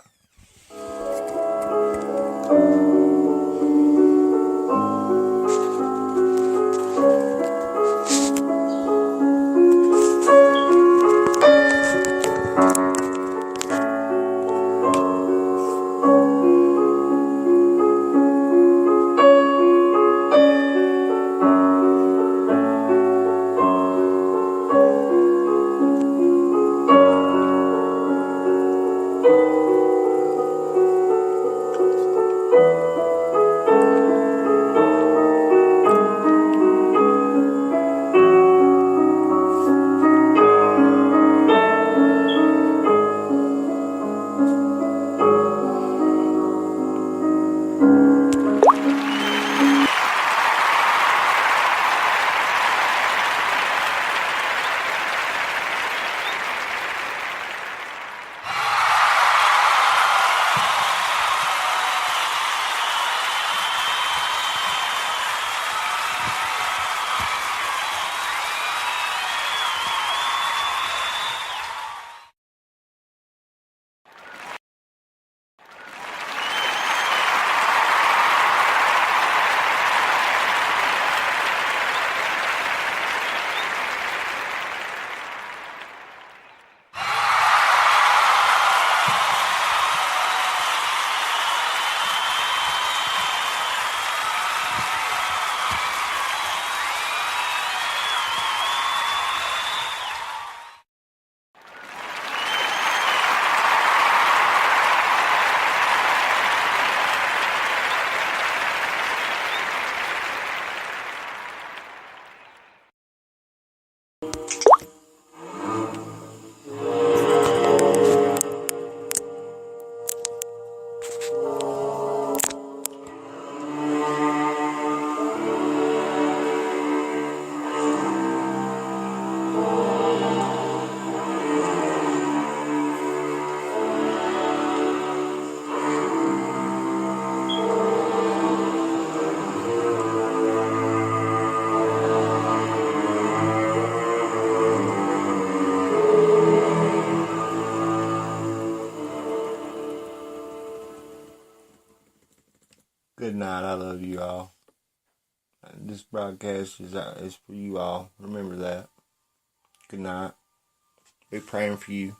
Good night. I love you all. This broadcast is for you all. Remember that. Good night. Be praying for you.